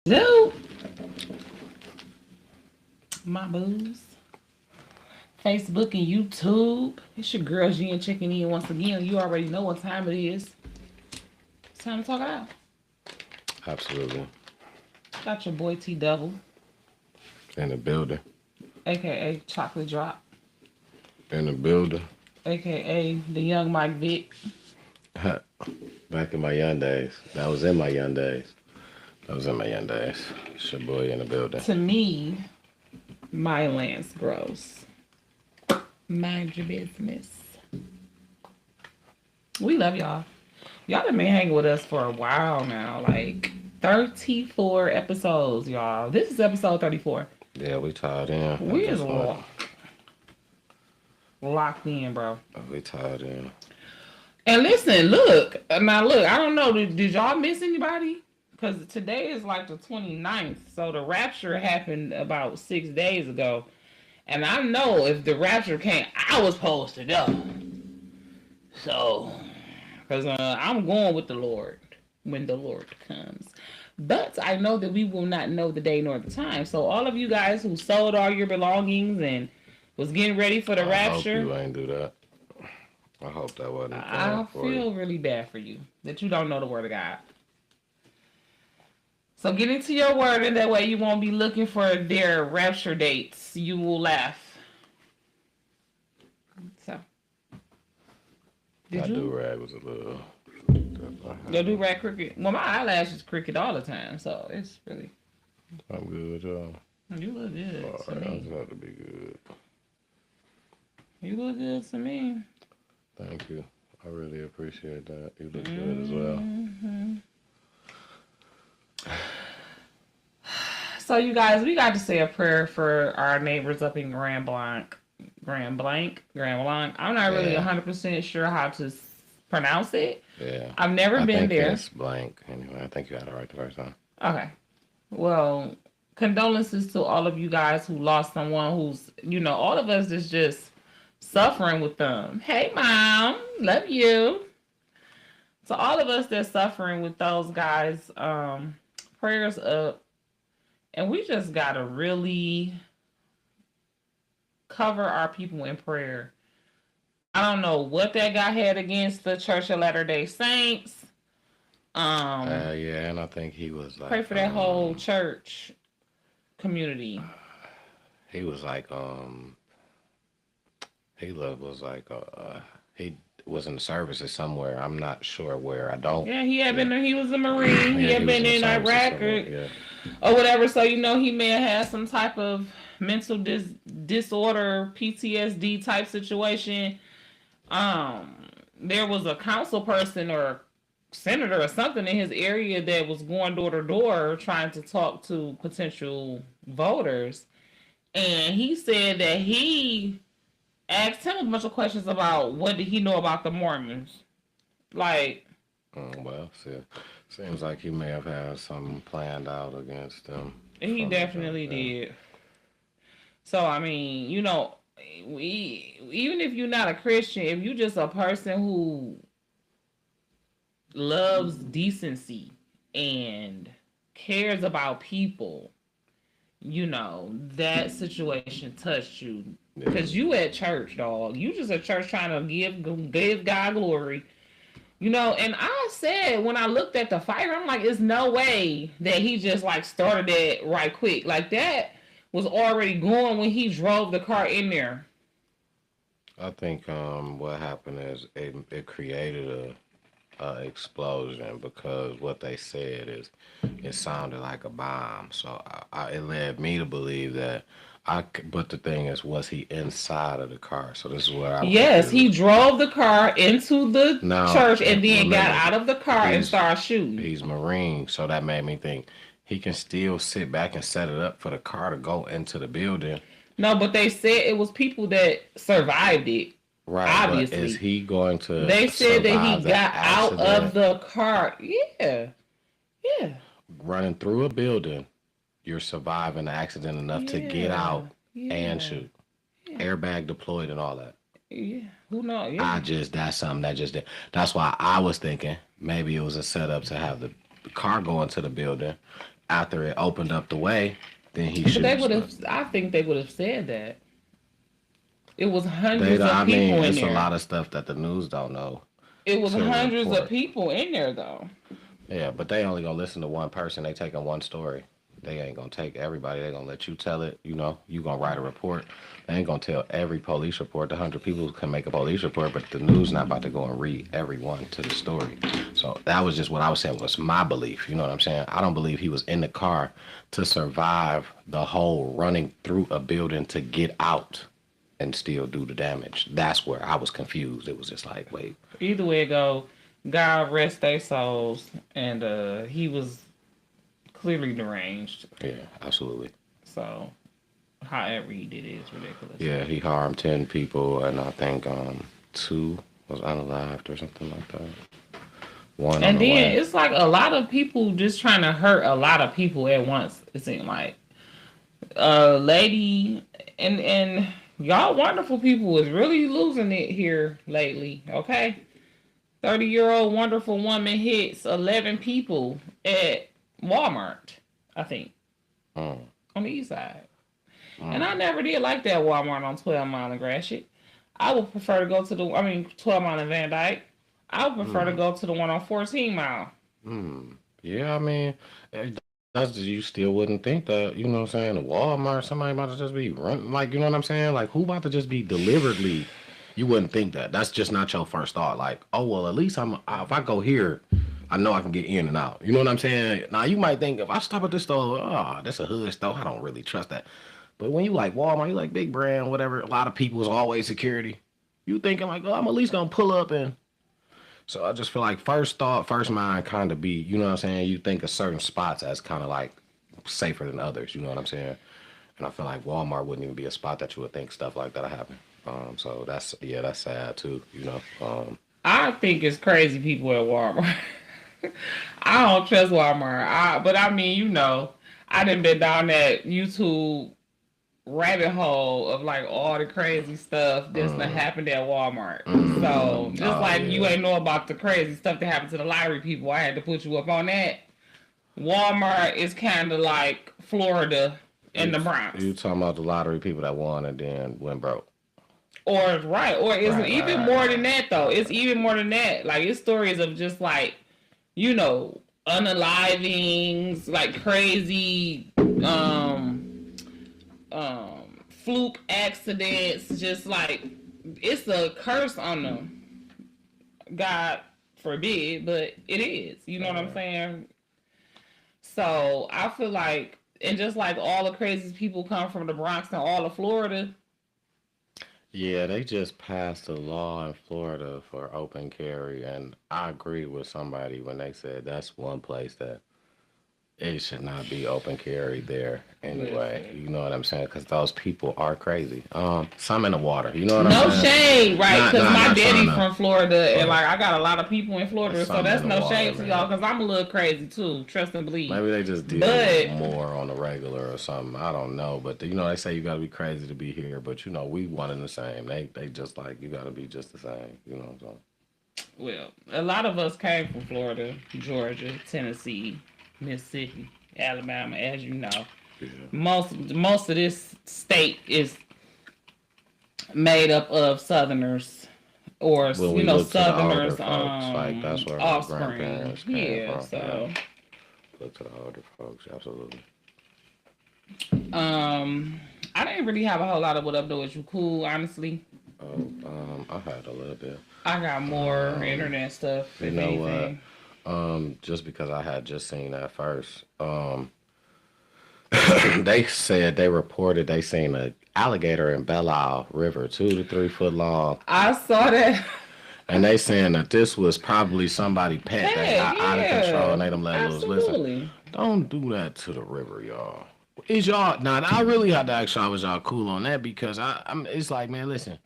Hello, my booze. Facebook and YouTube. It's your girl Jen checking in once again. You already know what time it is. It's time to talk it out. Absolutely. Got your boy T Double, In the building. aka Chocolate Drop, In the building. aka the young Mike Vick. Back in my young days. That was in my young days. It's your boy in the building. To me, my Lance Gross. Mind your business. We love y'all. Y'all have been hanging with us for a while now. Like 34 episodes, y'all. This is episode 34. Yeah, we tied in. We is locked in, bro. We tied in. And listen, look. Now, look. I don't know. Did y'all miss anybody? Because today is like the 29th. So the rapture happened about 6 days ago. And I know if the rapture came, I was posted up. So, because I'm going with the Lord when the Lord comes. But I know that we will not know the day nor the time. So all of you guys who sold all your belongings and was getting ready for the rapture. I hope you ain't do that. I hope that wasn't. I feel really bad for you that you don't know the word of God. So get into your word, and that way you won't be looking for their rapture dates. You will laugh. So. My do-rag was a little... Your do-rag crooked? Well, my eyelash is crooked all the time, so it's really... I'm good, y'all. You look good to me. I just have to be good. You look good to me. Thank you. I really appreciate that. You look good as well. So, you guys, we got to say a prayer for our neighbors up in Grand Blanc. I'm not really 100% sure how to pronounce it. Yeah. I've never been there. It's blank. Anyway, I think you had it right the first time. Okay. Well, condolences to all of you guys who lost someone who's, all of us is just suffering with them. Hey, Mom. Love you. So all of us that's suffering with those guys, prayers up. And we just got to really cover our people in prayer. I don't know what that guy had against the Church of Latter-day Saints. Yeah, and I think he was like... Pray for that whole church community. He was like, he was like, he was in the services somewhere. I'm not sure where. I don't... Yeah, he had been there. He was a Marine. He had been in Iraq or whatever. So, he may have had some type of mental disorder, PTSD type situation. There was a council person or senator or something in his area that was going door to door trying to talk to potential voters. And he said that he asked him a bunch of questions about what did he know about the Mormons. Like... well, seems like he may have had something planned out against them. He definitely did. So, I mean, even if you're not a Christian, if you're just a person who loves decency and cares about people, that situation touched you. Because you at church, dog. You just at church trying to give God glory. And I said, when I looked at the fire, I'm like, there's no way that he just, started that right quick. Like, that was already going when he drove the car in there. I think what happened is it created a explosion because what they said is it sounded like a bomb. So it led me to believe that but the thing is, was he inside of the car? So this is where Yes, he drove the car into the church and then got out of the car and started shooting. He's Marine, so that made me think he can still sit back and set it up for the car to go into the building. No, but they said it was people that survived it. Right. Obviously. But is he going to... They said that he got out of the car. Yeah. Yeah. Running through a building. You're surviving the accident enough to get out and shoot. Yeah. Airbag deployed and all that. Yeah. Who knows? Yeah. That's something that just did. That's why I was thinking maybe it was a setup to have the car go into the building after it opened up the way, then he But should they have would have. stuck. I think they would have said that. It was They, hundreds of I mean, people in it's a lot there. of stuff that the news don't know It was to hundreds of report. people in there, though. Yeah, but they only gonna listen to one person. They taking one story. They ain't gonna take everybody. They gonna let you tell it. You know, you gonna write a report. They ain't gonna tell every police report. The 100 people can make a police report, but the news not about to go and read everyone to the story. So that was just what I was saying was my belief. You know what I'm saying? I don't believe he was in the car to survive the whole running through a building to get out and still do the damage. That's where I was confused. It was just like, wait, Either way it go, God rest their souls, and he was clearly deranged. yeah, absolutely. So, however he did it is ridiculous. Yeah, he harmed 10 people, and I think two was unalived or something like that. One on And the then way. it's like a lot of people just trying to hurt a lot of people at once. It seemed like lady and y'all wonderful people is really losing it here lately. Okay, 30-year-old wonderful woman hits 11 people at Walmart. I think Mm, on the east side. And mm, I never did like that Walmart on 12 Mile and Gratiot. I would prefer to go to 12 Mile and Van Dyke. I would prefer to mm, go to the one on 14 Mile. mm. Yeah, I mean, that's you still wouldn't think that, you know what I'm saying? A Walmart, somebody about to just be running, like, you know what I'm saying? Like, who about to just be deliberately? You wouldn't think that. That's just not your first thought. Like, oh, well, at least if I go here, I know I can get in and out. You know what I'm saying? Now, you might think if I stop at this store, oh, that's a hood store. I don't really trust that. But when you like Walmart, you like big brand, whatever, a lot of people is always security. You thinking like, oh, I'm at least gonna pull up and so I just feel like first thought, first mind kind of be, you know what I'm saying? You think of certain spots as kind of like safer than others, you know what I'm saying? And I feel like Walmart wouldn't even be a spot that you would think stuff like that would happen. So that's sad too, you know. I think it's crazy people at Walmart. I don't trust Walmart. But I mean, I done been down that YouTube rabbit hole of like all the crazy stuff that's done Mm, happened at Walmart. So just oh like you yeah, ain't know about the crazy stuff that happened to the lottery people, I had to put you up on that. Walmart is kind of like Florida and you the Bronx. you talking about the lottery people that won and then went broke? Or is it Right, right, even right, more right. than that though? It's even more than that. Like it's stories of just like, unalivings, like crazy fluke accidents, just like it's a curse on them. God forbid, but it is. You know what I'm Uh, saying? So I feel like, and just like all the craziest people come from the Bronx and all of Florida. yeah, they just passed a law in Florida for open carry, and I agree with somebody when they said that's one place that it should not be open carry there anyway. Listen. You know what I'm saying? Because those people are crazy. Some in the water. You know what I'm No saying? shade, right? Because my Not trying daddy to, from Florida, and but like I got a lot of people in Florida, so some that's in the no water, shade to y'all. man. Because I'm a little crazy too, trust and believe. Maybe they just deal But more on the regular or something. I don't know. But they say you got to be crazy to be here. But we one and the same. They just like you got to be just the same. You know what I'm saying? well, a lot of us came from Florida, Georgia, Tennessee, Mississippi, Alabama, as you know. Yeah. Most of this state is made up of Southerners or When we look to the older Southerners folks, like that's where my offspring. grandparents came Yeah, from. Yeah. so Look to the older folks, absolutely. um I didn't really have a whole lot of what up though with you cool, honestly. Oh, I had a little bit. I got more Um, internet stuff, you if know what? anything. Just because I had just seen that first. They said they reported they seen a alligator in Belle Isle River, 2 to 3 foot long, I saw that. and they saying that this was probably somebody pet that Heck, got out of control, yeah. and they them let loose. Listen, Absolutely. don't do that to the river, y'all. Is y'all now? I really had to ask y'all, was y'all cool on that? Because I'm. It's like, man, listen.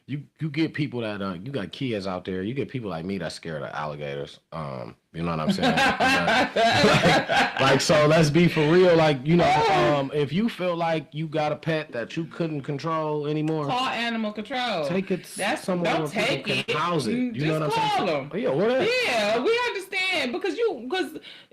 you get people that you got kids out there. You get people like me that's scared of alligators. You know what I'm saying? Like, so let's be for real. Like, you know, if you feel like you got a pet that you couldn't control anymore, call animal control. Take it. That's somewhere don't where take people it. can house it. You just know what I'm call saying? them. Yeah, whatever. Yeah, we understand because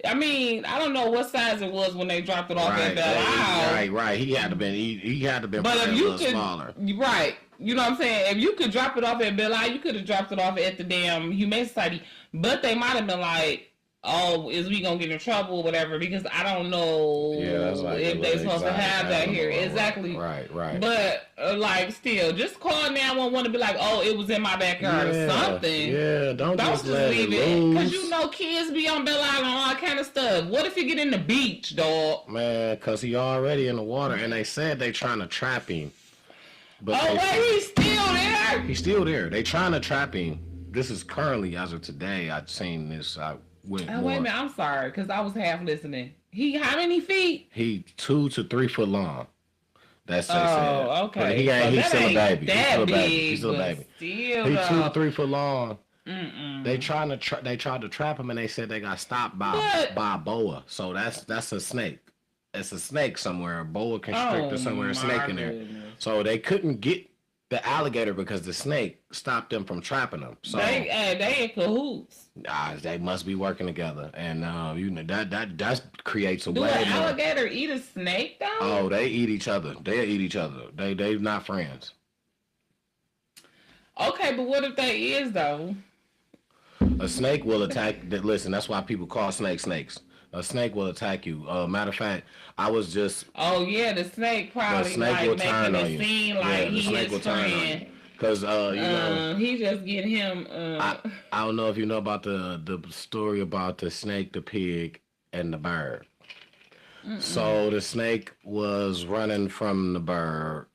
I mean, I don't know what size it was when they dropped it off at Belle Isle. Right. He had to been but if a you little could, smaller. Right. You know what I'm saying? If you could drop it off at Belle Isle, you could have dropped it off at the damn Humane Society. But they might have been like, oh, is we gonna get in trouble or whatever? Because I don't know if they're supposed to have that here. Exactly. Right. But like, still, just call 911 to be like, oh, it was in my backyard or something. Yeah, don't just leave it. Because you know, kids be on Belle Isle and all that kind of stuff. What if you get in the beach, dog? Man, because he already in the water, and they said they trying to trap him. But he's still there. He's still there. They trying to trap him. This is currently, as of today, I've seen this. Wait a minute, I'm sorry, because I was half listening. He how many feet? He 2 to 3 foot long. That's okay. But he's still a baby. He's still a baby. Still, he's 2 to 3 foot long. Mm-mm. They tried to trap him, and they said they got stopped by a boa. So that's a snake. It's a snake somewhere, a boa constrictor somewhere, a snake in there. So they couldn't get the alligator because the snake stopped them from trapping them. So they in cahoots. They must be working together, and you know that creates a way. Do an alligator eat a snake though? Oh, they eat each other. They eat each other. They not friends. Okay, but what if they is though? A snake will attack. Listen, that's why people call snakes snakes. A snake will attack you. Matter of fact, I was just. Oh yeah, the snake probably the snake will turn on you. Seem like the snake will turn on you. Because you know, he just get him. I don't know if you know about the story about the snake, the pig, and the bird. So the snake was running from the bird.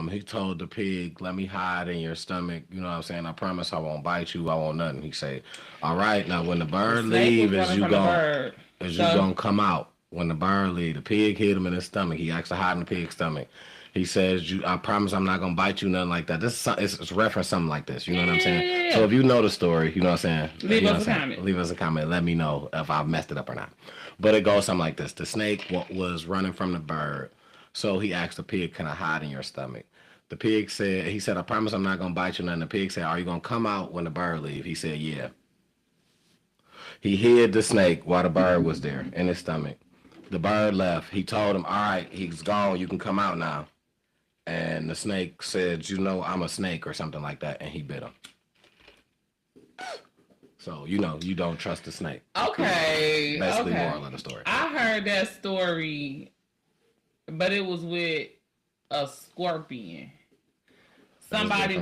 He told the pig, "Let me hide in your stomach." You know what I'm saying? I promise I won't bite you. I won't nothing. He said, "All right, now when the bird leaves, is you gonna come out. When the bird leave, the pig hit him in his stomach. He asked to hide in the pig's stomach. He says, I promise I'm not gonna bite you, nothing like that." This is it's reference something like this. You know what I'm saying? Yeah. So if you know the story, you know what I'm saying? Leave us a comment. Leave us a comment. Let me know if I've messed it up or not. But it goes something like this. The snake was running from the bird. So he asked the pig, "Can I hide in your stomach?" The pig said, "I promise I'm not gonna bite you." And the pig said, "Are you gonna come out when the bird leave?" He said, "Yeah." He hid the snake while the bird was there in his stomach. The bird left. He told him, "All right, he's gone. You can come out now." And the snake said, "You know, I'm a snake," or something like that. And he bit him. So, you know, you don't trust the snake. Okay. Basically, moral of the story. I heard that story, but it was with a scorpion. Somebody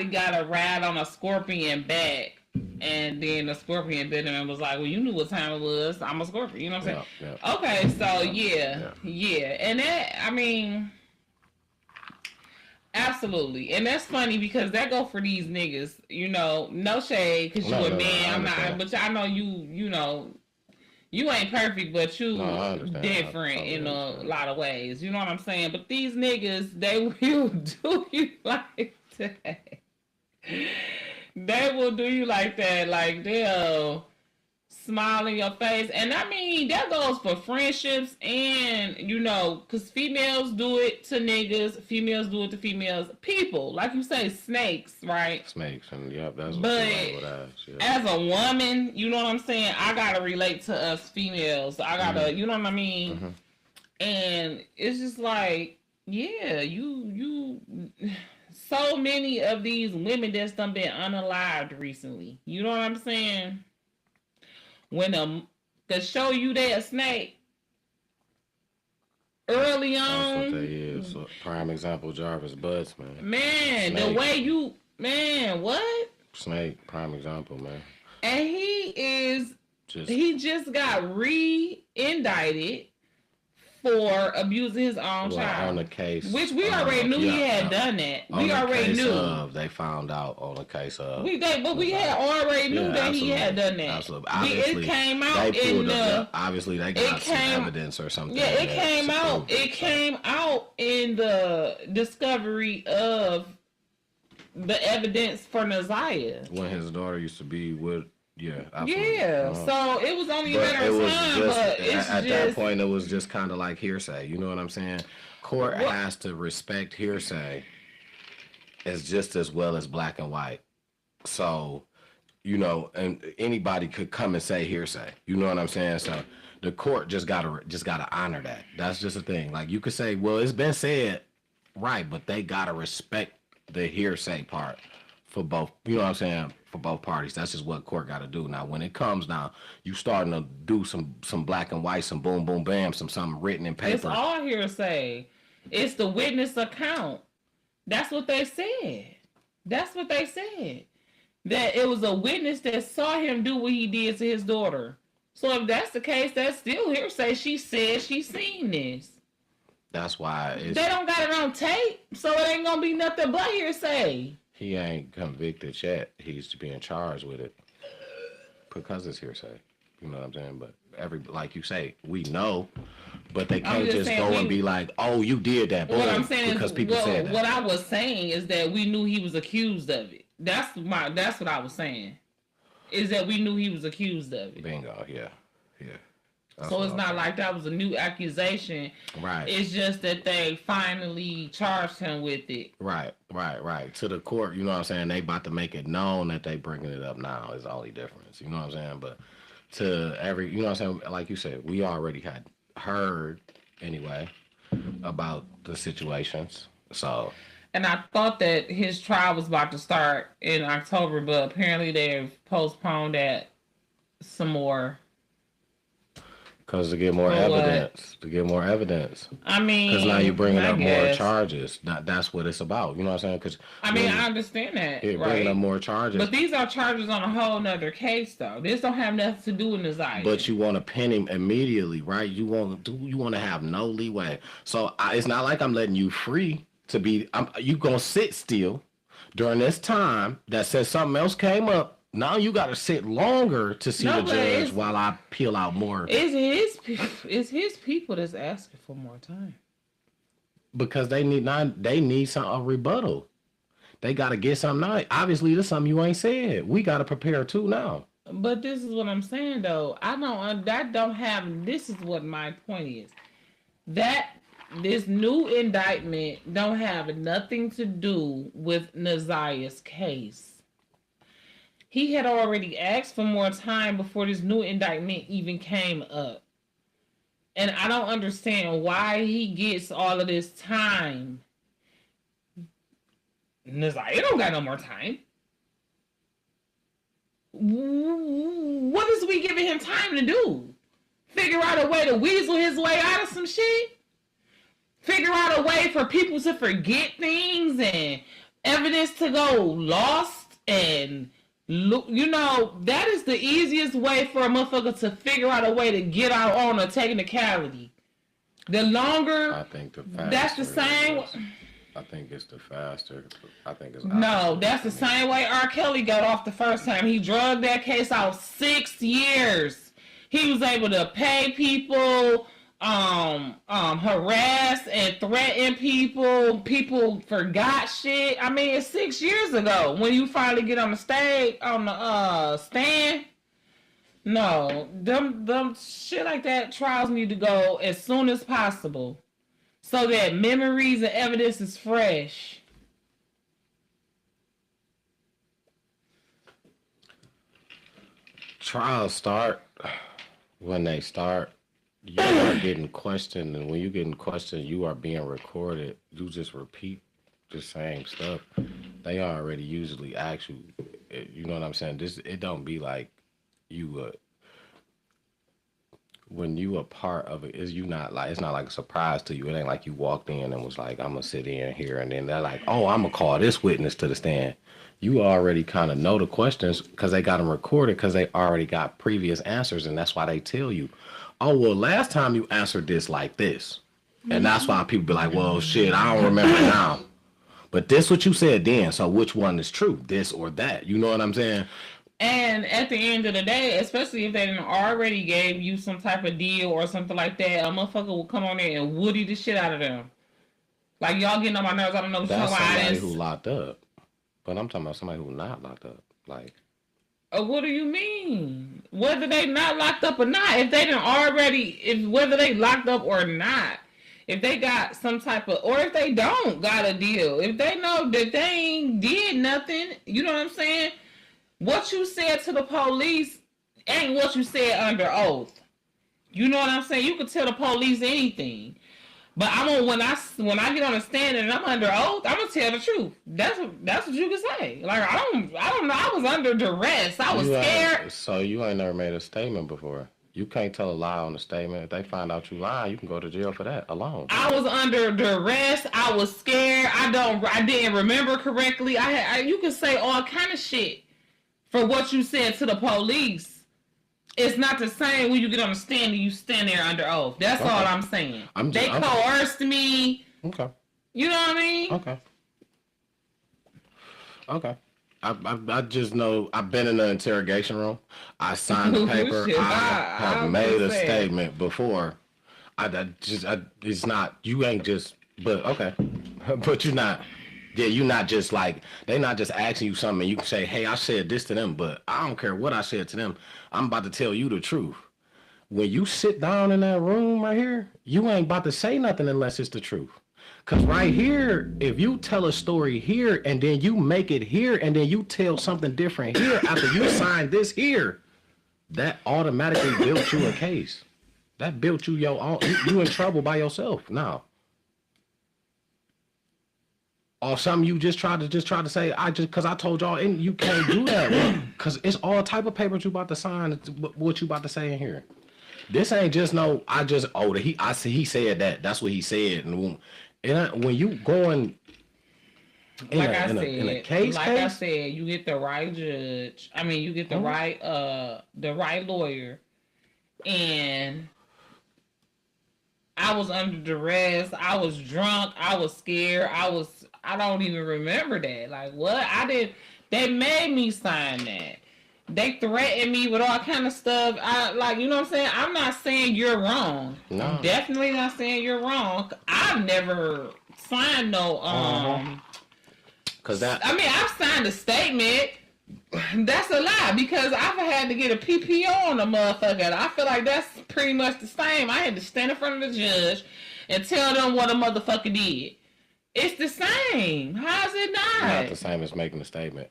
got a ride on a scorpion back. And then the scorpion bit him and was like, "Well, you knew what time it was. I'm a scorpion." You know what I'm saying? Yeah. Okay, so yeah. And that, I mean, absolutely. And that's funny because that go for these niggas. You know, no shade because you a man. I'm not, but I know you know, you ain't perfect, but you different in a lot of ways. You know what I'm saying? But these niggas, they will do you like that. They will do you like that. Like, they'll smile in your face. And I mean, that goes for friendships and, you know, because females do it to niggas. Females do it to females. People, like you say, snakes, right? Snakes. And that's what but as a woman, you know what I'm saying? I got to relate to us females. I got to, you know what I mean? Mm-hmm. And it's just like, yeah, you so many of these women that's done been unalived recently. You know what I'm saying? When to show you they a snake early on. That's what they is. So, prime example, Jarvis Butts, man. Man, snake. The way what? Snake, prime example, man. And he just got re-indicted for abusing his own child. On the case. Which we already knew he had done that. We already knew. They found out on the case of. We had already knew that he had done that. Absolutely. Obviously, it came out in the. Obviously, they got some evidence or something. Yeah, it came out. It came out in the discovery of the evidence for Naziah. When his daughter used to be with, yeah, absolutely. Yeah, so it was only a But matter it of was time. just But it's at just that point, it was just kind of like hearsay. You know what I'm saying? Court what, has to respect hearsay as just as well as black and white. So, you know, and anybody could come and say hearsay. You know what I'm saying? So the court just gotta honor that. That's just a thing. Like you could say, well, it's been said, right, but they gotta respect the hearsay part for both. You know what I'm saying? For both parties. That's just what court gotta do. Now, when it comes now, you starting to do some black and white, some boom boom bam, some something written in it's paper. all hearsay. It's the witness account. That's what they said. That's what they said. That it was a witness that saw him do what he did to his daughter. So if that's the case, that's still hearsay. She said she seen this. That's why They don't got it on tape, so it ain't gonna be nothing but hearsay. he ain't convicted yet. He's being charged with it because it's hearsay. You know what I'm saying? But like you say, we know, but they can't just go and be like, "Oh, you did that." What I'm saying because is, people said that. What I was saying is that we knew he was accused of it. That's what I was saying. Is that we knew he was accused of it. Bingo, yeah. So it's not like that was a new accusation. Right. It's just that they finally charged him with it. Right. To the court, you know what I'm saying? They about to make it known that they bringing it up now is the only difference. You know what I'm saying? But to you know what I'm saying? Like you said, we already had heard anyway about the situations. So. And I thought that his trial was about to start in October, but apparently they've postponed that some more. Because to get more evidence. To get more evidence. I mean... Because now you're bringing up more charges. That's what it's about. You know what I'm saying? Cause I understand that, right? Bringing up more charges. But these are charges on a whole nother case, though. This don't have nothing to do with Naziah. But you want to pin him immediately, right? You want to have no leeway. So it's not like I'm letting you free to be... you going to sit still during this time that says something else came up. Now you got to sit longer to see the judge while I peel out more. It's his people that's asking for more time. Because they need a rebuttal. They got to get something out. Obviously, there's something you ain't said. We got to prepare too now. But this is what I'm saying though. This is what my point is. That this new indictment don't have nothing to do with Naziah's case. He had already asked for more time before this new indictment even came up. And I don't understand why he gets all of this time. Naziah don't got no more time. What is we giving him time to do? Figure out a way to weasel his way out of some shit? Figure out a way for people to forget things and evidence to go lost and... Look, you know, that is the easiest way for a motherfucker to figure out a way to get out on a technicality. The longer... I think the faster... That's the same... I think it's the faster... I think it's... No, that's the same way R. Kelly got off the first time. He drugged that case out 6 years. He was able to pay people... harass and threaten people. People forgot shit. I mean, it's 6 years ago when you finally get on the stage, on the stand. No, them shit like that trials need to go as soon as possible so that memories and evidence is fresh. Trials start when they start. You are getting questioned, and when you're getting questioned, you are being recorded. You just repeat the same stuff. They already usually ask you. You know what I'm saying? It don't be like you. When you a part of it, it's not like a surprise to you. It ain't like you walked in and was like, I'm gonna sit in here, and then they're like, oh, I'm gonna call this witness to the stand. You already kind of know the questions because they got them recorded because they already got previous answers, and that's why they tell you. Oh, well, last time you answered this like this. And that's why people be like, well, shit, I don't remember now. But this what you said then, so which one is true? This or that? You know what I'm saying? And at the end of the day, especially if they didn't already gave you some type of deal or something like that, a motherfucker will come on there and woody the shit out of them. Like, y'all getting on my nerves, I don't know what you're talking about. That's somebody who locked up. But I'm talking about somebody who's not locked up. Like, What do you mean? Whether they not locked up or not, if they didn't already, if whether they locked up or not, if they got some type of, or if they don't got a deal, if they know that they ain't did nothing, you know what I'm saying? What you said to the police ain't what you said under oath. You know what I'm saying? You could tell the police anything. But when I get on the stand and I'm under oath, I'm gonna tell the truth. That's what you can say. Like I don't know. I was under duress. I was scared. So you ain't never made a statement before. You can't tell a lie on the statement. If they find out you lying, you can go to jail for that alone. I was under duress. I was scared. I didn't remember correctly. You can say all kind of shit for what you said to the police. It's not the same when you get on the stand and you stand there under oath. That's all I'm saying. They coerced me. Okay. You know what I mean? Okay. I just know I've been in the interrogation room. I signed the paper. I have made a statement before. It's not, you ain't just, but okay. But you're not. Yeah, you're not just like, they not just asking you something and you can say, hey, I said this to them, but I don't care what I said to them. I'm about to tell you the truth. When you sit down in that room right here, you ain't about to say nothing unless it's the truth. Because right here, if you tell a story here and then you make it here and then you tell something different here after you sign this here, that automatically built you a case. That built you your own. You in trouble by yourself now. Or something you just tried to say, because I told y'all, and you can't do that. Because it's all type of papers you about to sign, what you about to say in here. This ain't just no, he said that. That's what he said. And when you going in a case, I said, you get the right judge. I mean, you get the right lawyer. And I was under duress. I was drunk. I was scared. I don't even remember that. Like, what? They made me sign that. They threatened me with all kind of stuff. You know what I'm saying? I'm not saying you're wrong. No. I'm definitely not saying you're wrong. I've never signed no, I've signed a statement. That's a lie because I've had to get a PPO on a motherfucker. I feel like that's pretty much the same. I had to stand in front of the judge and tell them what a motherfucker did. It's the same. How's it not? Not the same as making a statement.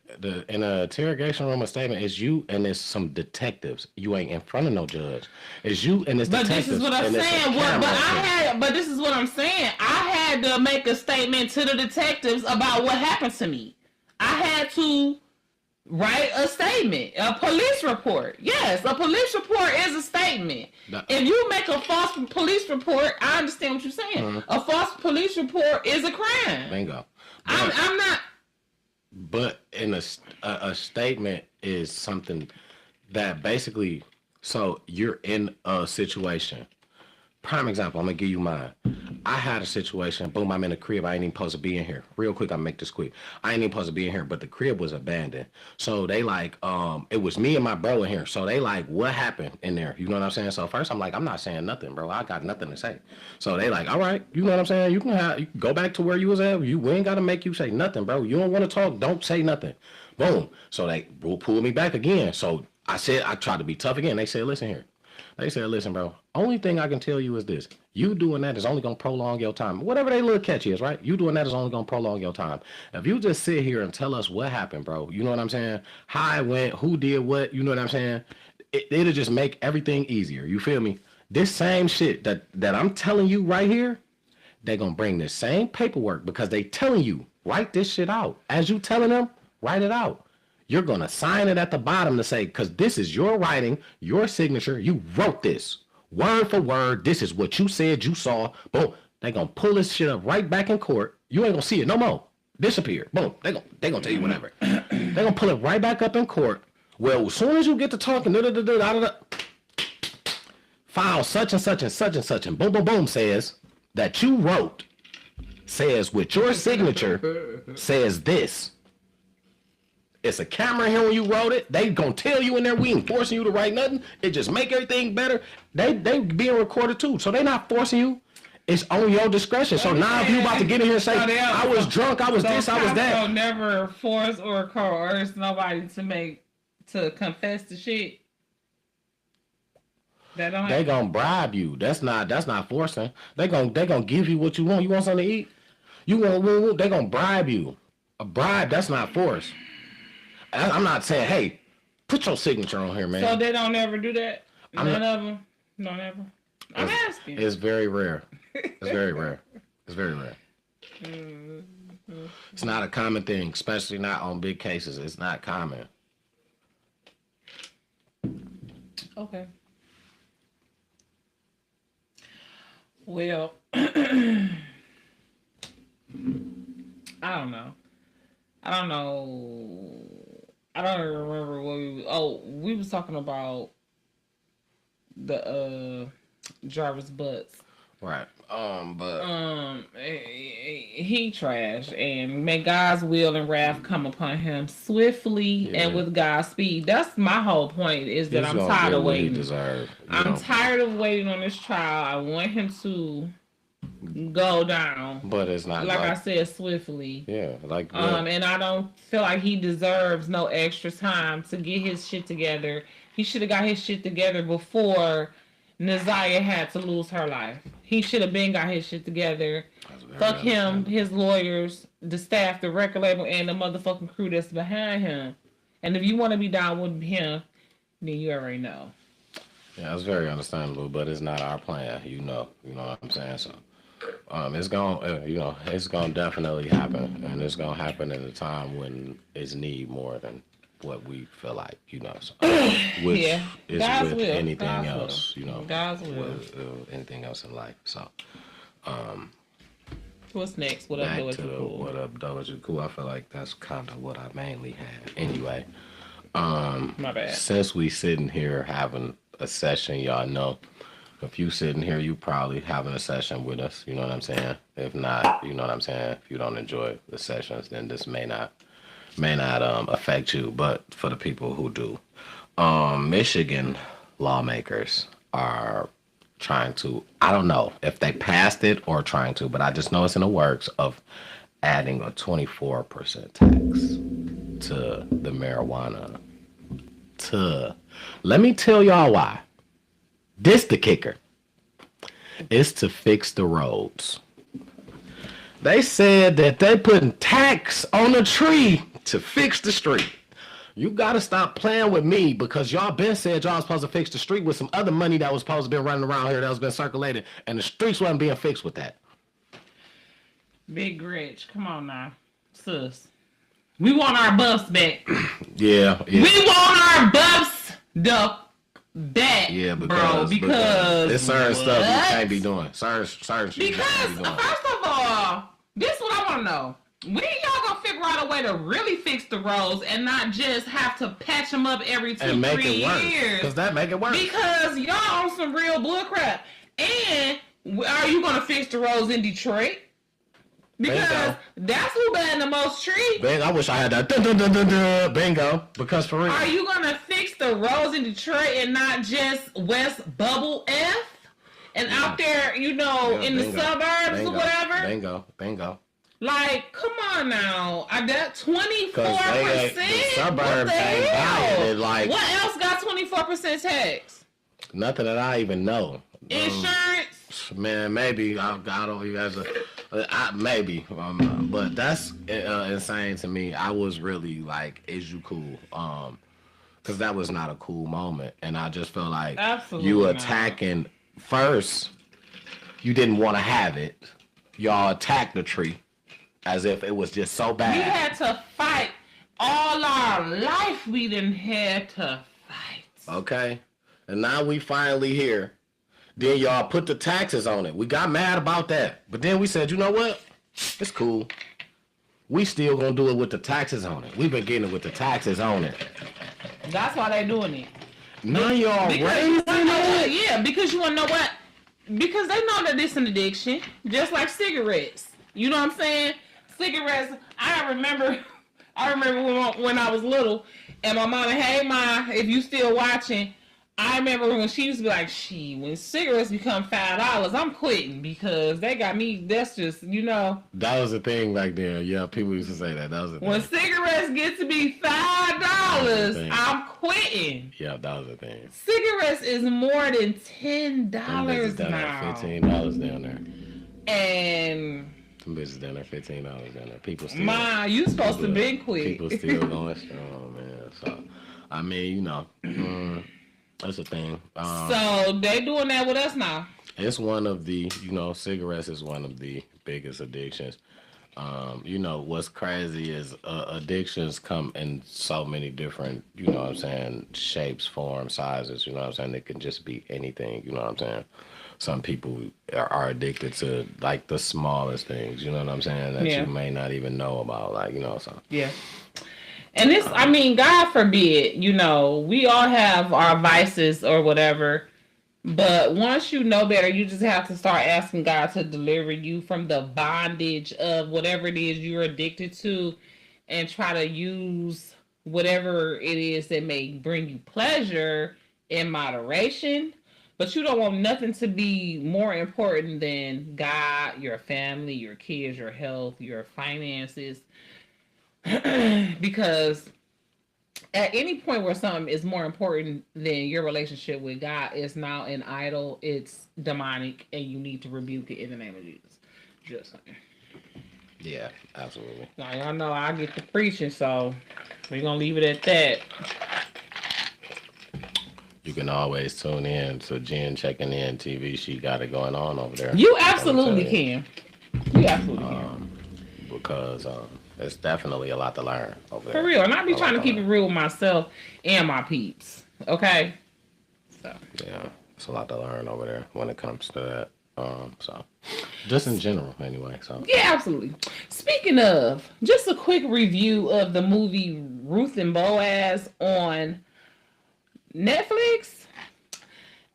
In an interrogation room, a statement is you and there's some detectives. You ain't in front of no judge. It's you and this detectives. But this is what I'm saying. But this is what I'm saying. I had to make a statement to the detectives about what happened to me. I had to write a statement, a police report. Yes, a police report is a statement. If you make a false police report, I understand what you're saying. A false police report is a crime. Bingo. I'm not. But in a statement is something that basically, so you're in a situation. Prime example, I'm gonna give you mine. I had a situation, boom, I'm in a crib, I ain't even supposed to be in here. Real quick, I'll make this quick. I ain't even supposed to be in here, but the crib was abandoned. So they like, it was me and my bro in here. So they like, what happened in there? You know what I'm saying? So first I'm like, I'm not saying nothing, bro. I got nothing to say. So they like, all right, you know what I'm saying? You can go back to where you was at. We ain't gotta make you say nothing, bro. You don't want to talk, don't say nothing. Boom. So they will pull me back again. So I tried to be tough again. They said, listen here. They said, listen, bro, only thing I can tell you is this. You doing that is only going to prolong your time. Whatever they little catch is, right? You doing that is only going to prolong your time. If you just sit here and tell us what happened, bro, you know what I'm saying? How it went, who did what, you know what I'm saying? It'll just make everything easier. You feel me? This same shit that I'm telling you right here, they're going to bring this same paperwork because they telling you, write this shit out. As you telling them, write it out. You're going to sign it at the bottom to say, because this is your writing, your signature. You wrote this. Word for word. This is what you said you saw. Boom. They're going to pull this shit up right back in court. You ain't going to see it no more. Disappear. Boom. They're going to tell you whatever. They're going to pull it right back up in court. Well, as soon as you get to talking, file such and such and such and such and boom, boom, boom says that you wrote, says with your signature, says this. It's a camera here when you wrote it. They gonna tell you in there we ain't forcing you to write nothing. It just make everything better. They being recorded too, so they not forcing you. It's on your discretion. So now if you about to get in here and say, I was drunk, I was this, I was that. So never force or coerce nobody to confess to shit. They gonna bribe you. That's not forcing. They gonna give you what you want. You want something to eat? You want? They gonna bribe you. A bribe, that's not force. I'm not saying, hey, put your signature on here, man. So they don't ever do that? None of them? No, never? I'm asking. It's very rare. It's very rare. It's very rare. It's not a common thing, especially not on big cases. It's not common. Okay. Well, I don't know. I don't even remember what we was talking about the Jarvis Butts. Right. He trash, and may God's will and wrath come upon him swiftly and with God's speed. That's my whole point. Is that I'm tired of waiting. I'm tired of waiting on this trial. I want him to go down, but it's not like I said, swiftly. Yeah, and I don't feel like he deserves no extra time to get his shit together. He should have got his shit together before Naziah had to lose her life. He should have been got his shit together. Fuck him, his lawyers, the staff, the record label, and the motherfucking crew that's behind him. And if you want to be down with him, then you already know. Yeah, it's very understandable, but it's not our plan. You know what I'm saying. So, it's gonna, it's gonna definitely happen, and it's gonna happen at a time when it's need more than what we feel like, so, which is God's with will. anything God's else, will. God's will. With anything else in life. So, what's next? What up, Doja Cool? I feel like that's kind of what I mainly had. Anyway, my bad. Since we sitting here having a session, y'all know, if you sitting here, you probably having a session with us. You know what I'm saying? If not, you know what I'm saying. If you don't enjoy the sessions, then this may not affect you, but for the people who do, Michigan lawmakers are trying to, I don't know if they passed it or trying to, but I just know it's in the works of adding a 24% tax to the marijuana. Let me tell y'all why. This the kicker. It's to fix the roads. They said that they putting tax on the tree to fix the street. You gotta stop playing with me, because y'all been said y'all was supposed to fix the street with some other money that was supposed to be running around here that was been circulated, and the streets wasn't being fixed with that. Big Rich, come on now, sis. We want our buffs back. Yeah. We want our buffs back. Yeah, because there's certain stuff you can't be doing. Certain shit you can't be doing. First of all, this is what I want to know. When y'all gonna figure out a way to really fix the roads and not just have to patch them up every 2-3 years? Because that make it worse. Because y'all on some real bullcrap. And are you gonna fix the roads in Detroit? Because that's who been the most trees. I wish I had that. Bingo. Because for real. Are you gonna fix the roads in Detroit and not just West Bubble F? And out there, in the suburbs or whatever? Bingo. Like, come on now. I got 24%. The suburbs ain't buying it. Like, what else got 24% tax? Nothing that I even know. Insurance? Man, maybe. I don't you guys. Maybe. But that's insane to me. I was really like, is you cool? Because that was not a cool moment. And I just felt like you attacking first. You didn't want to have it. Y'all attacked the tree as if it was just so bad. We had to fight all our life. We didn't have to fight. Okay. And now we finally here. Then y'all put the taxes on it. We got mad about that. But then we said, you know what? It's cool. We still gonna do it with the taxes on it. We've been getting it with the taxes on it. That's why they doing it. Now y'all raising it? Yeah, because you wanna know what? Because they know that it's an addiction. Just like cigarettes. You know what I'm saying? Cigarettes, I remember when I was little, and my mama, hey Ma, if you still watching, I remember when she used to be like, when cigarettes become $5, I'm quitting because they got me. That's just, That was the thing back then. Yeah, people used to say that. That was the thing. When cigarettes get to be $5, I'm quitting. Yeah, that was the thing. Cigarettes is more than $10 now. $15 down there. And some bitches down there, $15 down there. People still. You supposed to be quick. People still going strong, man. So, I mean, that's the thing. So they doing that with us now. It's one of the, cigarettes is one of the biggest addictions. What's crazy is addictions come in so many different, shapes, forms, sizes, It can just be anything, Some people are addicted to, like, the smallest things, that you may not even know about, so. Yeah. And this, God forbid, we all have our vices or whatever. But once you know better, you just have to start asking God to deliver you from the bondage of whatever it is you're addicted to and try to use whatever it is that may bring you pleasure in moderation. But you don't want nothing to be more important than God, your family, your kids, your health, your finances. Because at any point where something is more important than your relationship with God, is now an idol, it's demonic, and you need to rebuke it in the name of Jesus. Just saying. Yeah, absolutely. Now, y'all know I get to preaching, so we're going to leave it at that. You can always tune in to Jen Checking In TV. She got it going on over there. You absolutely can. You absolutely can. Because there's definitely a lot to learn over there. For real. And I be trying to keep it real with myself and my peeps. Okay? So. Yeah. It's a lot to learn over there when it comes to that. So, just in general, anyway. So. Yeah, absolutely. Speaking of, just a quick review of the movie Ruth and Boaz on Netflix.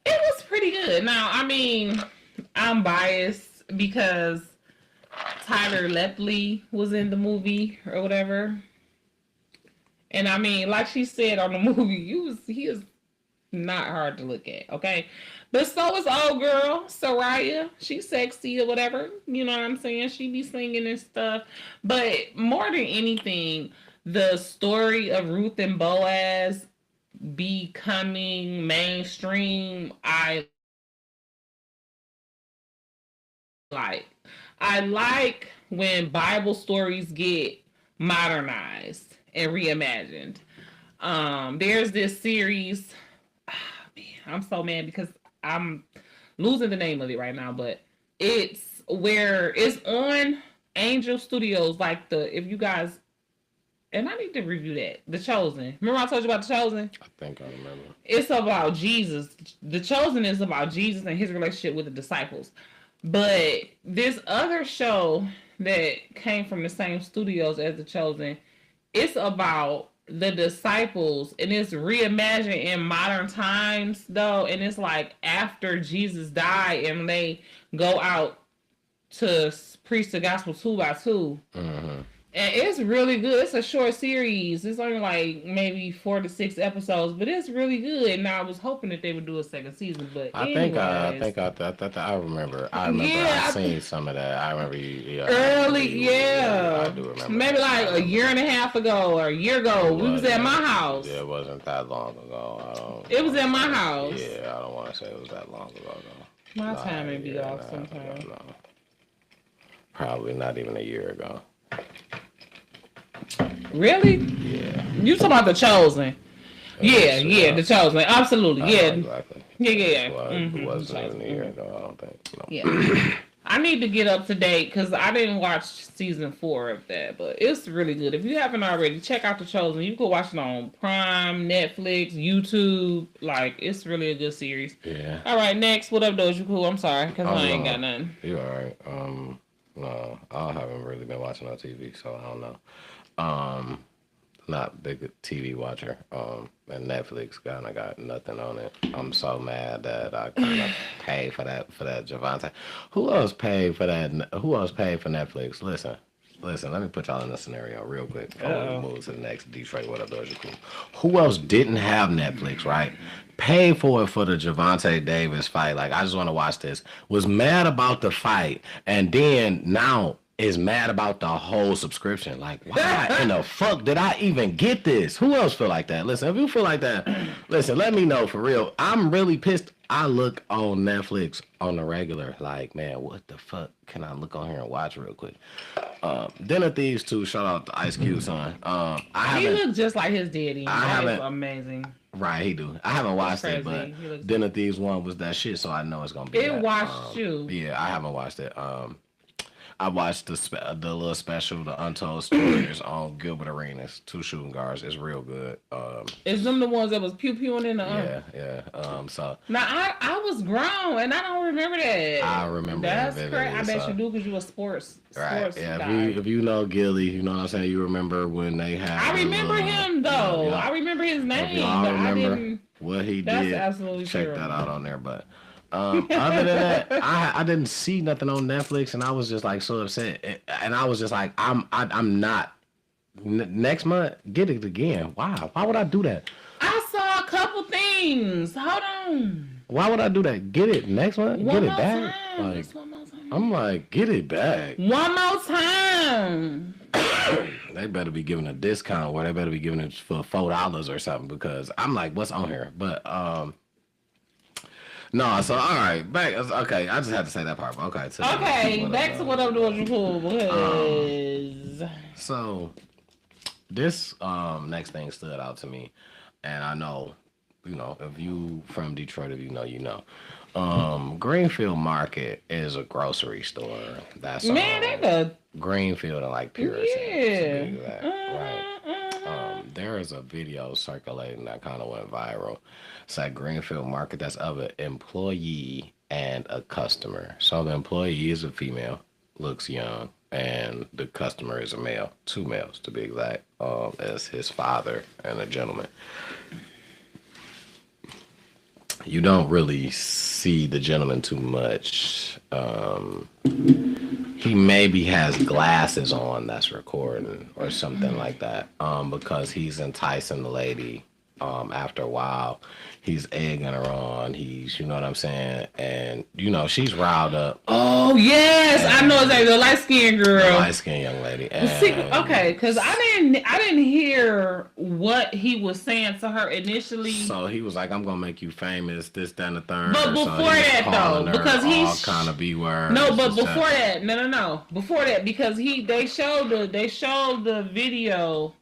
It was pretty good. Now, I'm biased because Tyler Lepley was in the movie or whatever. And like she said on the movie, he is not hard to look at, okay? But so is old girl, Soraya. She's sexy or whatever. You know what I'm saying? She be singing and stuff. But more than anything, the story of Ruth and Boaz becoming mainstream, I like when Bible stories get modernized and reimagined. There's this series. I'm so mad because I'm losing the name of it right now, but it's on Angel Studios. If you guys, and I need to review that. The Chosen. Remember I told you about The Chosen? I think I remember. It's about Jesus. The Chosen is about Jesus and his relationship with the disciples. But this other show that came from the same studios as The Chosen, it's about the disciples, and it's reimagined in modern times though, and it's like after Jesus died and they go out to preach the gospel 2 by 2. Mm-hmm. And it's really good. It's a short series. It's only like maybe 4 to 6 episodes, but it's really good. And I was hoping that they would do a second season, but I remember. I seen some of that. I remember you. I do remember. Maybe like a year and a half ago or a year ago, we was at my house. Yeah, it wasn't that long ago. It was at my house. Yeah, I don't want to say it was that long ago though. My time may be off sometimes. No. Probably not even a year ago. Really? Yeah. You talking about The Chosen? The Chosen. Absolutely. Yeah. Exactly. Yeah. It wasn't even a year ago, I don't think. No. Yeah. I need to get up to date because I didn't watch season 4 of that, but it's really good. If you haven't already, check out The Chosen. You can watch it on Prime, Netflix, YouTube. It's really a good series. Yeah. All right, next. What up, Doja Cool? I'm sorry because I ain't got nothing. You all right? No, I haven't really been watching on TV, so I don't know. Not big TV watcher. And Netflix kind of got nothing on it. I'm so mad that I kind of paid for that Javante. Who else paid for that? Who else paid for Netflix? Listen, Listen, let me put y'all in a scenario real quick before we Uh-oh. move to the next Detroit. What up, Doja Cool? Who else didn't have Netflix, right? Paid for it for the Javante Davis fight. Like, I just want to watch this. Was mad about the fight, and then now is mad about the whole subscription. Like, why in the fuck did I even get this? Who else feel like that? Listen, if you feel like that, listen, let me know for real. I'm really pissed. I look on Netflix on the regular, like, man, what the fuck can I look on here and watch real quick? Dinner Thieves 2, shout out to Ice Cube, son. I He haven't, looked just like his daddy. I That is haven't- amazing. right, he do. I haven't watched it, but Crazy. He looks- Dinner Thieves 1 was that shit, so I know it's gonna be It that. watched you. Yeah, I haven't watched it. I watched the little special, The Untold Stories on Gilbert Arenas, 2 shooting guards. It's real good. Is them the ones that was pew pewing in the Yeah. So Now I was grown and I don't remember that. I remember That's that correct. I vividly, bet so- you do because you a sports right, yeah. guy. If you know Gilly, you know what I'm saying. You remember when they had. I remember him though. yeah. I remember his If name, y'all but I remember didn't. what he That's did, absolutely check true. that out on there. But other than that, I didn't see nothing on Netflix, and I was just like so upset. And I was just like, I'm not. Next month, get it again. Why? Why would I do that? I saw a couple things. Hold on. Why would I do that? Get it next month. One Get it more back. time. Like Just one more time. I'm like, get it back. One more time. They better be giving a discount, or they better be giving it for $4 or something. Because I'm like, what's on here? But no. So all right, back. Okay, I just had to say that part. Okay. Okay, back to what I'm doing cool because So this next thing stood out to me, and I know, if you from Detroit, if you know, you know. Greenfield Market is a grocery store. That's man, they the Greenfield and like Puritan. yeah. To be exact, right. There is a video circulating that kind of went viral. It's at Greenfield Market that's of an employee and a customer. So the employee is a female, looks young, and the customer is a male, 2 males to be exact, as his father and a gentleman. You don't really see the gentleman too much. He maybe has glasses on that's recording or something like that, because he's enticing the lady. After a while, he's egging her on. He's, you know what I'm saying, and she's riled up. Oh yes, I know exactly the light skinned girl. Light skinned young lady. And See, okay, because I didn't hear what he was saying to her initially. So he was like, "I'm gonna make you famous, this, that, and the third." But before that, though, because all kind of B words. No, but before that, no. Before that, because they showed the video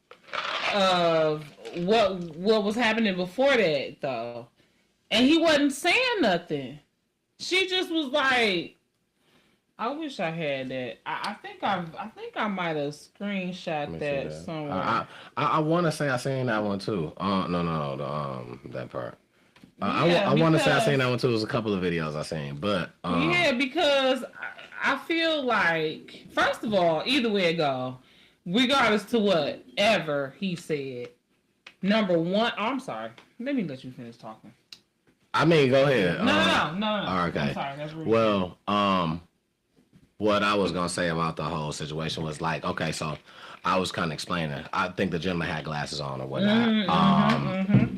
of what was happening before that though, and he wasn't saying nothing. She just was like, I wish I had that. I think I might have screenshot that somewhere. I want to say I seen that one too. No, that part. Yeah, I want to say I because- seen that one too. It was a couple of videos I seen, but Yeah, because I feel like, first of all, either way it go, regardless to whatever he said, number one, I'm sorry. Let me let you finish talking. I mean, go ahead. No. Okay. I'm sorry. That's rude. Well, what I was gonna say about the whole situation was like, okay, so I was kind of explaining. I think the gentleman had glasses on or whatnot.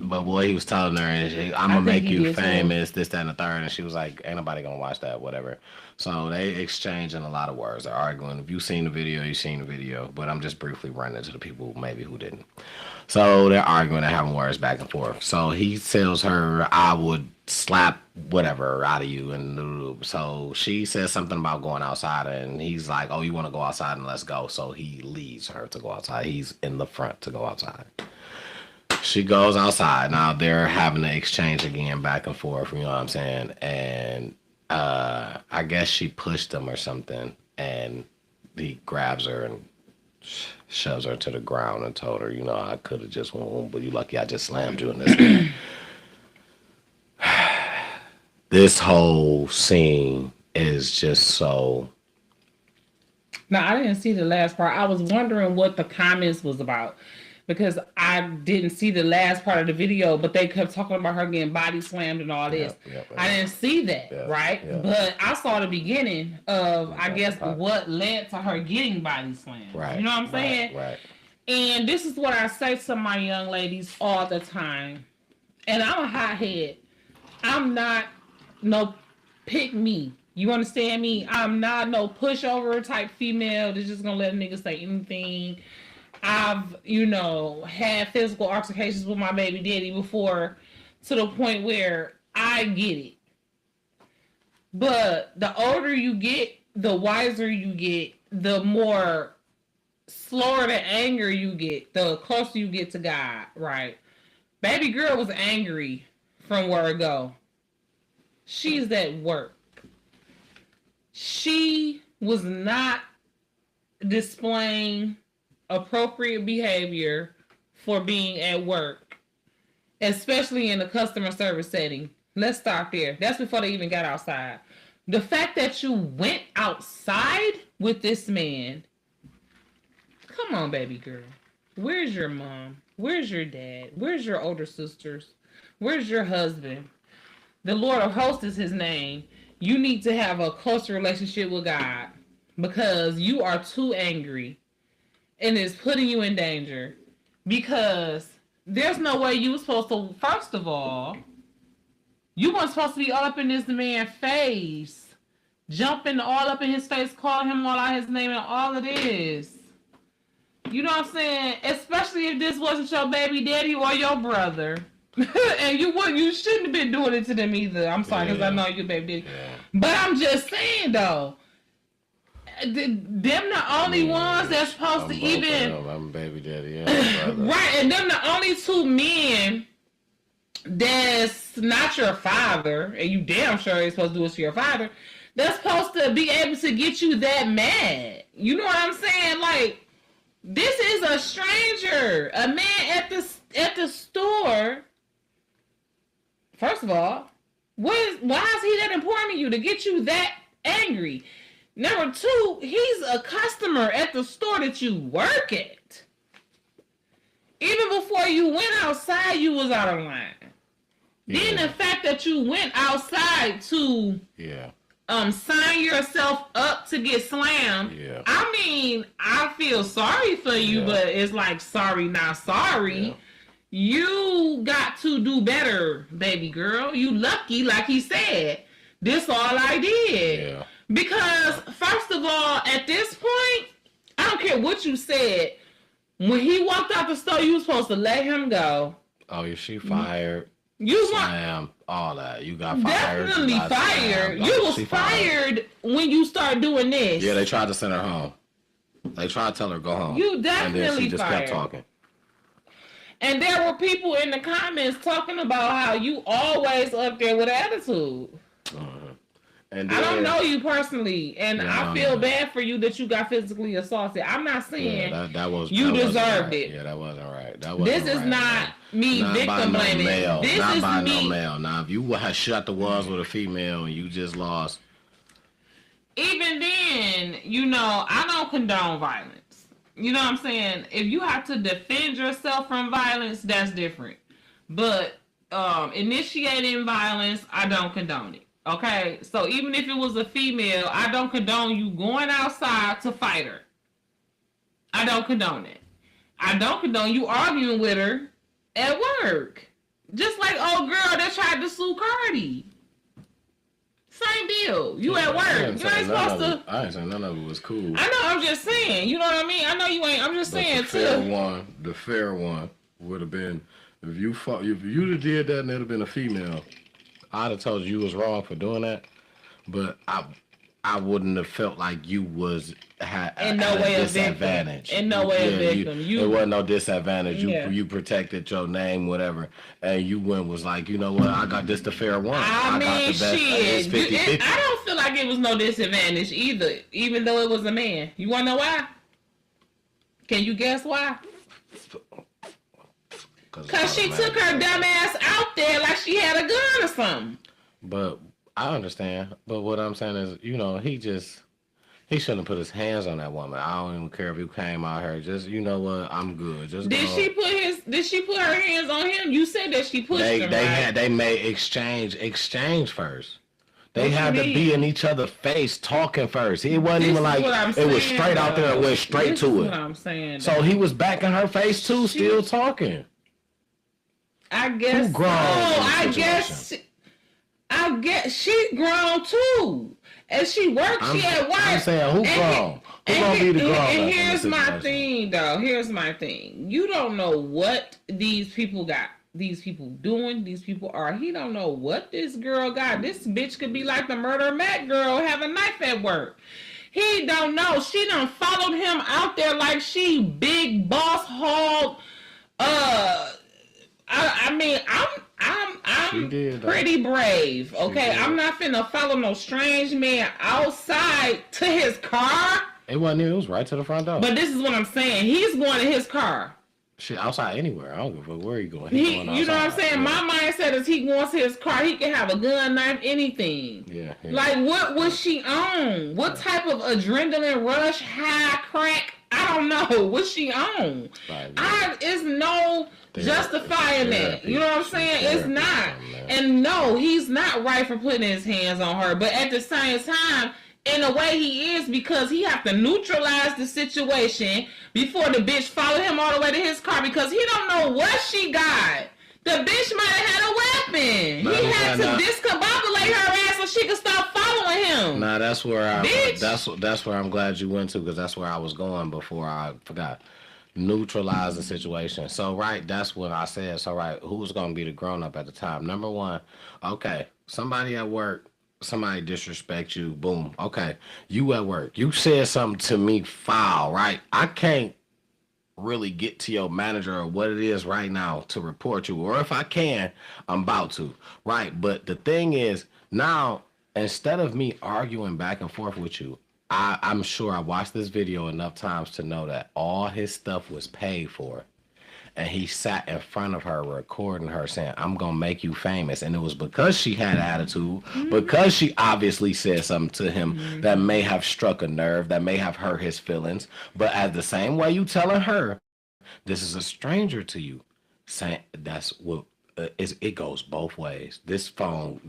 But what he was telling her is, I'm gonna make think he you did too. famous, this, that, and the third. And she was like, ain't nobody gonna watch that, whatever. So they exchanging a lot of words. They're arguing. If you've seen the video, you've seen the video. But I'm just briefly running to the people maybe who didn't. So they're arguing and having words back and forth. So he tells her, I would slap whatever out of you. And so she says something about going outside. And he's like, oh, you want to go outside and let's go. So he leads her to go outside. He's in the front to go outside. She goes outside. Now they're having to exchange again back and forth. You know what I'm saying? And I guess she pushed him or something. And he grabs her and shoves her to the ground and told her, I could have just went home, but you lucky I just slammed you in this. This whole scene is just so. Now I didn't see the last part. I was wondering what the comments was about. because I didn't see the last part of the video, but they kept talking about her getting body slammed and all this. I didn't see that, right? But I saw the beginning of, I guess, what led to her getting body slammed. Right. You know what I'm saying? Right. And this is what I say to my young ladies all the time. And I'm a hothead. I'm not no pick me. You understand me? I'm not no pushover type female that's just gonna let a nigga say anything. I've, had physical altercations with my baby daddy before, to the point where I get it. But the older you get, the wiser you get, the more slower the anger you get, the closer you get to God, right? Baby girl was angry from word go. She's at work. She was not displaying appropriate behavior for being at work, especially in a customer service setting. Let's start there. That's before they even got outside. The fact that you went outside with this man, come on, baby girl. Where's your mom? Where's your dad? Where's your older sisters? Where's your husband? The Lord of Hosts is his name. You need to have a closer relationship with God, because you are too angry. And it's putting you in danger, because there's no way you were supposed to, first of all, you weren't supposed to be all up in this man's face, jumping all up in his face, calling him all out his name and all of this. You know what I'm saying? Especially if this wasn't your baby daddy or your brother. And you shouldn't have been doing it to them either. I'm sorry, because I know your baby daddy. Yeah. But I'm just saying, though, them the only ones that's supposed to even... I'm baby daddy, yeah. Right, and them the only two men that's not your father, and you damn sure ain't supposed to do it to your father, that's supposed to be able to get you that mad. You know what I'm saying? Like, this is a stranger, a man at the store. First of all, why is he that important to you to get you that angry? Number two, he's a customer at the store that you work at. Even before you went outside, you was out of line. Yeah. Then the fact that you went outside to sign yourself up to get slammed. Yeah. I mean, I feel sorry for you, but it's like sorry, not sorry. Yeah. You got to do better, baby girl. You lucky, like he said. This all I did. Yeah. Because, first of all, at this point, I don't care what you said. When he walked out the store, you were supposed to let him go. Oh, is she fired? You slam, all that. You got fired. Definitely fired. You was fired when you start doing this. Yeah, they tried to send her home. They tried to tell her go home. You definitely and then she just fired. Kept talking. And there were people in the comments talking about how you always up there with attitude. And then, I don't know you personally, and I feel bad for you that you got physically assaulted. I'm not saying you deserved it. Yeah, that wasn't right. This is not me victim blaming. This is by no male. Now, if you had shut the walls with a female and you just lost. Even then, I don't condone violence. You know what I'm saying? If you have to defend yourself from violence, that's different. But initiating violence, I don't condone it. Okay? So even if it was a female, I don't condone you going outside to fight her. I don't condone it. I don't condone you arguing with her at work. Just like old girl that tried to sue Cardi. Same deal. You at work. You ain't supposed to. I ain't saying none of it was cool. I know. I'm just saying. You know what I mean? I know you ain't. I'm just saying the fair one would have been if you'd have did that and it'd have been a female. I'd have told you was wrong for doing that, but I wouldn't have felt like you had in no way a disadvantage. In no way a victim. There wasn't no disadvantage. You protected your name, whatever, and you was like, you know what? I got this the fair one. I mean, shit. I don't feel like it was no disadvantage either, even though it was a man. You want to know why? Can you guess why? Because she took her dumb ass out there like she had a gun or something. But I understand. But what I'm saying is, He shouldn't have put his hands on that woman. I don't even care if you came out here. Just, you know what? I'm good. Just Did go. Did she put her hands on him? You said that she pushed him. They made exchange first. They had to be in each other's face talking first. It wasn't even like it was straight out there. It went straight to it. What I'm saying. So he was back in her face too, still talking. I guess. I guess she grown too. And she works, she at work. I'm saying, who grown? Who gonna be the grown? And here's my thing, though. Here's my thing. You don't know what these people got. These people doing. These people are. He don't know what this girl got. This bitch could be like the Murder Mac girl, have a knife at work. He don't know. She done followed him out there like she big boss hog. I mean, I'm pretty brave, okay? I'm not finna follow no strange man outside to his car. It wasn't. It was right to the front door. But this is what I'm saying. He's going to his car. Shit, outside anywhere. I don't give a fuck where he going. You know what I'm saying? Yeah. My mindset is he wants his car. He can have a gun, knife, anything. Yeah. Like, what was she on? What type of adrenaline rush, high, crack? I don't know. What's she on? It's no justifying that. You know what I'm saying? It's not. And no, he's not right for putting his hands on her. But at the same time, in a way he is, because he have to neutralize the situation before the bitch follow him all the way to his car, because he don't know what she got. The bitch might have had a weapon. He had to discombobulate her ass so she could stop following him. Nah, that's where that's where I'm glad you went to, because that's where I was going before I forgot. Neutralize the situation. So that's what I said. So who's gonna be the grown up at the time? Number one, okay, somebody at work, somebody disrespect you, boom. Okay, you at work, you said something to me foul, right? I can't really get to your manager or what it is right now to report you, or if I can, I'm about to, right? But the thing is, now, instead of me arguing back and forth with you, I'm sure I watched this video enough times to know that all his stuff was paid for. And he sat in front of her recording her saying, I'm going to make you famous. And it was because she had attitude, because she obviously said something to him that may have struck a nerve, that may have hurt his feelings. But as the same way you telling her, this is a stranger to you, saying that's what it goes both ways. This phone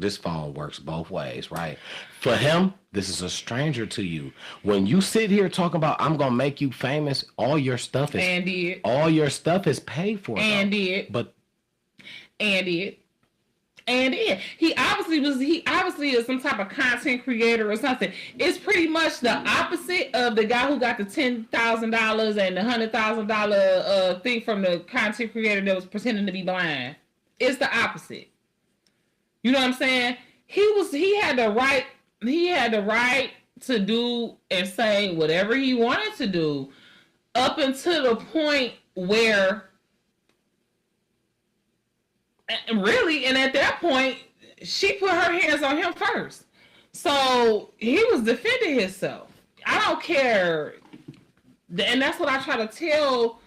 works both ways, right? For him, this is a stranger to you. When you sit here talking about I'm gonna make you famous, all your stuff is paid for. He obviously is some type of content creator or something. It's pretty much the opposite of the guy who got the $10,000 and the $100,000 thing from the content creator that was pretending to be blind. It's the opposite. You know what I'm saying? He had the right to do and say whatever he wanted to do up until the point where and at that point she put her hands on him first. So he was defending himself. I don't care. And that's what I try to tell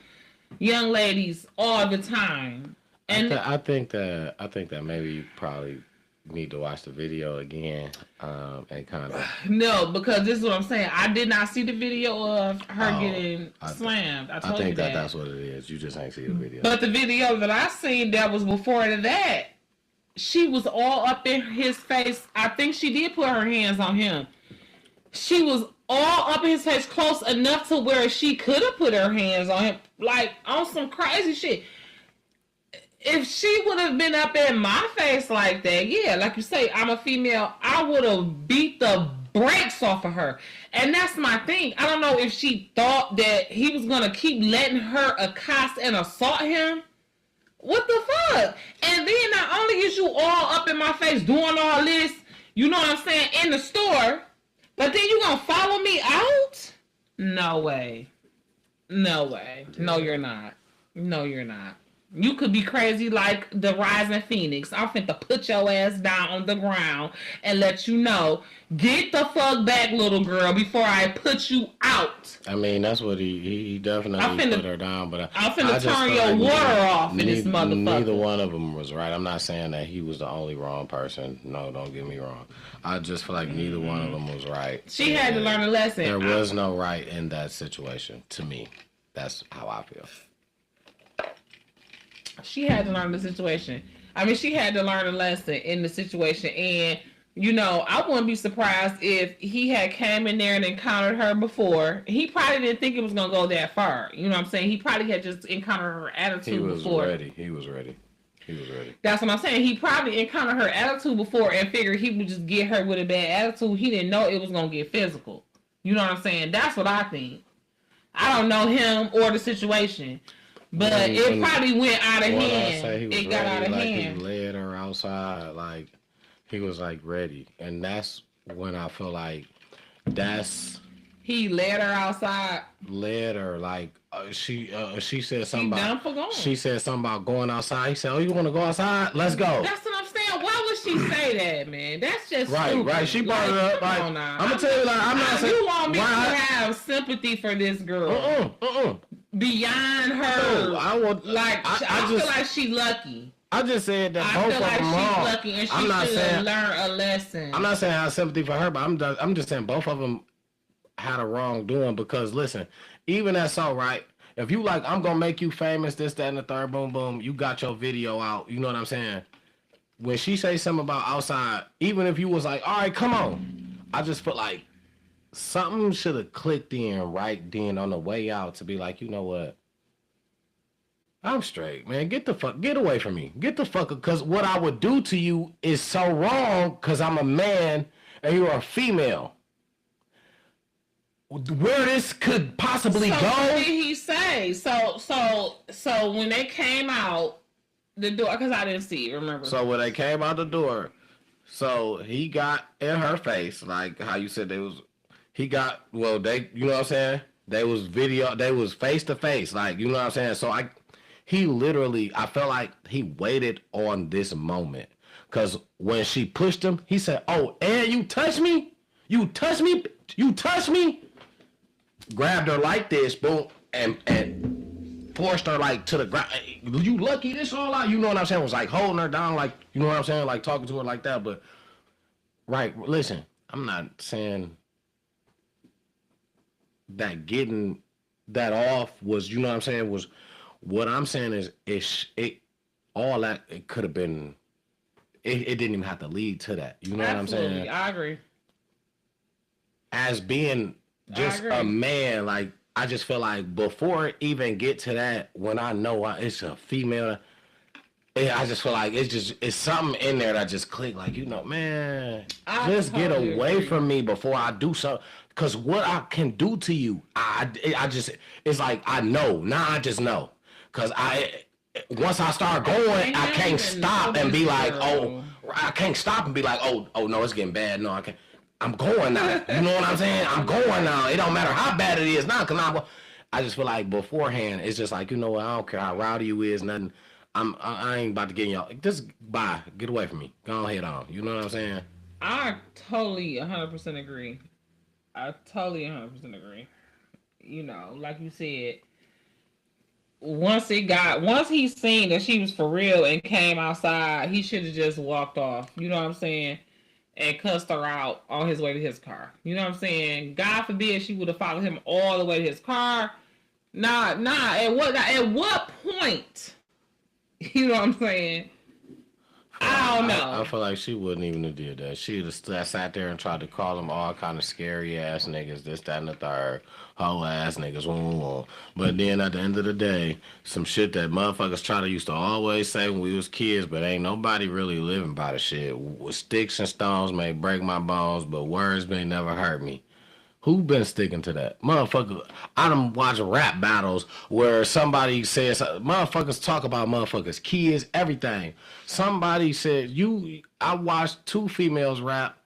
young ladies all the time. And I think that maybe you probably need to watch the video again and kind of. No, because this is what I'm saying. I did not see the video of her getting slammed. I think that's what it is. You just ain't see the video. But the video that I seen that was before that, she was all up in his face. I think she did put her hands on him. She was all up in his face, close enough to where she could have put her hands on him, like on some crazy shit. If she would have been up in my face like that, yeah, like you say, I'm a female, I would have beat the brakes off of her. And that's my thing. I don't know if she thought that he was going to keep letting her accost and assault him. What the fuck? And then not only is you all up in my face doing all this, you know what I'm saying, in the store, but then you going to follow me out? No way. No way. No, you're not. No, you're not. You could be crazy like the rising phoenix. I'm finna put your ass down on the ground and let you know, get the fuck back, little girl, before I put you out. I mean, that's what he definitely put her down. But I'm finna I just turn feel your like water off in this motherfucker. neither one of them was right. I'm not saying that he was the only wrong person. No, don't get me wrong. I just feel like neither one of them was right. She had to learn a lesson. There was no right in that situation. To me, that's how I feel. She had to learn the situation. I mean, she had to learn a lesson in the situation. And, you know, I wouldn't be surprised if he had came in there and encountered her before. He probably didn't think it was going to go that far. You know what I'm saying? He probably had just encountered her attitude before. He was ready. That's what I'm saying. He probably encountered her attitude before and figured he would just get her with a bad attitude. He didn't know it was going to get physical. You know what I'm saying? That's what I think. I don't know him or the situation. But it probably went out of hand. It got out of hand. He led her outside, like he was like ready, and that's when I feel like he led her outside. Led her like she said something about going. She said something about going outside. He said, "Oh, you want to go outside? Let's go." That's what I'm saying. Why would she say that, man? That's just stupid. Right. She brought it up. Like, I'm gonna tell you, like, I'm not saying you want me to have sympathy for this girl. Beyond her, I feel like she lucky. I just said that both of them wrong. I feel like she's lucky and she should learn a lesson. I'm not saying I have sympathy for her, but I'm just saying both of them had a wrongdoing because listen, even that's all right. If you like, I'm gonna make you famous, this, that, and the third, boom, boom. You got your video out. You know what I'm saying? When she say something about outside, even if you was like, all right, come on, I just feel like something should have clicked in right then on the way out to be like, you know what? I'm straight, man. Get away from me. Get the fuck, because what I would do to you is so wrong because I'm a man and you're a female. Where this could possibly go? What did he say? So when they came out the door, because I didn't see it, remember? So when they came out the door, so he got in her face, like how you said you know what I'm saying? They was face to face, like, you know what I'm saying? So I felt like he waited on this moment. Because when she pushed him, he said, oh, and you touch me? You touch me? You touch me? Grabbed her like this, boom, and forced her like to the ground. You lucky this all out? You know what I'm saying? Was like holding her down, like, you know what I'm saying? Like talking to her like that. But, right, listen, I'm not saying that getting that off was, you know what I'm saying, was, what I'm saying is it could have been, it didn't even have to lead to that. You know Absolutely. What I'm saying? I agree. As being just a man, like, I just feel like before it even get to that, when I know it's a female, I just feel like it's something in there that just clicked, like, you know, man, just get away from me before I do something. Because what I can do to you, I just, it's like, I know. Now I just know. Because once I start going, I can't stop and be like, oh, no, it's getting bad. No, I can't. I'm going now. You know what I'm saying? I'm going now. It don't matter how bad it is now, because I just feel like beforehand, it's just like, you know what, I don't care how rowdy you is, nothing. I ain't about to get in y'all. Just bye. Get away from me. Go ahead on. You know what I'm saying? I totally 100% agree. You know, like you said, once he seen that she was for real and came outside, he should have just walked off. You know what I'm saying? And cussed her out on his way to his car. You know what I'm saying? God forbid she would have followed him all the way to his car. Nah. At what point? You know what I'm saying? I don't know. I feel like she wouldn't even have did that. She'd have sat there and tried to call them all kind of scary ass niggas, this, that, and the third, hoe ass niggas, woo. But then at the end of the day, some shit that motherfuckers used to always say when we was kids, but ain't nobody really living by the shit. Sticks and stones may break my bones, but words may never hurt me. Who been sticking to that? Motherfucker, I done watched rap battles where somebody says, motherfuckers talk about motherfuckers, kids, everything. Somebody said, I watched two females rap.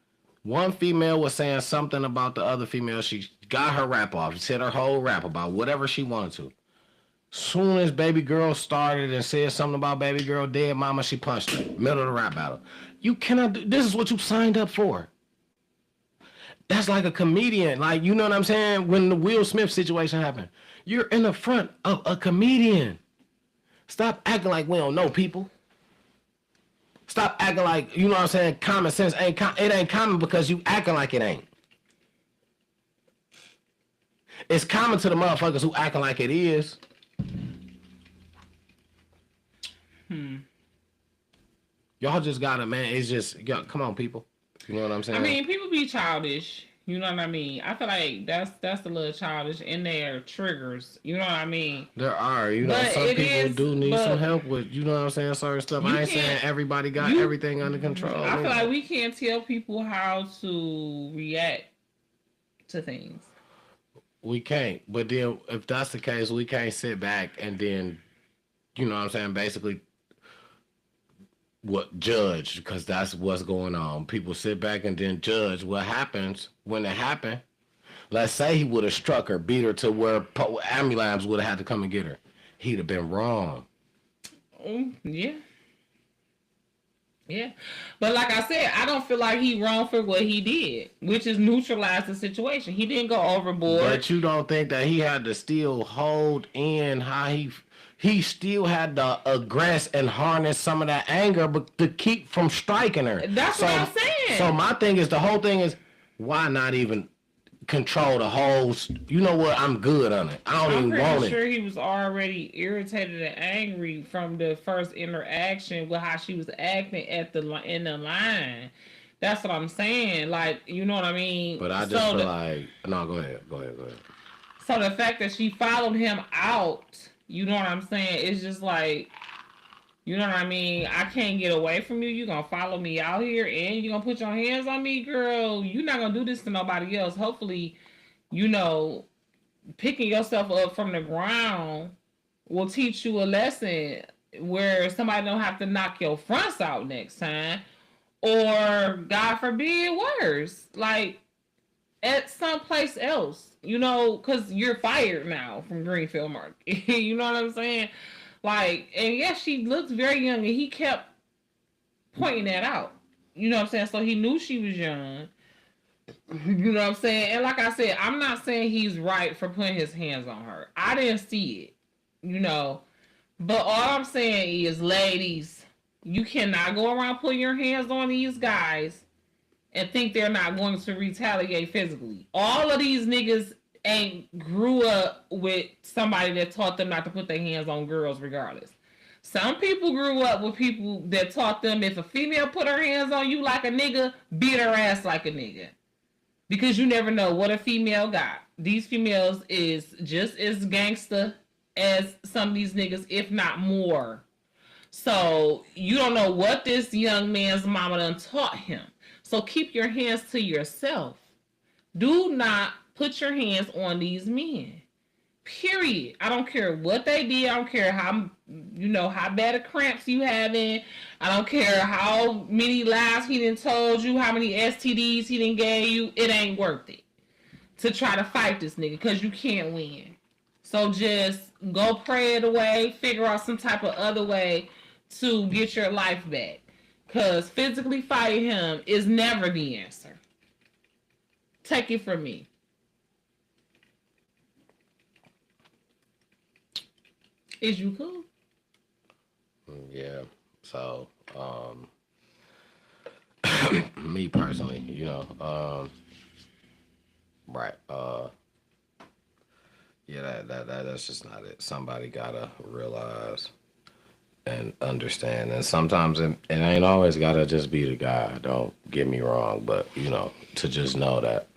One female was saying something about the other female. She got her rap off. She said her whole rap about whatever she wanted to. Soon as baby girl started and said something about baby girl dead mama, she punched her. Middle of the rap battle. You cannot do this is what you signed up for. That's like a comedian. Like, you know what I'm saying? When the Will Smith situation happened, you're in the front of a comedian. Stop acting like we don't know people. Stop acting like, you know what I'm saying, common sense ain't it ain't common because you acting like it ain't. It's common to the motherfuckers who acting like it is. Y'all just gotta, man, it's just, come on, people. You know what I'm saying? I mean, people be childish. You know what I mean? I feel like that's a little childish in their triggers. You know what I mean? There are, you know, some people do need some help with, you know what I'm saying, certain stuff. I ain't saying everybody got everything under control. I feel like we can't tell people how to react to things. We can't. But then if that's the case, we can't sit back and then, you know what I'm saying, basically judge, because that's what's going on. People sit back and then judge what happens when it happened. Let's say he would have struck her, beat her to where ambulance would have had to come and get her. He'd have been wrong. Yeah. Yeah. But like I said, I don't feel like he wrong for what he did, which is neutralize the situation. He didn't go overboard. But you don't think that he had to still hold in how he still had to aggress and harness some of that anger, but to keep from striking her. That's what I'm saying. So my thing is, the whole thing is, why not even control the whole? You know what? I'm good on it. I don't even want it. I'm pretty sure he was already irritated and angry from the first interaction with how she was acting in the line. That's what I'm saying. Like, you know what I mean? But I just feel like, no, go ahead. So the fact that she followed him out, you know what I'm saying? It's just like, you know what I mean? I can't get away from you. You're going to follow me out here and you're going to put your hands on me, girl. You're not going to do this to nobody else. Hopefully, you know, picking yourself up from the ground will teach you a lesson where somebody don't have to knock your fronts out next time. Or, God forbid, worse. Like, at someplace else. You know, because you're fired now from Greenfield Market. You know what I'm saying? Like, and yes, she looks very young, and he kept pointing that out. You know what I'm saying? So he knew she was young. You know what I'm saying? And like I said, I'm not saying he's right for putting his hands on her. I didn't see it, you know. But all I'm saying is, ladies, you cannot go around putting your hands on these guys and think they're not going to retaliate physically. All of these niggas ain't grew up with somebody that taught them not to put their hands on girls regardless. Some people grew up with people that taught them if a female put her hands on you like a nigga, beat her ass like a nigga. Because you never know what a female got. These females is just as gangster as some of these niggas, if not more. So you don't know what this young man's mama done taught him. So keep your hands to yourself. Do not put your hands on these men. Period. I don't care what they did. I don't care how, you know, how bad of cramps you having. I don't care how many lies he done told you, how many STDs he done gave you. It ain't worth it to try to fight this nigga because you can't win. So just go pray it away. Figure out some type of other way to get your life back. Because physically fighting him is never the answer. Take it from me. Is you cool? Yeah. So, me personally, you know, right. Yeah, that's just not it. Somebody gotta realize and understand. And sometimes it ain't always gotta just be the guy. Don't get me wrong, but you know, to just know that.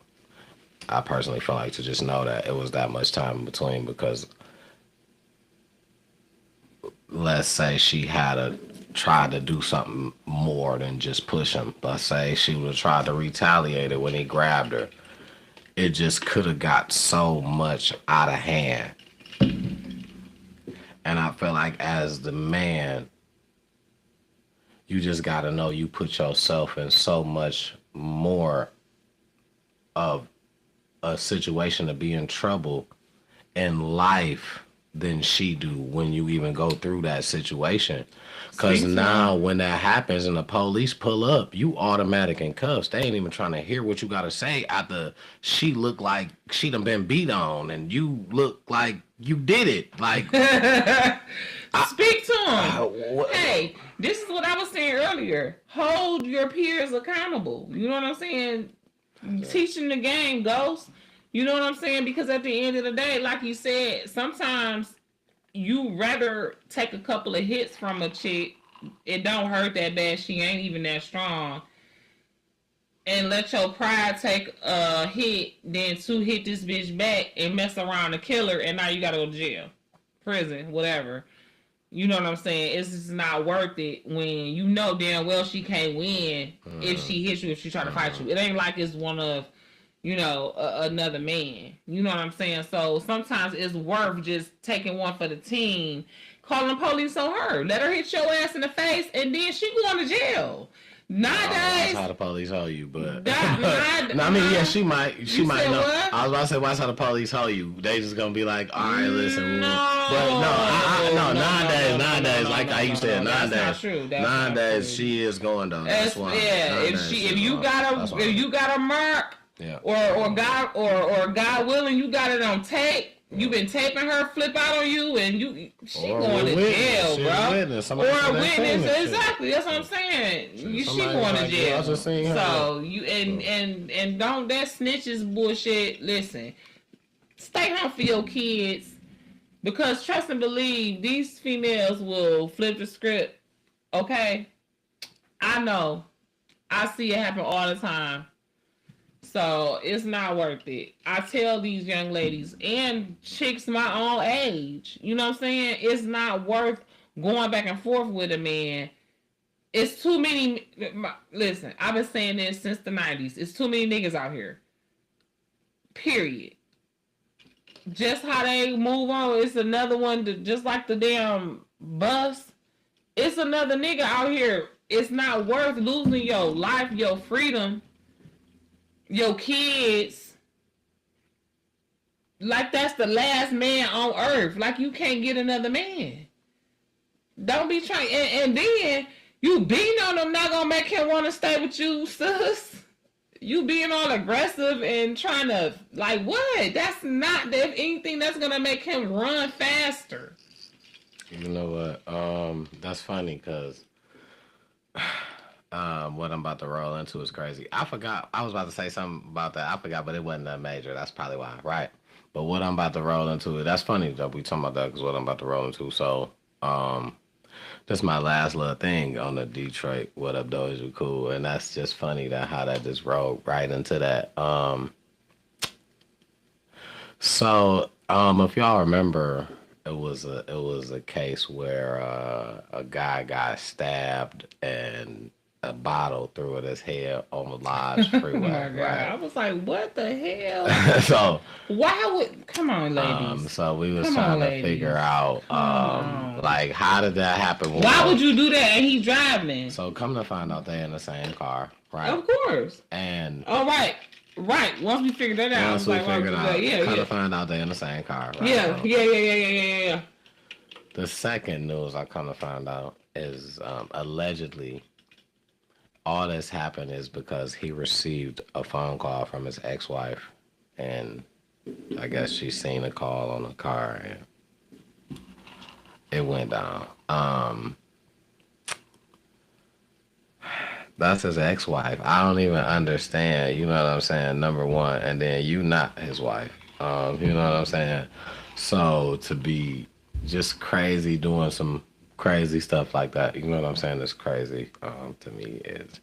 I personally feel like to just know that it was that much time in between, because let's say she had tried to do something more than just push him. Let's say she would have tried to retaliate it when he grabbed her. It just could have got so much out of hand. And I feel like as the man, you just got to know you put yourself in so much more of a situation to be in trouble in life than she do when you even go through that situation. Because Speak to now him. when that happens and the police pull up, you automatic in cuffs. They ain't even trying to hear what you got to say after she look like she done been beat on and you look like you did it. Like, Speak to him. what? Hey, this is what I was saying earlier. Hold your peers accountable. You know what I'm saying? Teaching the game, Ghost. You know what I'm saying? Because at the end of the day, like you said, sometimes you rather take a couple of hits from a chick. It don't hurt that bad. She ain't even that strong. And let your pride take a hit, then to hit this bitch back and mess around and kill her, and now you gotta go to jail, prison, whatever. You know what I'm saying? It's just not worth it when you know damn well she can't win if she hits you, if she try to fight you. It ain't like it's one of, another man. You know what I'm saying? So sometimes it's worth just taking one for the team, calling the police on her, let her hit your ass in the face, and then she going to jail. That's Nowadays, how the police hold you, but that, no, I mean, yeah, she might know. what? I was about to say, watch how the police hold you. They just gonna be like, all right, listen, No, but no, nowadays, no, like no, how you said, no, that's nowadays, not true. That's not nowadays true. she is going though. That's why. Yeah, Nowadays, if you got a mark, yeah, or God willing, you got it on tape. You been taping her flip out on you, and she or going to jail, bro. Witness. Or a witness, exactly. That's what I'm saying. She going to jail. So you and don't that snitches bullshit. Listen, stay home for your kids, because trust and believe these females will flip the script. Okay, I know. I see it happen all the time. So it's not worth it. I tell these young ladies and chicks my own age, you know what I'm saying? It's not worth going back and forth with a man. It's too many. Listen, I've been saying this since the 90s. It's too many niggas out here. Period. Just how they move on, it's another one, just like the damn bus. It's another nigga out here. It's not worth losing your life, your freedom, your kids, like that's the last man on earth. Like you can't get another man. Don't be trying, and then you being on him not gonna make him want to stay with you, sis. You being all aggressive and trying to, like, what? That's not, if anything, that's gonna make him run faster. You know what? That's funny because what I'm about to roll into is crazy. I forgot. I was about to say something about that. I forgot, but it wasn't that major. That's probably why, right? But what I'm about to roll into, that's funny that we talking about that because what I'm about to roll into. So, that's my last little thing on the Detroit. What up, though? Is you cool? And that's just funny that how that just rolled right into that. If y'all remember, it was a case where a guy got stabbed and a bottle threw at his head on the Lodge Oh freeway. my God. Right? I was like, what the hell? So Why would, come on, ladies. so we was Come trying on, to ladies. figure out like how did that happen? Why would you do that and he driving? So come to find out they in the same car, right? Of course. And Oh, right. Once we figured that out, I was like, why would you do that? Yeah, come yeah. to find out they in the same car, right? Yeah. The second news I come to find out is allegedly all that's happened is because he received a phone call from his ex-wife, and I guess she seen a call on the car, and it went down. That's his ex-wife. I don't even understand. You know what I'm saying? Number one, and then you not his wife. You know what I'm saying? So to be just crazy doing some crazy stuff like that, you know what I'm saying? It's crazy. To me, it's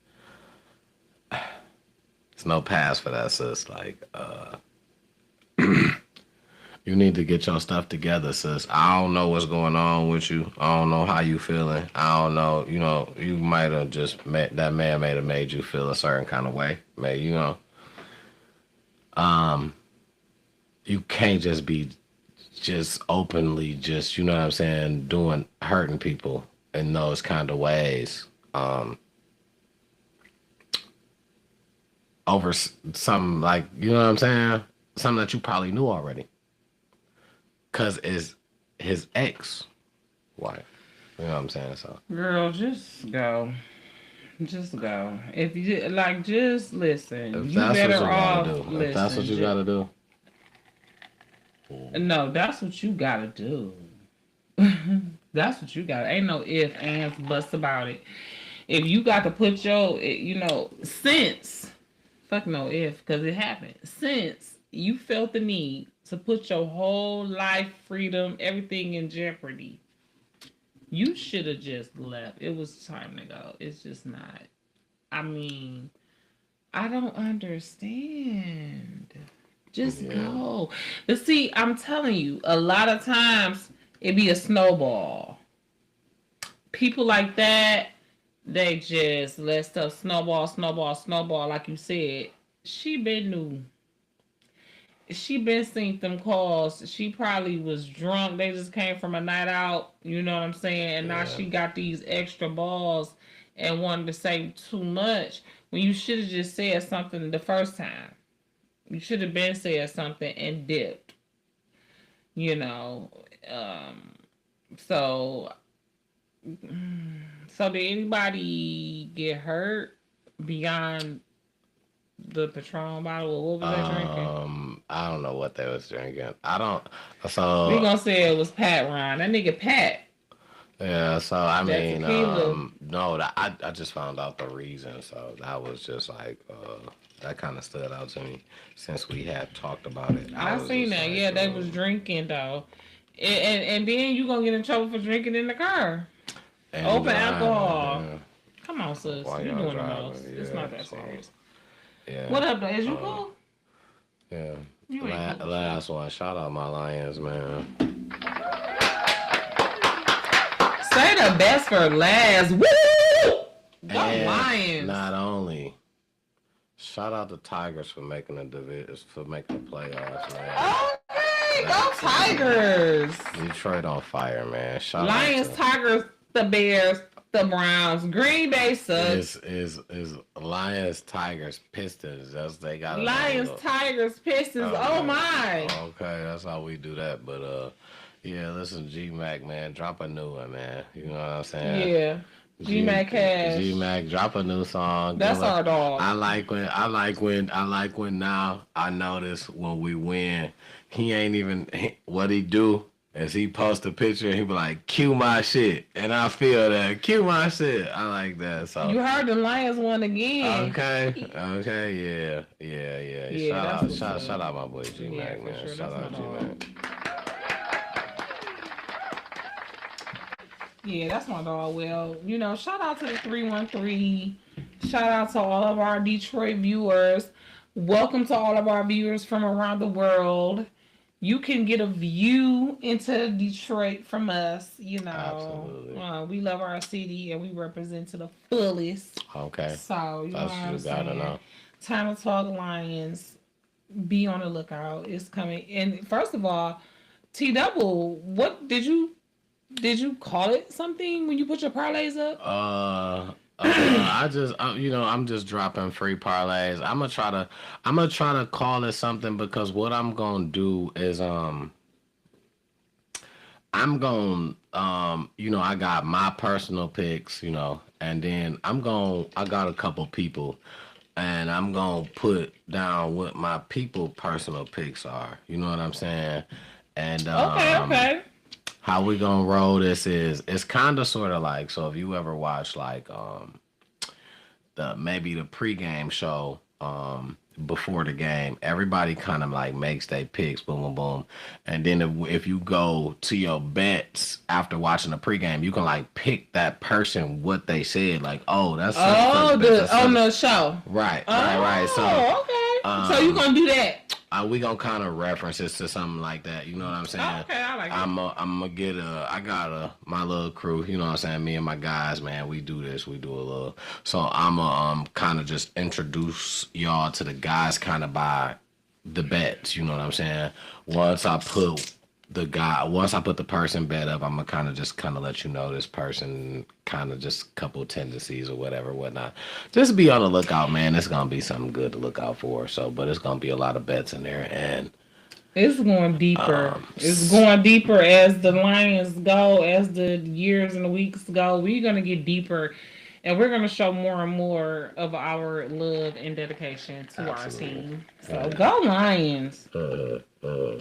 no pass for that, sis. Like, you need to get your stuff together, sis. I don't know what's going on with you. I don't know how you feeling. I don't know. You know, you might have just met that man. May have made you feel a certain kind of way. Maybe you can't just be just openly just you know what I'm saying hurting people in those kind of ways. Over something like you know what I'm saying, something that you probably knew already. Cause his ex wife. You know what I'm saying? So, Girl, just go. Just go. If you like, just listen. if You that's what better you gotta off do, if that's what listen. you gotta do, No, that's what you gotta do. That's what you got. Ain't no if, ands, buts about it. If you got to put your, since, fuck no if, because it happened. Since you felt the need to put your whole life, freedom, everything in jeopardy, you should have just left. It was time to go. It's just not. I mean, I don't understand. Just yeah. go. But see, I'm telling you, a lot of times it be a snowball. People like that, they just let stuff snowball, snowball, snowball. Like you said, she been new. She been seen them calls. She probably was drunk. They just came from a night out. You know what I'm saying? And now Yeah. she got these extra balls and wanted to say too much when you should have just said something the first time. You should have been said something and dipped. You know. Um, so so did anybody get hurt beyond the Patron bottle? Or what was they drinking? I don't know what they was drinking. I don't. We So gonna say it was Pat Ryan. That nigga Pat. yeah. So I That mean, tequila. no. I just found out the reason. So that was just like that kind of stood out to me since we had talked about it. I I was seen just that. like, Yeah, they was drinking though. And then you gonna get in trouble for drinking in the car. and Open alcohol. driving. Yeah. Come on, sis. While You y'all doing the driving, most. It's yeah. not that So serious. yeah. What up, though? Is you Um, cool? yeah. You ain't cool. Last one. Shout out my Lions, man. Say the best for last. Woo! The And Lions. not only shout out the Tigers for making the playoffs, man. Okay, go Tigers. Detroit on fire, man. Shout Lions, out Tigers, the Bears, the Browns, Green Bay to sucks. is Lions, Tigers, Pistons. That's they got Lions, Tigers, Pistons. okay. Oh my. Okay, that's how we do that. But yeah, listen, G Mac, man, drop a new one, man. You know what I'm saying? Yeah. G Mac Cash. G Mac, drop a new song. That's our dog. I like when now I notice when we win, he ain't even what he do is he post a picture and he be like, cue my shit. And I feel that. Cue my shit. I like that. So You heard the Lions won again. Okay, yeah. Shout out my boy G Mac, for man. sure. Shout That's out my G dog. Mac. Yeah, that's my dog. Well, shout out to the 313. Shout out to all of our Detroit viewers. Welcome to all of our viewers from around the world. You can get a view into Detroit from us. Absolutely. We love our city and we represent to the fullest. Okay. So, That's what what I'm you gotta saying. know. Time to talk Lions. Be on the lookout. It's coming. And first of all, T Double, what did you call it something when you put your parlays up? I'm just dropping free parlays. I'm gonna try to call it something because what I'm gonna do is I'm gonna I got my personal picks, and then I got a couple people, and I'm gonna put down what my people personal picks are. You know what I'm saying? And Okay. how we gonna roll this is it's kind of sort of like, so if you ever watch like maybe the pregame show before the game, everybody kind of like makes their picks, boom boom boom, and then if you go to your bets after watching the pregame, you can like pick that person what they said, like, oh, that's on the show, right. So okay, so you gonna do that? We gonna kind of reference this to something like that. You know what I'm saying? Okay, I like it. I'm gonna get I got my little crew. You know what I'm saying? Me and my guys, man, we do this. We do a little. So I'm kind of just introduce y'all to the guys, kind of by the bets. You know what I'm saying? Once I put the person bet up, I'm gonna kind of let you know this person, kind of just couple tendencies or whatnot. Just be on the lookout, man. It's gonna be something good to look out for. So, but it's gonna be a lot of bets in there, and It's going deeper. Um, It's going deeper as the Lions go, as the years and the weeks go. We're gonna get deeper, and we're gonna show more and more of our love and dedication to our Absolutely. team. So Yeah. go Lions! Uh, uh,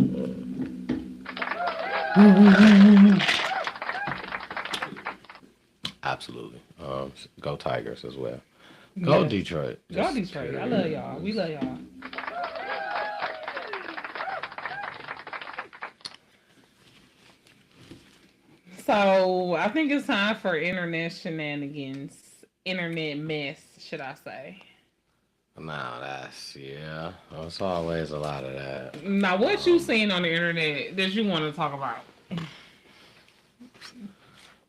absolutely. Go Tigers as well. Go Yes. Detroit. Go Detroit! I love y'all. We love y'all. So I think it's time for internet shenanigans, internet mess, should I say? Now that's There's always a lot of that. Now, what you Um, seen on the internet that you want to talk about?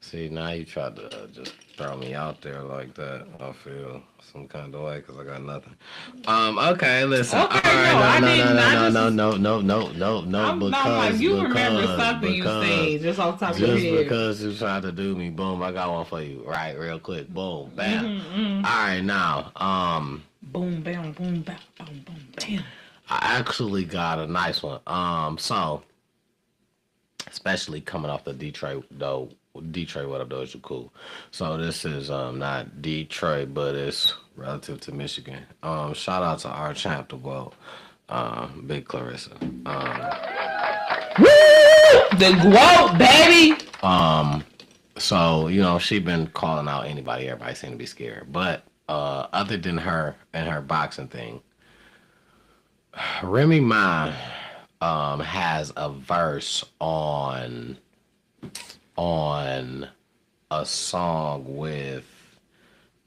See, now you tried to just throw me out there like that. I feel some kind of way because I got nothing. Okay, listen. Okay, All right, no, I no, didn't. I no, no, just, no, no, no, no, no, no, I'm not like you remember something you because, seen just off the top of your just head. because you tried to do me, boom, I got one for you. Right, real quick, boom, bam. Mm-hmm. All right, now, Boom, bam, boom, bam, boom, boom, bam. I actually got a nice one. So especially coming off the Detroit though. Detroit, what up, though? Is you cool? So this is not Detroit, but it's relative to Michigan. Shout out to our champ to vote, Big Clarissa. Woo! The GWOAT, baby. So she been calling out everybody seem to be scared, but other than her and her boxing thing, Remy Ma has a verse on a song with,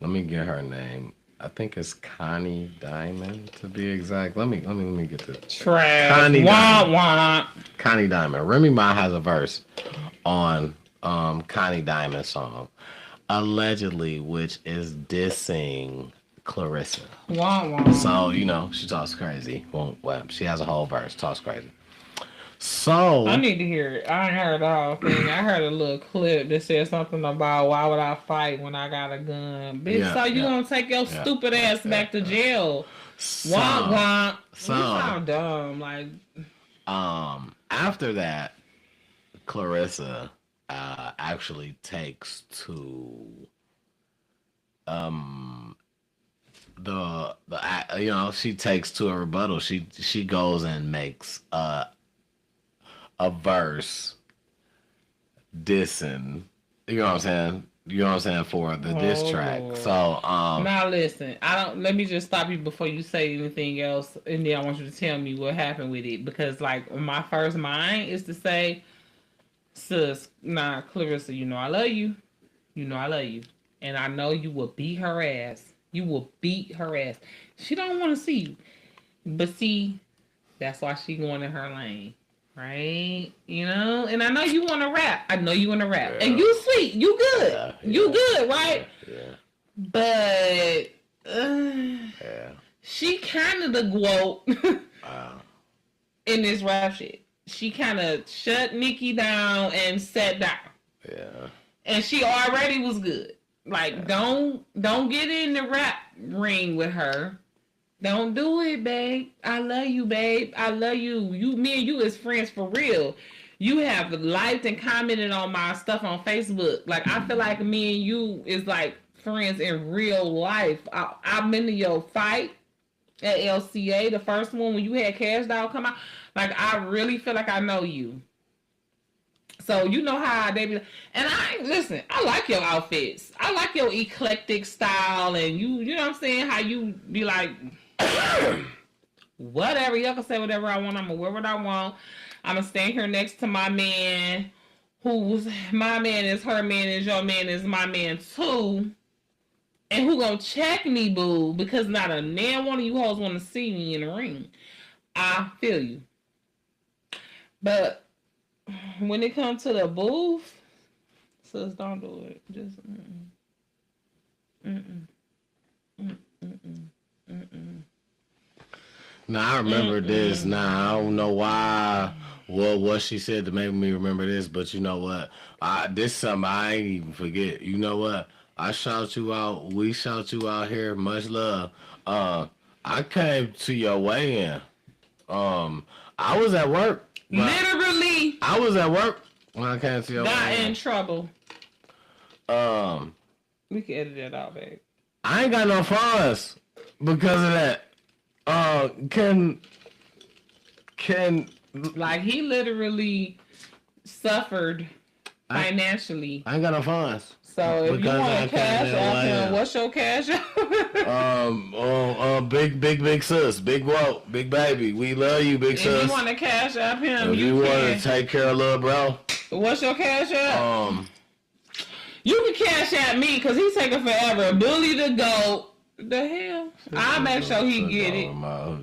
let me get her name. I think it's Connie Diamond to be exact. Let me get the Trash. Connie Wah Diamond. wah. Connie Diamond. Remy Ma has a verse on Connie Diamond's song, allegedly, which is dissing Clarissa. Wah wah. So she talks crazy. Well, she has a whole verse, talks crazy. So I need to hear it. I ain't heard the whole thing. I heard a little clip that said something about why would I fight when I got a gun, bitch. Yeah, so you yeah. gonna take your stupid ass back to jail? So, Wah wah. You so sound dumb. Like after that, Clarissa actually takes to she takes to a rebuttal. She goes and makes a verse dissing, you know what I'm saying? You know what I'm saying, for the diss track. Lord. So now listen, let me just stop you before you say anything else, and then I want you to tell me what happened with it, because like my first mind is to say, sis, nah, Clarissa, I love you. I love you. And I know you will beat her ass. You will beat her ass. She don't want to see you. But see, that's why she going in her lane. Right? And I know you want to rap. I know you want to rap. Yeah. And you sweet. You good. Yeah. You good, right? Yeah. But Yeah. she kind of the GWOAT Wow. in this rap shit. She kind of shut Nikki down and sat down. Yeah. And she already was good. Like, don't get in the rap ring with her. Don't do it, babe. I love you, babe. I love you. Me and you is friends for real. You have liked and commented on my stuff on Facebook. Like, I feel like me and you is like friends in real life. I've been to your fight at LCA, the first one when you had Cash Doll come out. Like, I really feel like I know you. So you know how they be, and listen, I like your outfits. I like your eclectic style, and you know what I'm saying, how you be like, whatever, y'all can say whatever I want, I'm gonna wear what I want. I'm gonna stand here next to my man, who's my man is her man is your man is my man too. And who gonna check me, boo, because not a damn one of you hoes wanna see me in the ring. I feel you. But when it comes to the booth, sis, don't do it. Just Now I remember this. Now I don't know why. What she said to make me remember this, but you know what? This something I ain't even forget. You know what? I shout you out. We shout you out here. Much love. I came to your weigh-in. I was at work. Literally. I was at work when I came to your Not in trouble. We can edit that out, babe. I ain't got no funds because of that. Can like he literally suffered financially. I ain't got no funds. So if you want to cash out him, what's your cash out? Big sis, big whoa, big baby. We love you, big sis. If you want to cash out him, if you want to take care of little bro. What's your cash out? You can cash out me because he's taking forever. Bully the goat. The hell? I'll make sure he get it.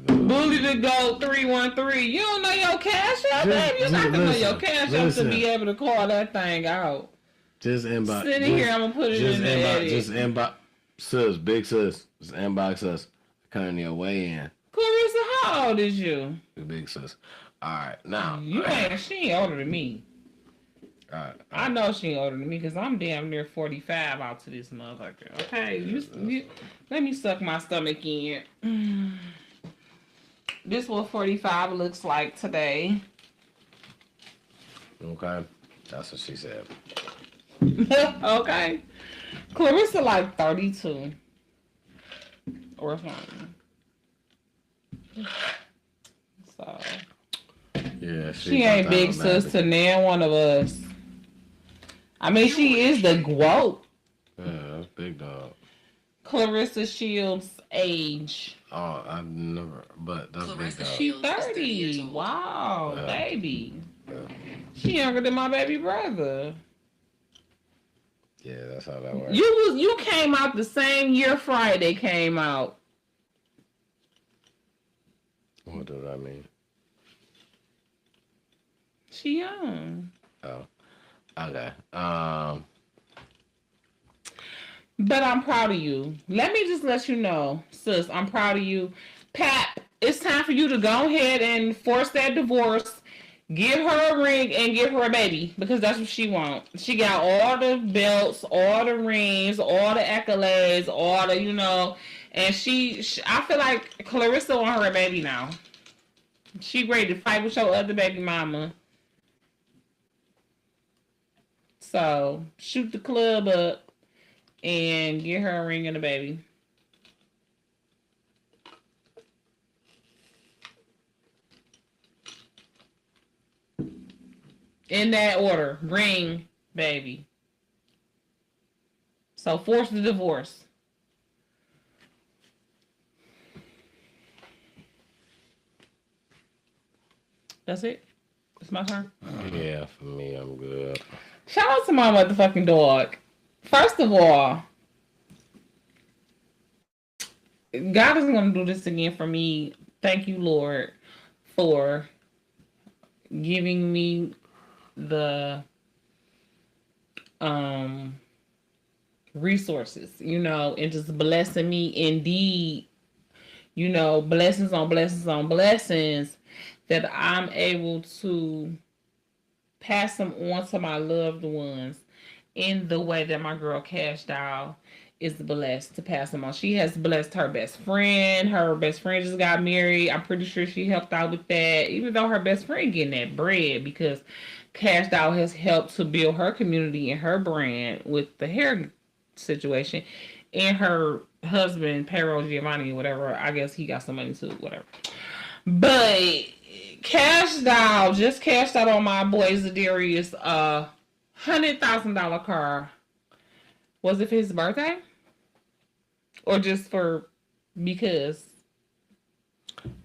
Bully the goat 313. You don't know your cash out, baby. You got to know your cash out to be able to call that thing out. Just inbox. Sitting here, I'm gonna put it in the edit. Just inbox, sis, big sis. Just inbox us. Cutting your way in. Clarissa, how old is you? Big sis. All right, now you ain't. She ain't older than me. All right. I know she ain't older than me because I'm damn near 45 out to this motherfucker. Okay, you let me suck my stomach in. This what 45 looks like today. Okay, that's what she said. Okay. Clarissa like 32 or something. So yeah, she ain't big sis to nan one of us. I mean, she is the GWOAT. Yeah, that's big dog. Clarissa Shields' age. Oh, I've never, but that's Clarissa big dog. She's 30. Wow, yeah. Baby. Yeah. She younger than my baby brother. Yeah, that's how that works. You came out the same year Friday came out. What does that mean? She young. Oh, okay. But I'm proud of you. Let me just let you know, sis, I'm proud of you. Pat, it's time for you to go ahead and force that divorce. Give her a ring and give her a baby because that's what she wants. She got all the belts, all the rings, all the accolades, all the, and she I feel like Clarissa want her a baby now. She ready to fight with your other baby mama. So shoot the club up and get her a ring and a baby. In that order. Ring, baby. So force the divorce. That's it? It's my turn? Yeah, for me, I'm good. Shout out to my motherfucking dog. First of all, God is going to do this again for me. Thank you, Lord, for giving me the resources, and just blessing me indeed, blessings on blessings on blessings that I'm able to pass them on to my loved ones in the way that my girl Cash Doll is blessed to pass them on. She has blessed her best friend. Her best friend just got married. I'm pretty sure she helped out with that, even though her best friend getting that bread because Cash Doll has helped to build her community and her brand with the hair situation. And her husband, Pero Giovanni, or whatever, I guess he got some money too, whatever. But Cash Doll just cashed out on my boy Zadarius $100,000 car. Was it for his birthday? Or just for because?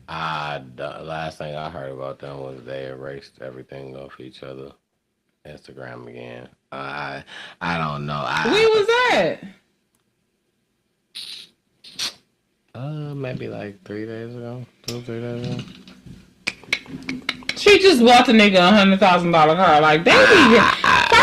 The last thing I heard about them was they erased everything off each other. Instagram again. I don't know. When was that? Maybe like 3 days ago. 2 or 3 days ago. She just bought the nigga $100,000 car. Like, they be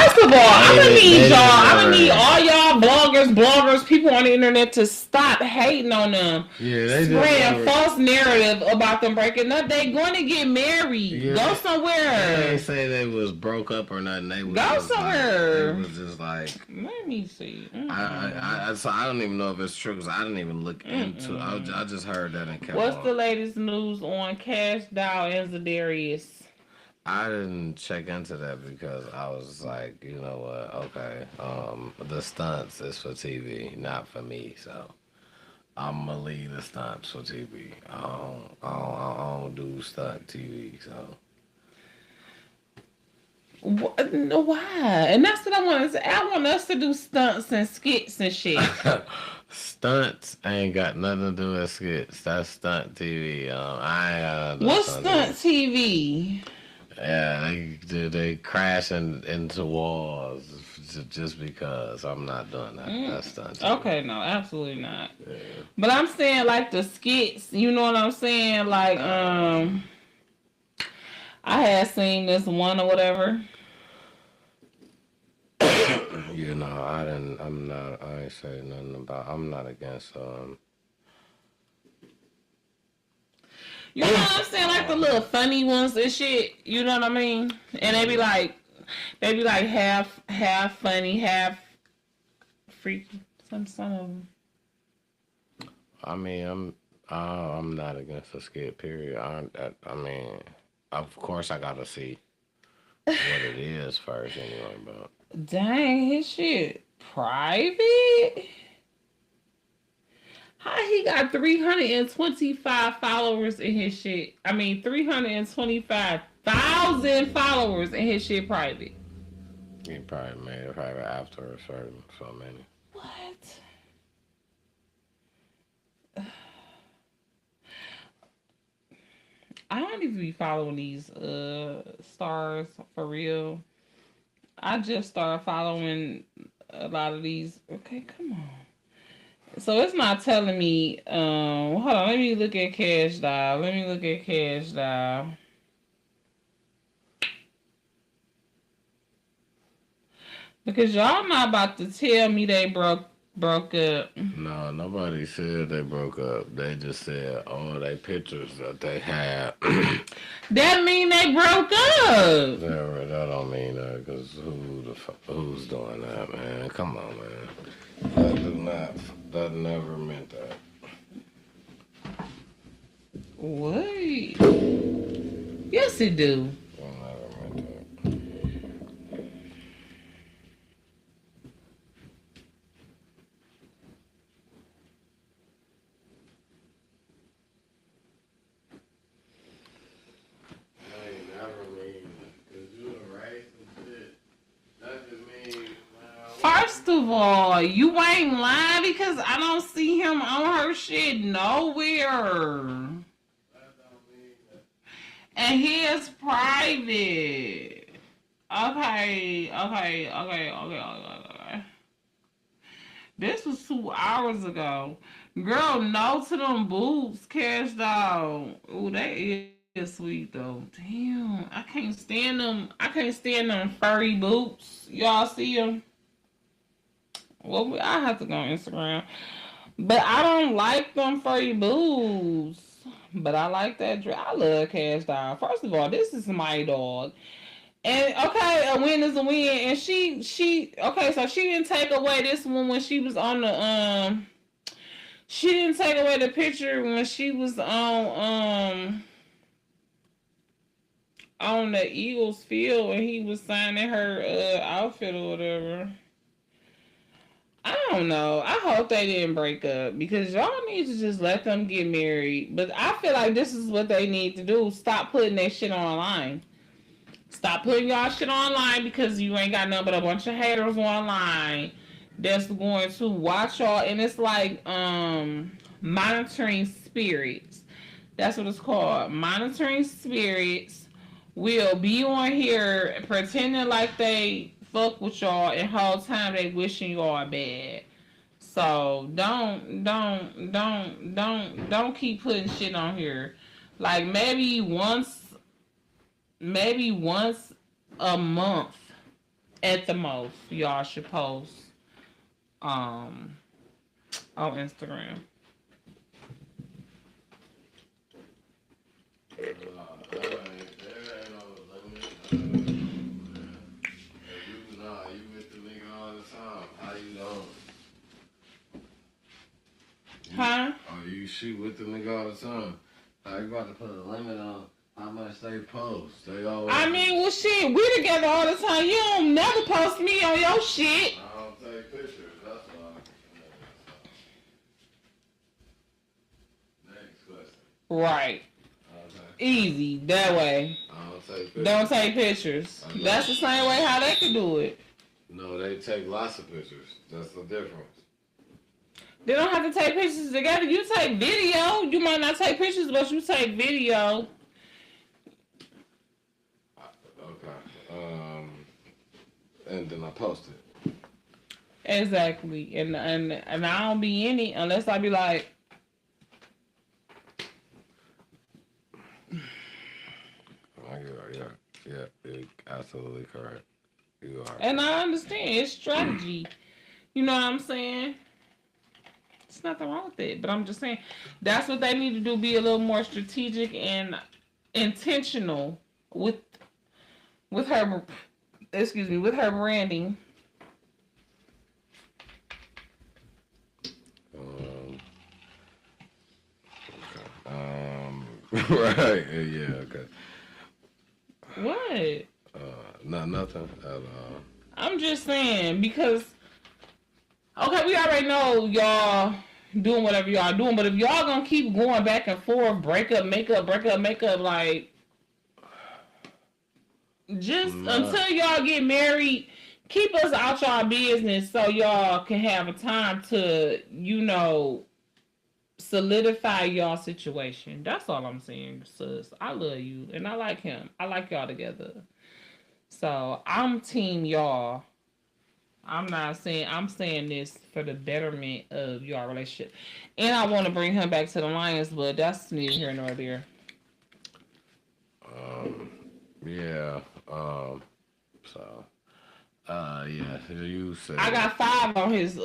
First of all, I'm gonna need y'all. I'm gonna need never. all y'all bloggers, people on the internet to stop hating on them. Yeah, they just Spreading never. false narrative about them breaking up. They going to get married. Yeah, Go they somewhere. ain't say they was broke up or nothing. They was Go just somewhere. Like, they was just like. Let me see. So I don't even know if it's true because I didn't even look into. I just heard that and kept What's on. the latest news on Cash Doll and Zadarius? I didn't check into that because I was like, you know what? Okay, the stunts is for TV, not for me. So I'm gonna leave the stunts for TV. I don't do stunt TV. So Why? And that's what I want to say. I want us to do stunts and skits and shit. stunts ain't got nothing to do with skits. That's stunt TV. I ain't got nothing to do with What's stunt TV? Yeah, they crashing into walls just because I'm not doing that. That's stunt TV. Okay, no, absolutely not. Yeah. But I'm saying like the skits, you know what I'm saying? Like I had seen this one or whatever. You know, I ain't say nothing about. I'm not against You know what I'm saying? Like the little funny ones and shit. You know what I mean? And they be like half funny, half freaky. Some of them. I mean, I'm not against a skit. Period. I mean, of course, I gotta see what it is first, anyway. But Dang, his shit private. How he got 325 followers in his shit? I mean, 325,000 followers in his shit private. he probably made it private after a certain so many. What? I don't even be following these stars for real. I just started following a lot of these. Okay, come on. So it's not telling me. Hold on. Let me look at Cash Doll. Because y'all not about to tell me they broke up. No, nobody said they broke up. They just said all they pictures that they had. That mean they broke up. That don't mean that, because who's doing that, man? Come on, man. That never meant that. Wait. Yes, it do. That never meant that. First of all, you ain't lying because I don't see him on her shit nowhere. And he is private. Okay. This was 2 hours ago. Girl, no to them boobs, Cash Doll. Ooh, they is sweet though. Damn, I can't stand them. I can't stand them furry boots. Y'all see them? Well, I have to go on Instagram. But I don't like them furry boobs. But I like that dress. I love Cash Doll. First of all, this is my dog. And okay, a win is a win. And she okay, so she didn't take away this one when she was on the she didn't take away the picture when she was on the Eagles field and he was signing her outfit or whatever. I don't know. I hope they didn't break up because y'all need to just let them get married. But I feel like this is what they need to do. Stop putting that shit online. Stop putting y'all shit online because you ain't got nothing but a bunch of haters online that's going to watch y'all. And it's like monitoring spirits. That's what it's called. Monitoring spirits will be on here pretending like they fuck with y'all and whole time they wishing y'all bad. So don't keep putting shit on here. Like maybe once a month at the most, y'all should post on Instagram. Huh? Oh, you shoot with the nigga all the time. How you about to put a limit on how much they post? They always. I mean, well, shit, we together all the time. You don't never post me on your shit. I don't take pictures. That's why. Next question. Right. Easy that way. I don't take pictures. Don't take pictures. That's the same way how they can do it. No, they take lots of pictures. That's the difference. They don't have to take pictures together. You take video. You might not take pictures, but you take video. Okay. And then I post it. Exactly. And I don't be in it unless I be like, Yeah, you're absolutely correct. You are. And I understand it's strategy. You know what I'm saying? There's nothing wrong with it, but I'm just saying that's what they need to do. Be a little more strategic and intentional with her. Excuse me, with her branding. Right. Yeah. Okay. What? Nothing at all. I'm just saying because okay, we already know y'all doing whatever y'all doing, but if y'all gonna keep going back and forth, break up, make up, like just until y'all get married, keep us out y'all business so y'all can have a time to, solidify y'all situation. That's all I'm saying, sis. I love you and I like him. I like y'all together. So I'm team y'all. I'm saying this for the betterment of your relationship. And I want to bring him back to the Lions, but that's neither here nor there. Yeah. Yeah, you said I got $5 on his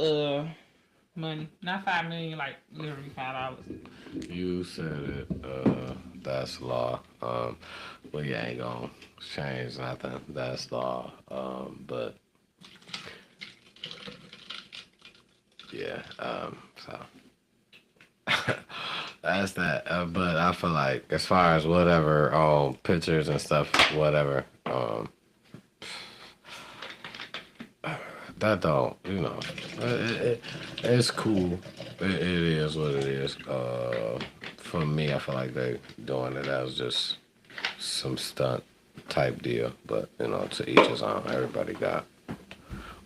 money. Not $5 million, like literally $5. You said it. That's law. We ain't gonna change nothing. That's law. But yeah. So that's that. But I feel like as far as whatever, pictures and stuff, whatever. That don't, it's cool. It is what it is. For me, I feel like they doing it as just some stunt type deal. But to each his own. Everybody got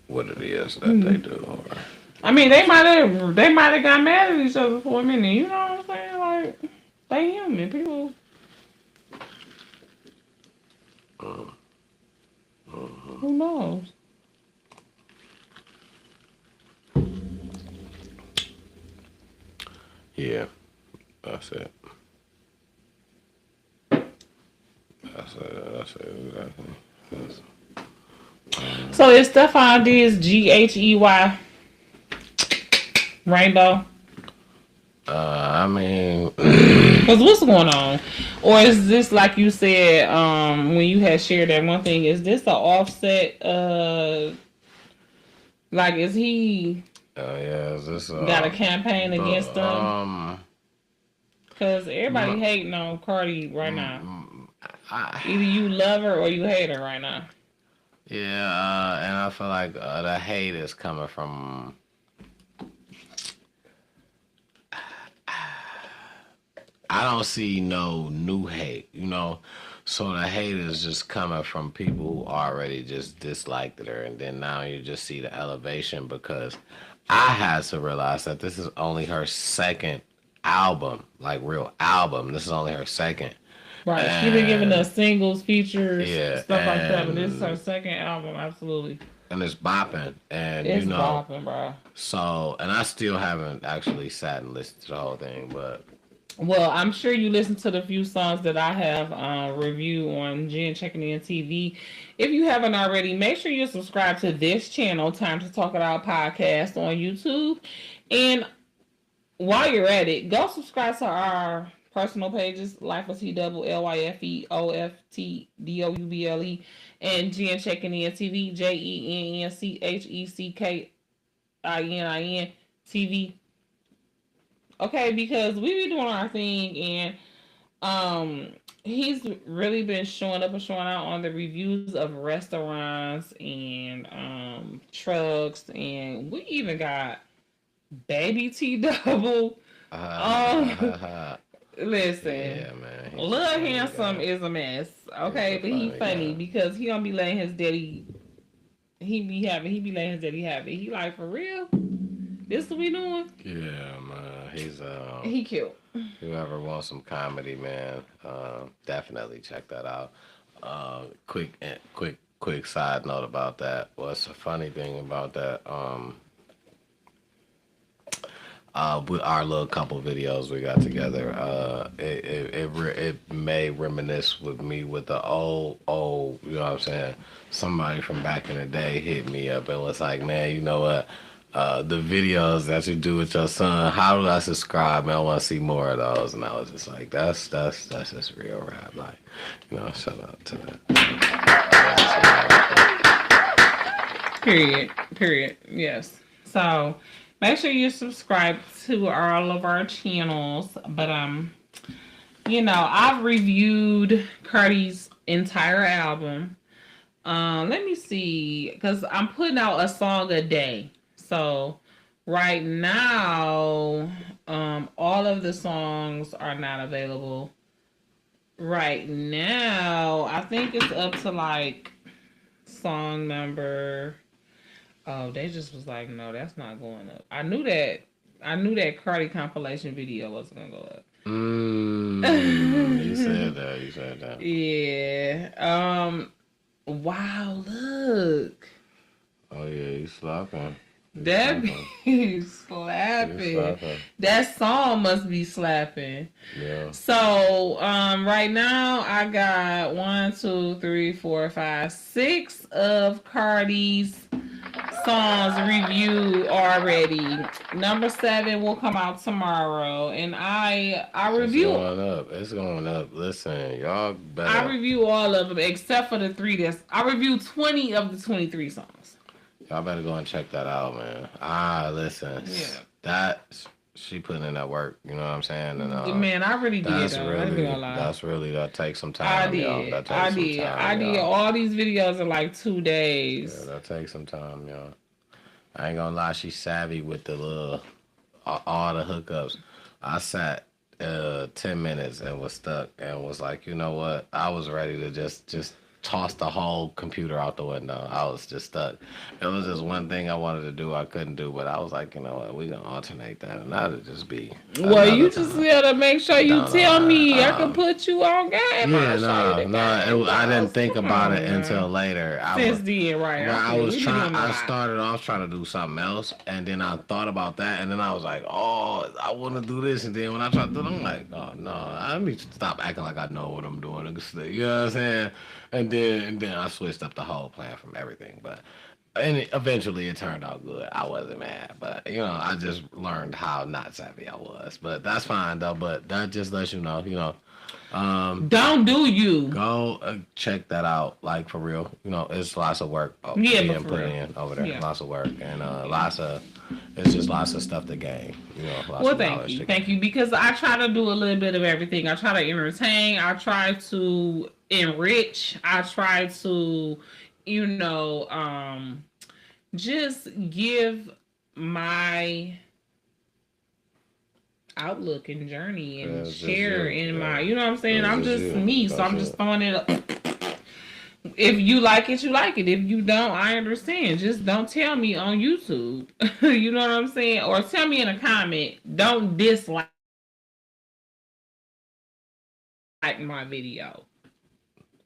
what it is that they do. I mean, they might have got mad at each other for a minute. You know what I'm saying? Like they human people. Who knows? Yeah, that's it. That's it, exactly. So is Stefan Diggs Ghey Rainbow? I mean, because what's going on? Or is this like you said when you had shared that one thing? Is this an offset? Like is he? Yeah, is this got a campaign against them? Because everybody hating on Cardi right now. Either you love her or you hate her right now. Yeah, and I feel like the hate is coming from. I don't see no new hate, So the hate is just coming from people who already just disliked her, and then now you just see the elevation because I had to realize that this is only her second album, like real album. This is only her second. Right. She's been giving us singles, features, stuff like that, but this is her second album, absolutely. And it's bopping, and it's bopping, bro. So, and I still haven't actually sat and listened to the whole thing, but Well, I'm sure you listened to the few songs that I have reviewed on Jen Checking In TV. If you haven't already, make sure you subscribe to this channel, Time to Talk It Out podcast on YouTube. And while you're at it, go subscribe to our personal pages, Life of T Double LYFEOFTDOUBLE and Jen Checking In TV, JENNCHECKININ TV. Okay, because we be doing our thing, and he's really been showing up and showing out on the reviews of restaurants and trucks, and we even got Baby T Double. Uh, Listen, yeah, man. Lil Handsome is a mess. Okay, but he funny because he don't be letting his daddy. He be letting his daddy have it. He like, for real. This what we doing? Yeah, man. He's He cute. Whoever wants some comedy, man, definitely check that out. Quick side note about that. What's the funny thing about that? With our little couple videos we got together, it may reminisce with me with the old, you know what I'm saying? Somebody from back in the day hit me up and was like, man, you know what? The videos that you do with your son, how do I subscribe? Man, I want to see more of those. And I was just like, that's just real rap. Like, you know, shout out to that. Period. Yes. So make sure you subscribe to all of our channels. But you know, I've reviewed Cardi's entire album. Let me see, because I'm putting out a song a day. So right now, all of the songs are not available. Right now, I think it's up to like song number. Oh, they just was like, no, that's not going up. I knew that Cardi compilation video wasn't gonna go up. You said that. Yeah. Wow. Look. Oh yeah, you slapping. That be slapping. That song must be slapping. Yeah. So, right now I got 6 of Cardi's songs reviewed already. Number 7 will come out tomorrow, and I review. It's going up. Listen, y'all better. I review all of them except for the 3 I review 20 of the 23 songs. Y'all better go and check that out, man. Listen. Yeah. She putting in that work, you know what I'm saying? And man, I really did. That takes some time. I did all these videos in like 2 days. Yeah, that takes some time, y'all. I ain't gonna lie, she's savvy with the little all the hookups. I sat 10 minutes and was stuck and was like, you know what? I was ready to just tossed the whole computer out the window. I was just stuck. It was just one thing I wanted to do I couldn't do, but I was like, you know what, we gonna alternate that, and that'll just be. Well, you just gotta make sure you tell me I can put you on game. Yeah, I didn't think about it until later. I started off trying to do something else, and then I thought about that, and then I was like, oh, I want to do this, and then when I tried to do it, I'm like, oh no, I need to stop acting like I know what I'm doing. You know what I'm saying? And then I switched up the whole plan from everything, and eventually it turned out good. I wasn't mad, but you know, I just learned how not savvy I was. But that's fine though. But that just lets you know, don't do you. Go check that out, like for real. You know, it's lots of work. Being put in over there, lots of work, and it's just lots of stuff to gain. You know, thank you, because I try to do a little bit of everything. I try to entertain. I try to enrich. I try to, just give my outlook and journey and share in my, you know what I'm saying? I'm just me, so I'm just throwing it up. If you like it, you like it. If you don't, I understand. Just don't tell me on YouTube. You know what I'm saying? Or tell me in a comment. Don't dislike my video.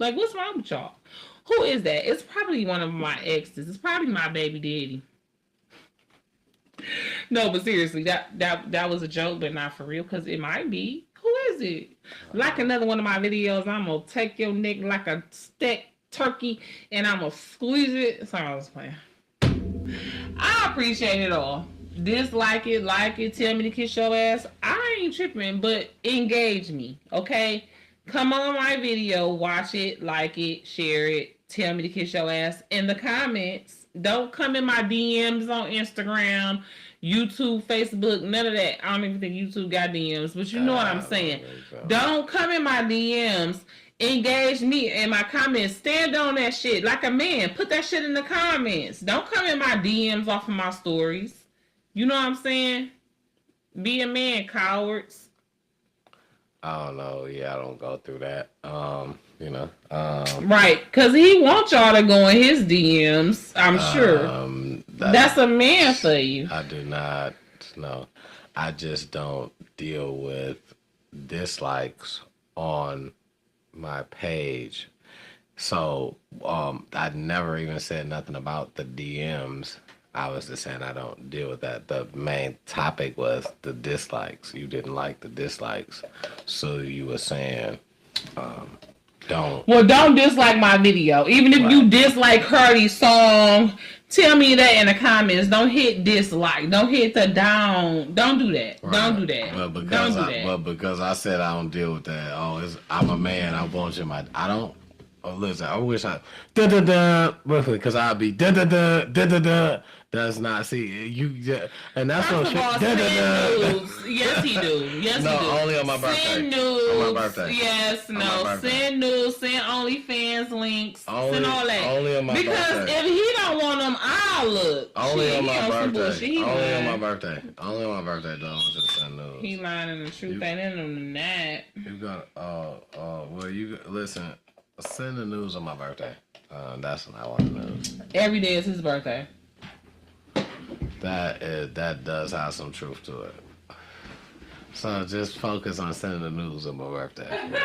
Like, what's wrong with y'all? Who is that? It's probably one of my exes. It's probably my baby daddy. No, but seriously, that was a joke, but not for real, because it might be. Who is it? Like another one of my videos, I'm gonna take your neck like a steak turkey and I'm gonna squeeze it. Sorry, I was playing. I appreciate it all. Dislike it, like it, tell me to kiss your ass. I ain't tripping, but engage me, okay? Come on my video, watch it, like it, share it, tell me to kiss your ass in the comments. Don't come in my DMs on Instagram, YouTube, Facebook, none of that. I don't even think YouTube got DMs, but you know what I'm saying. Don't come in my DMs. Engage me in my comments. Stand on that shit like a man. Put that shit in the comments. Don't come in my DMs off of my stories. You know what I'm saying? Be a man, cowards. I don't know. Yeah, I don't go through that. Right, because he wants y'all to go in his DMs, I'm sure. That's a man for you. I do not, no. I just don't deal with dislikes on my page. So, I never even said nothing about the DMs. I was just saying I don't deal with that. The main topic was the dislikes. You didn't like the dislikes. So you were saying, don't. Well, don't dislike my video. Even if you dislike Cardi's song, tell me that in the comments. Don't hit dislike. Don't hit the down. Don't do that. Right. Don't do that. But because I said I don't deal with that. I'm a man. I want you I don't. Oh, listen. I wish I because I'd be Does not see you, and that's no shit. Yes, he do. Yes, no, he do. Only on my birthday. Send nudes. On my birthday. Yes, no. Send nudes. Send OnlyFans links. Send all that. Only on my birthday. Because if he don't want them, I'll look. Only on my birthday. Only on my birthday. Only on my birthday. Don't just send nudes. He lying and the truth ain't in him than that. You got well, you listen. Send the news on my birthday. That's when I want to know. Every day is his birthday. That does have some truth to it. So just focus on sending the news on my birthday. Every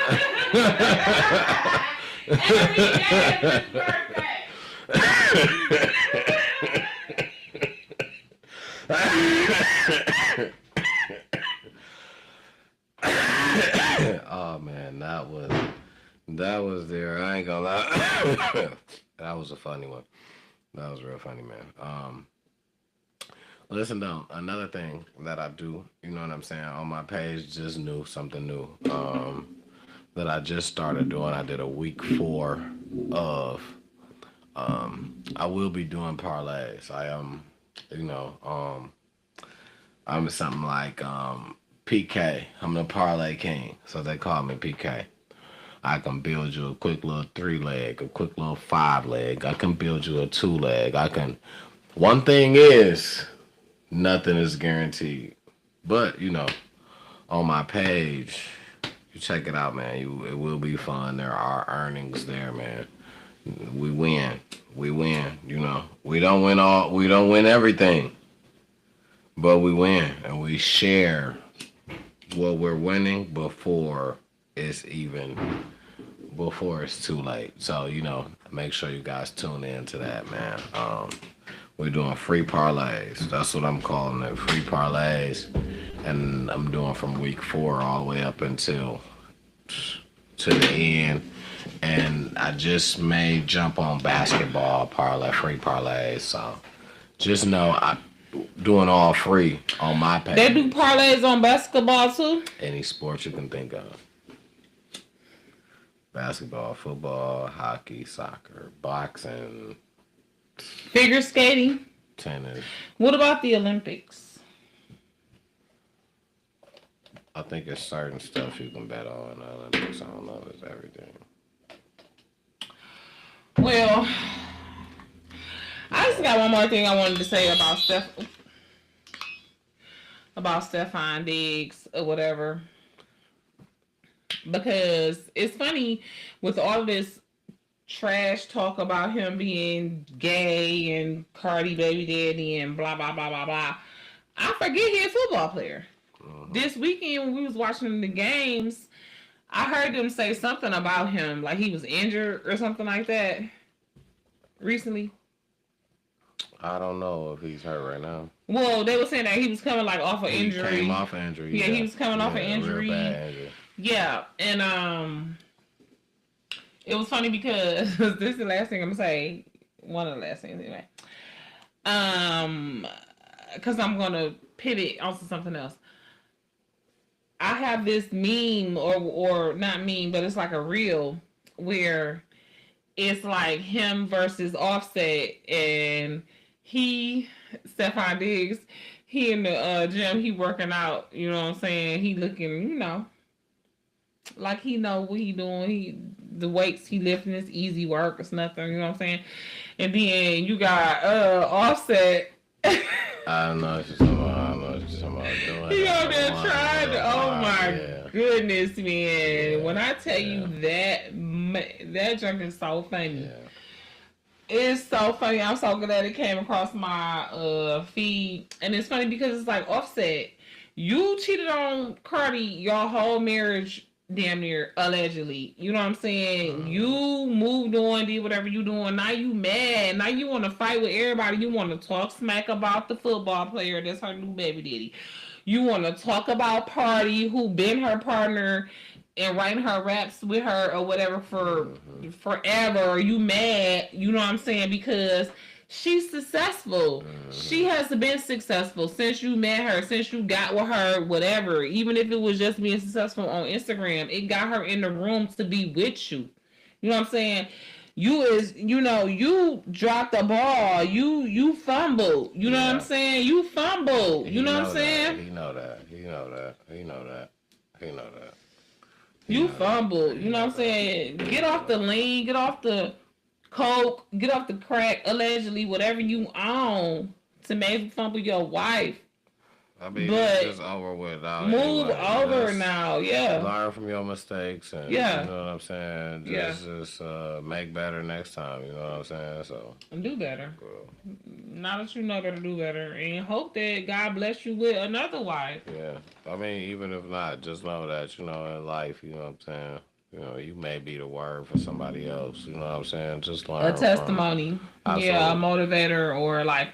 day is his birthday. Oh man, that was there. I ain't gonna lie. That was a funny one. That was real funny, man. Listen though, another thing that I do, you know what I'm saying, on my page, just something new, that I just started doing. I did a week 4 of, I will be doing parlays. I am, I'm something like, PK. I'm the parlay king, so they call me PK. I can build you a quick little 3-leg, a quick little 5-leg. I can build you a 2-leg. One thing is, nothing is guaranteed. But, on my page, you check it out, man. It will be fun. There are earnings there, man. We win. We don't win everything. But we win. And we share what we're winning before it's too late. So, make sure you guys tune in to that, man. We're doing free parlays. That's what I'm calling it, free parlays. And I'm doing from week 4 all the way up until to the end. And I just may jump on basketball free parlays. So just know I'm doing all free on my page. They do parlays on basketball too? Any sport you can think of. Basketball, football, hockey, soccer, boxing, figure skating, tennis. What about the Olympics? I think it's certain stuff you can bet on in the Olympics. I don't know if it's everything. Well, I just got one more thing I wanted to say about Stefon Diggs or whatever. Because it's funny with all this trash talk about him being gay and Cardi baby daddy and blah, blah, blah, blah, blah. I forget he's a football player. This weekend when we was watching the games, I heard them say something about him, like he was injured or something like that recently. I don't know if he's hurt right now. Well, they were saying that he was coming off an injury. He came off an injury. Yeah, he was coming off an injury. Real bad injury. Yeah, and it was funny because this is the last thing I'm gonna say. One of the last things anyway. Um, because I'm gonna pivot onto something else. I have this meme or not meme, but it's like a reel where it's like him versus Offset, and he Stephon Diggs, he in the gym, he working out. You know what I'm saying? He looking, like he know what he doing. The weights he lifting is easy work. It's nothing. You know what I'm saying? And then you got Offset. I know what you're talking about. I know what you're talking about. Doing He that out there one trying to. little Oh bar, my yeah. goodness, man! Yeah, When I tell you yeah, that junk is so funny. yeah. It's so funny. I'm so glad it came across my feed, and it's funny because it's like Offset. You cheated on Cardi your whole marriage, damn near allegedly. You know what I'm saying? You moved on, did whatever you doing. Now you mad. Now you want to fight with everybody. You want to talk smack about the football player that's her new baby daddy. You want to talk about Party, who been her partner and writing her raps with her or whatever for forever. You mad? You know what I'm saying? Because she's successful. She has been successful since you met her, since you got with her, whatever. Even if it was just being successful on Instagram, it got her in the room to be with you. You know what I'm saying? You dropped the ball. You fumbled. You know what I'm Yeah. saying? You fumbled. You He know what know I'm that. saying? He know that. He know that. He know that. He know that. He You know that. fumbled. He You know know what I'm that. saying? Get off the lean. Get off the coke. Get off the crack. Allegedly, whatever you own to maybe fumble your wife. I mean, it's But just over with now move anyway. over Just now. Yeah. learn from your mistakes, and you Yeah. know what I'm saying. Yeah. Just make better next time. You know what I'm saying. So, Do better. girl, Now that you know better, do better. And hope that God bless you with another wife. yeah. I mean, even if not, just know that you know in life, you know what I'm saying. You know, you may be the word for somebody else. You know what I'm saying. Just A learn from. testimony. Yeah, a Absolutely. motivator or like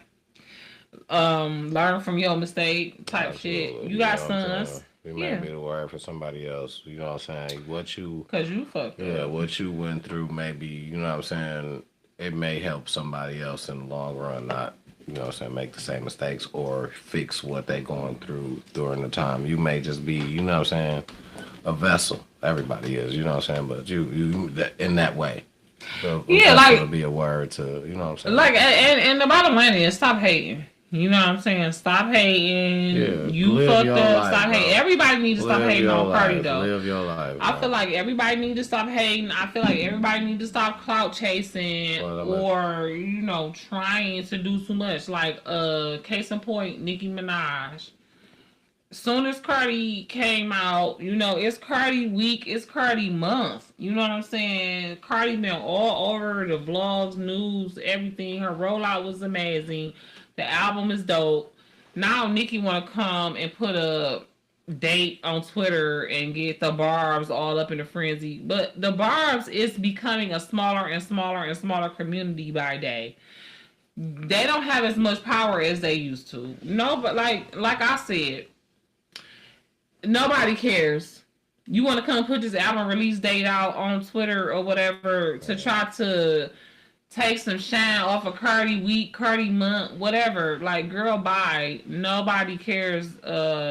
learn from your mistake type shit. Absolutely. You You got know what I'm saying? sons. We may Yeah. be the word for somebody else. You know what I'm saying? Cause you fucked Yeah, up. what you went through maybe, you know what I'm saying? It may help somebody else in the long run, not, you know what I'm saying, make the same mistakes or fix what they going through during the time. You may just be, you know what I'm saying, a vessel. Everybody is, you know what I'm saying? But in that way. A Yeah, vessel to like be a word to, you know what I'm saying? and the bottom line is stop hating. You know what I'm saying? Stop Yeah, hating. You live fucked your up. life, Stop hating. bro. Everybody needs to stop Live hating your on Cardi life. though. Live your life, I feel bro. like everybody needs to stop hating. I feel like everybody needs to stop clout chasing Well, or trying to do too much. Like case in point, Nicki Minaj. Soon as Cardi came out, it's Cardi week, it's Cardi month. You know what I'm saying? Cardi been all over the vlogs, news, everything. Her rollout was amazing. The album is dope. Now Nicki want to come and put a date on Twitter and get the Barbs all up in a frenzy. But the Barbs is becoming a smaller and smaller and smaller community by day. They don't have as much power as they used to. No, but like I said, nobody cares. You want to come put this album release date out on Twitter or whatever to try to take some shine off of Cardi week, Cardi month, whatever. Like, girl, bye. Nobody cares,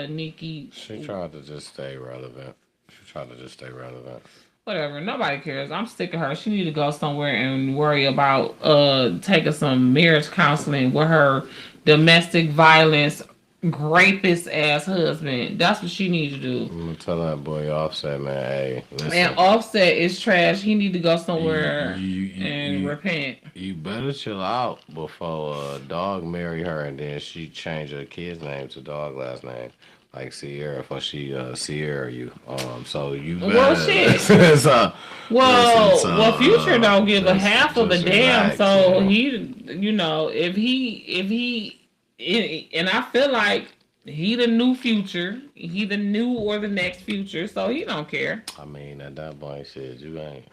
Nicki. she tried to just stay relevant. She tried to just stay relevant. Whatever. Nobody cares. I'm sick of her. She need to go somewhere and worry about taking some marriage counseling with her domestic violence rapist ass husband. That's what she needs to do. I'm gonna tell that boy Offset, man. Hey, listen. And Offset is trash. He need to go somewhere you, and repent. You better chill out before Dog marry her and then she change her kid's name to Dog last name. Like Sierra, for she Sierra you. So you better. Well, shit. so, Well, Future don't give a just- half of a just damn. relax, So you know. if he, and I feel like he the new Future. He the new or the next Future. So he don't care. I mean, at that point, shit, you ain't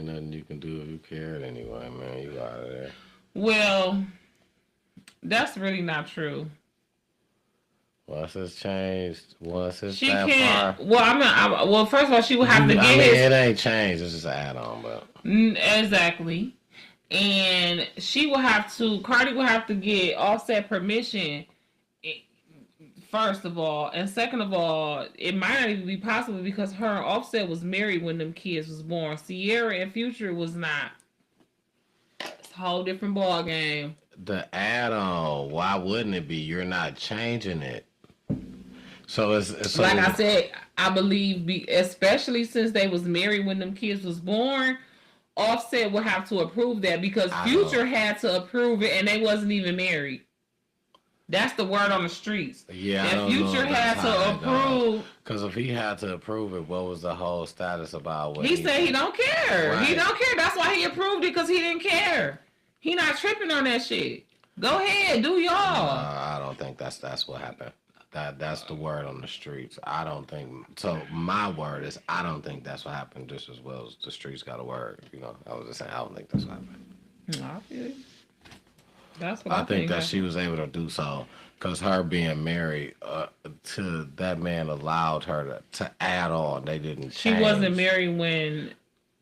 nothing you can do if you cared anyway, man. You out of there. Well, that's really not true. Once it's changed, once it's She that can't. far, Well, well, first of all, she would have to I get mean, his it ain't changed. It's just an add-on, but exactly, and she will have to. Cardi will have to get Offset permission. First of all, and second of all, it might not even be possible because her and Offset was married when them kids was born. Sierra and Future was not. It's a whole different ball game. the add-on, why wouldn't it be? You're not changing it. So it's so Like I said, I believe, especially since they was married when them kids was born, Offset will have to approve that because Future had to approve it, and they wasn't even married. That's the word on the streets. Yeah, that Future had to approve. Because if he had to approve it, what was the whole status about? What He said he don't care. Right. He don't care. That's why he approved it because he didn't care. He not tripping on that shit. Go ahead, do y'all. I don't think that's what happened. That's the word on the streets. I don't think so. My word is I don't think that's what happened. Just as well as the streets got a word. You know, I was just saying I don't think that's what happened. I feel it. That's what I think that she was able to do so because her being married to that man allowed her to add on. They didn't. She wasn't married when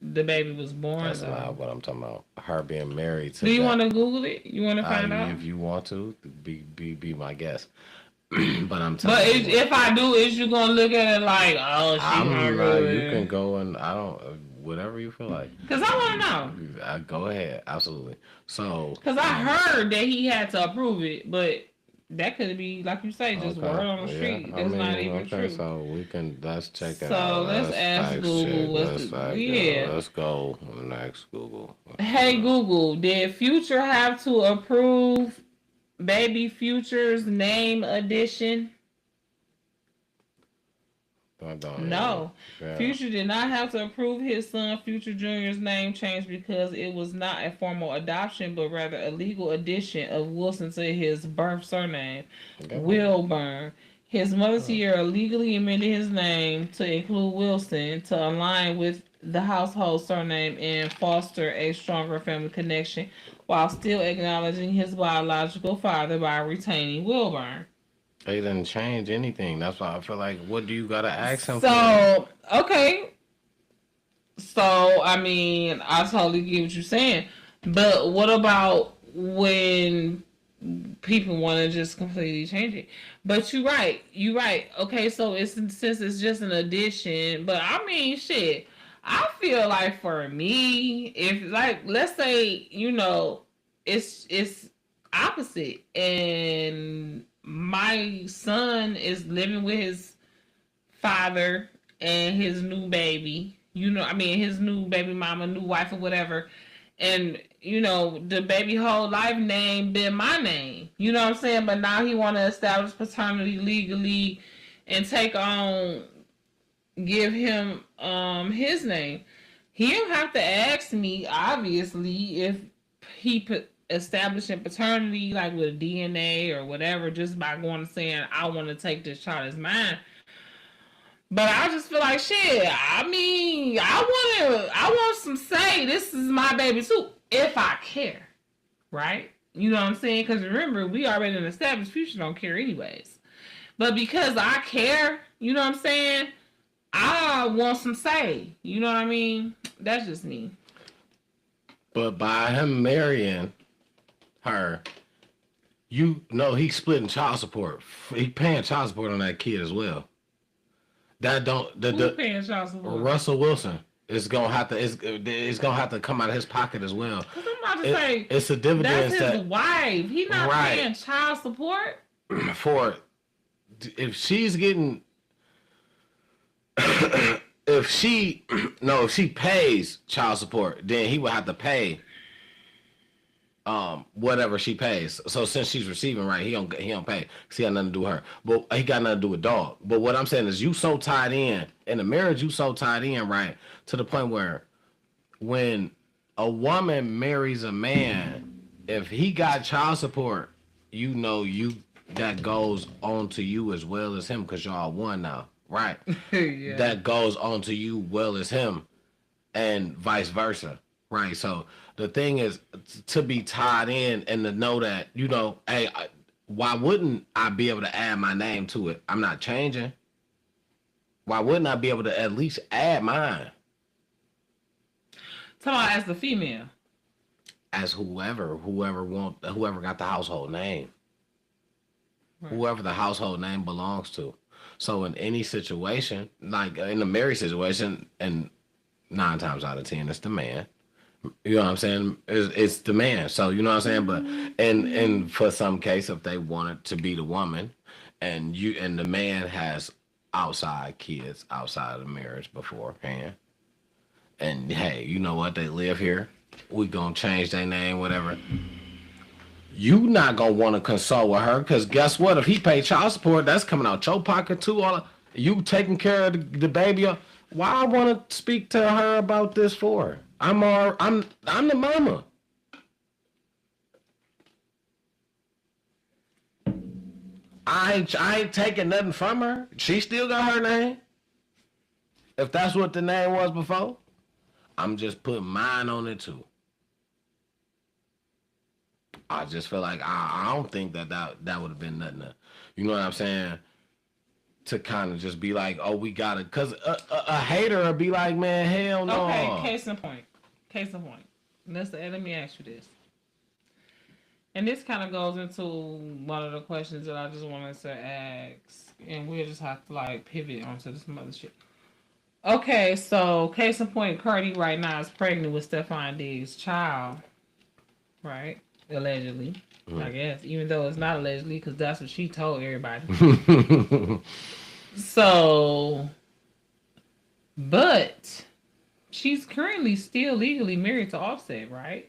the baby was born. That's not what I'm talking about. Her being married to. Do you want to Google it? You want to find out? If you want to, be my guest. But I'm telling but you. If I do, is you gonna look at it like, oh, you can go and I don't. Whatever you feel like. Because I want to know. Go ahead. Absolutely. So. Because I heard that he had to approve it, but that could be, like you say, just word on the street. That's not even true. So let's check that out. So let's ask Google. Let's go next Google. Hey Google, did Future have to approve Baby Future's name addition? No. Yeah. Future did not have to approve his son Future Jr.'s name change because it was not a formal adoption, but rather a legal addition of Wilson to his birth surname, Wilburn. His mother Sierra legally amended his name to include Wilson to align with the household surname and foster a stronger family connection while still acknowledging his biological father by retaining Wilburn. They didn't change anything. That's why I feel like, what do you gotta ask him for? Okay. So, I mean, I totally get what you're saying. But what about when people want to just completely change it? But you're right. Okay, so since it's just an addition. But I mean, shit. I feel like for me, if like, let's say, it's opposite and my son is living with his father and his new baby, his new baby mama, new wife or whatever. And, the baby whole life name been my name. You know what I'm saying? But now he want to establish paternity legally and give him his name. He don't have to ask me, obviously, if he establishing paternity, like with DNA or whatever, just by going and saying, I want to take this child as mine. But I just feel like, shit, I mean, I want some say, this is my baby too, if I care, right? You know what I'm saying? Because remember, we already in established Future don't care anyways. But because I care, you know what I'm saying? I want some say. You know what I mean? That's just me. But by him marrying her, he's splitting child support. He paying child support on that kid as well. Who's paying child support? Russell Wilson is gonna have to. It's gonna have to come out of his pocket as well. Because I'm about to say it's a dividend. That's his wife. He's not paying child support for. If she's getting. If she pays child support, then he would have to pay whatever she pays. So since she's receiving, right, he don't pay. Cause he got nothing to do with her. But he got nothing to do with dog. But what I'm saying is you so tied in the marriage, right, to the point where when a woman marries a man, if he got child support, that goes on to you as well as him because y'all one now. Right. Yeah. That goes on to you well as him and vice versa. Right. So the thing is to be tied in and to know that, hey, Why wouldn't I be able to add my name to it? I'm not changing. Why wouldn't I be able to at least add mine Talking about as the female. as whoever got the household name, Right. whoever the household name belongs to. So in any situation, like in a married situation, and 9 times out of 10, it's the man. You know what I'm saying? It's the man. So you know what I'm saying. But and for some case, if they want it to be the woman, and the man has outside kids outside of the marriage beforehand, and hey, you know what? They live here. We gonna change their name, whatever. You not gonna want to consult with her because guess what? If he pay child support, that's coming out your pocket too. You taking care of the baby. Why I want to speak to her about this for? I'm the mama. I ain't taking nothing from her. She still got her name. If that's what the name was before, I'm just putting mine on it too. I just feel like I don't think that would have been nothing. You know what I'm saying? To kind of just be like, oh, we got it. Because a hater would be like, man, hell no. Okay, case in point. Let me ask you this. And this kind of goes into one of the questions that I just wanted to ask. And we'll just have to like pivot onto some other shit. Okay, so case in point, Cardi right now is pregnant with Stephon Diggs' child. Right? Allegedly. I guess. Even though it's not allegedly, because that's what she told everybody. So, but she's currently still legally married to Offset, right?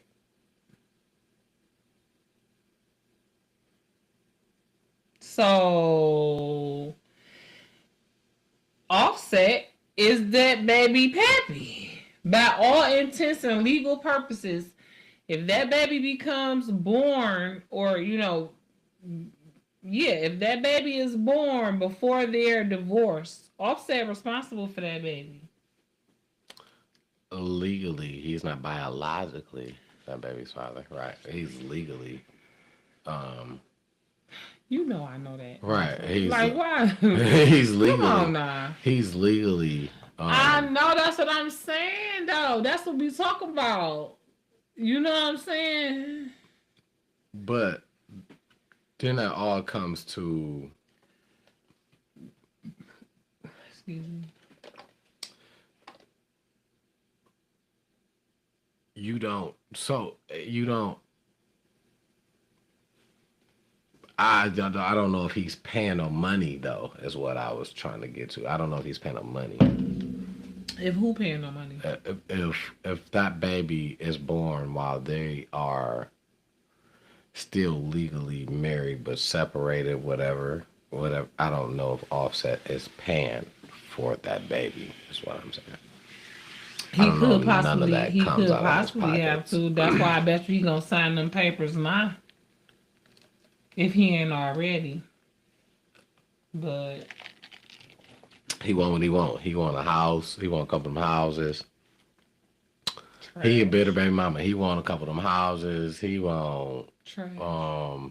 So, Offset is that baby pappy. By all intents and legal purposes, if that baby becomes born, or, if that baby is born before they're divorced, Offset responsible for that baby. Legally, he's not biologically that baby's father, right? He's legally, I know that. right. He's like, why? He's legally. Come on now. He's legally. I know, that's what I'm saying, though. That's what we talk about. You know what I'm saying? But then that all comes to. Excuse me. You don't. I don't know if he's paying no money though. Is what I was trying to get to. I don't know if he's paying no money. If who paying no money? If that baby is born while they are still legally married but separated, whatever. I don't know if Offset is paying for that baby. Is what I'm saying. He could possibly have to. That's why I bet you he gonna sign them papers now. If he ain't already. But he want what he want. He want a house. He want a couple of them houses. Trash. He a bitter baby mama. He want a couple of them houses. He want Trash.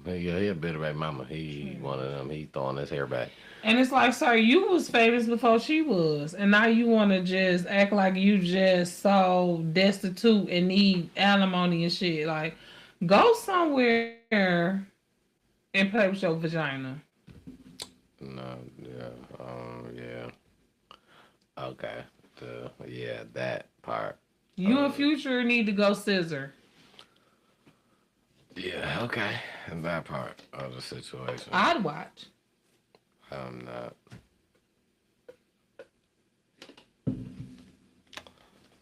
he a bitter baby mama. He one of them. He throwing his hair back. And it's like, sir, you was famous before she was, and now you want to just act like you just so destitute and need alimony and shit. Like, go somewhere and play with your vagina. No, yeah. Okay. That part. You and Future need to go scissor. Yeah, okay. And that part of the situation. I'd watch. I'm not.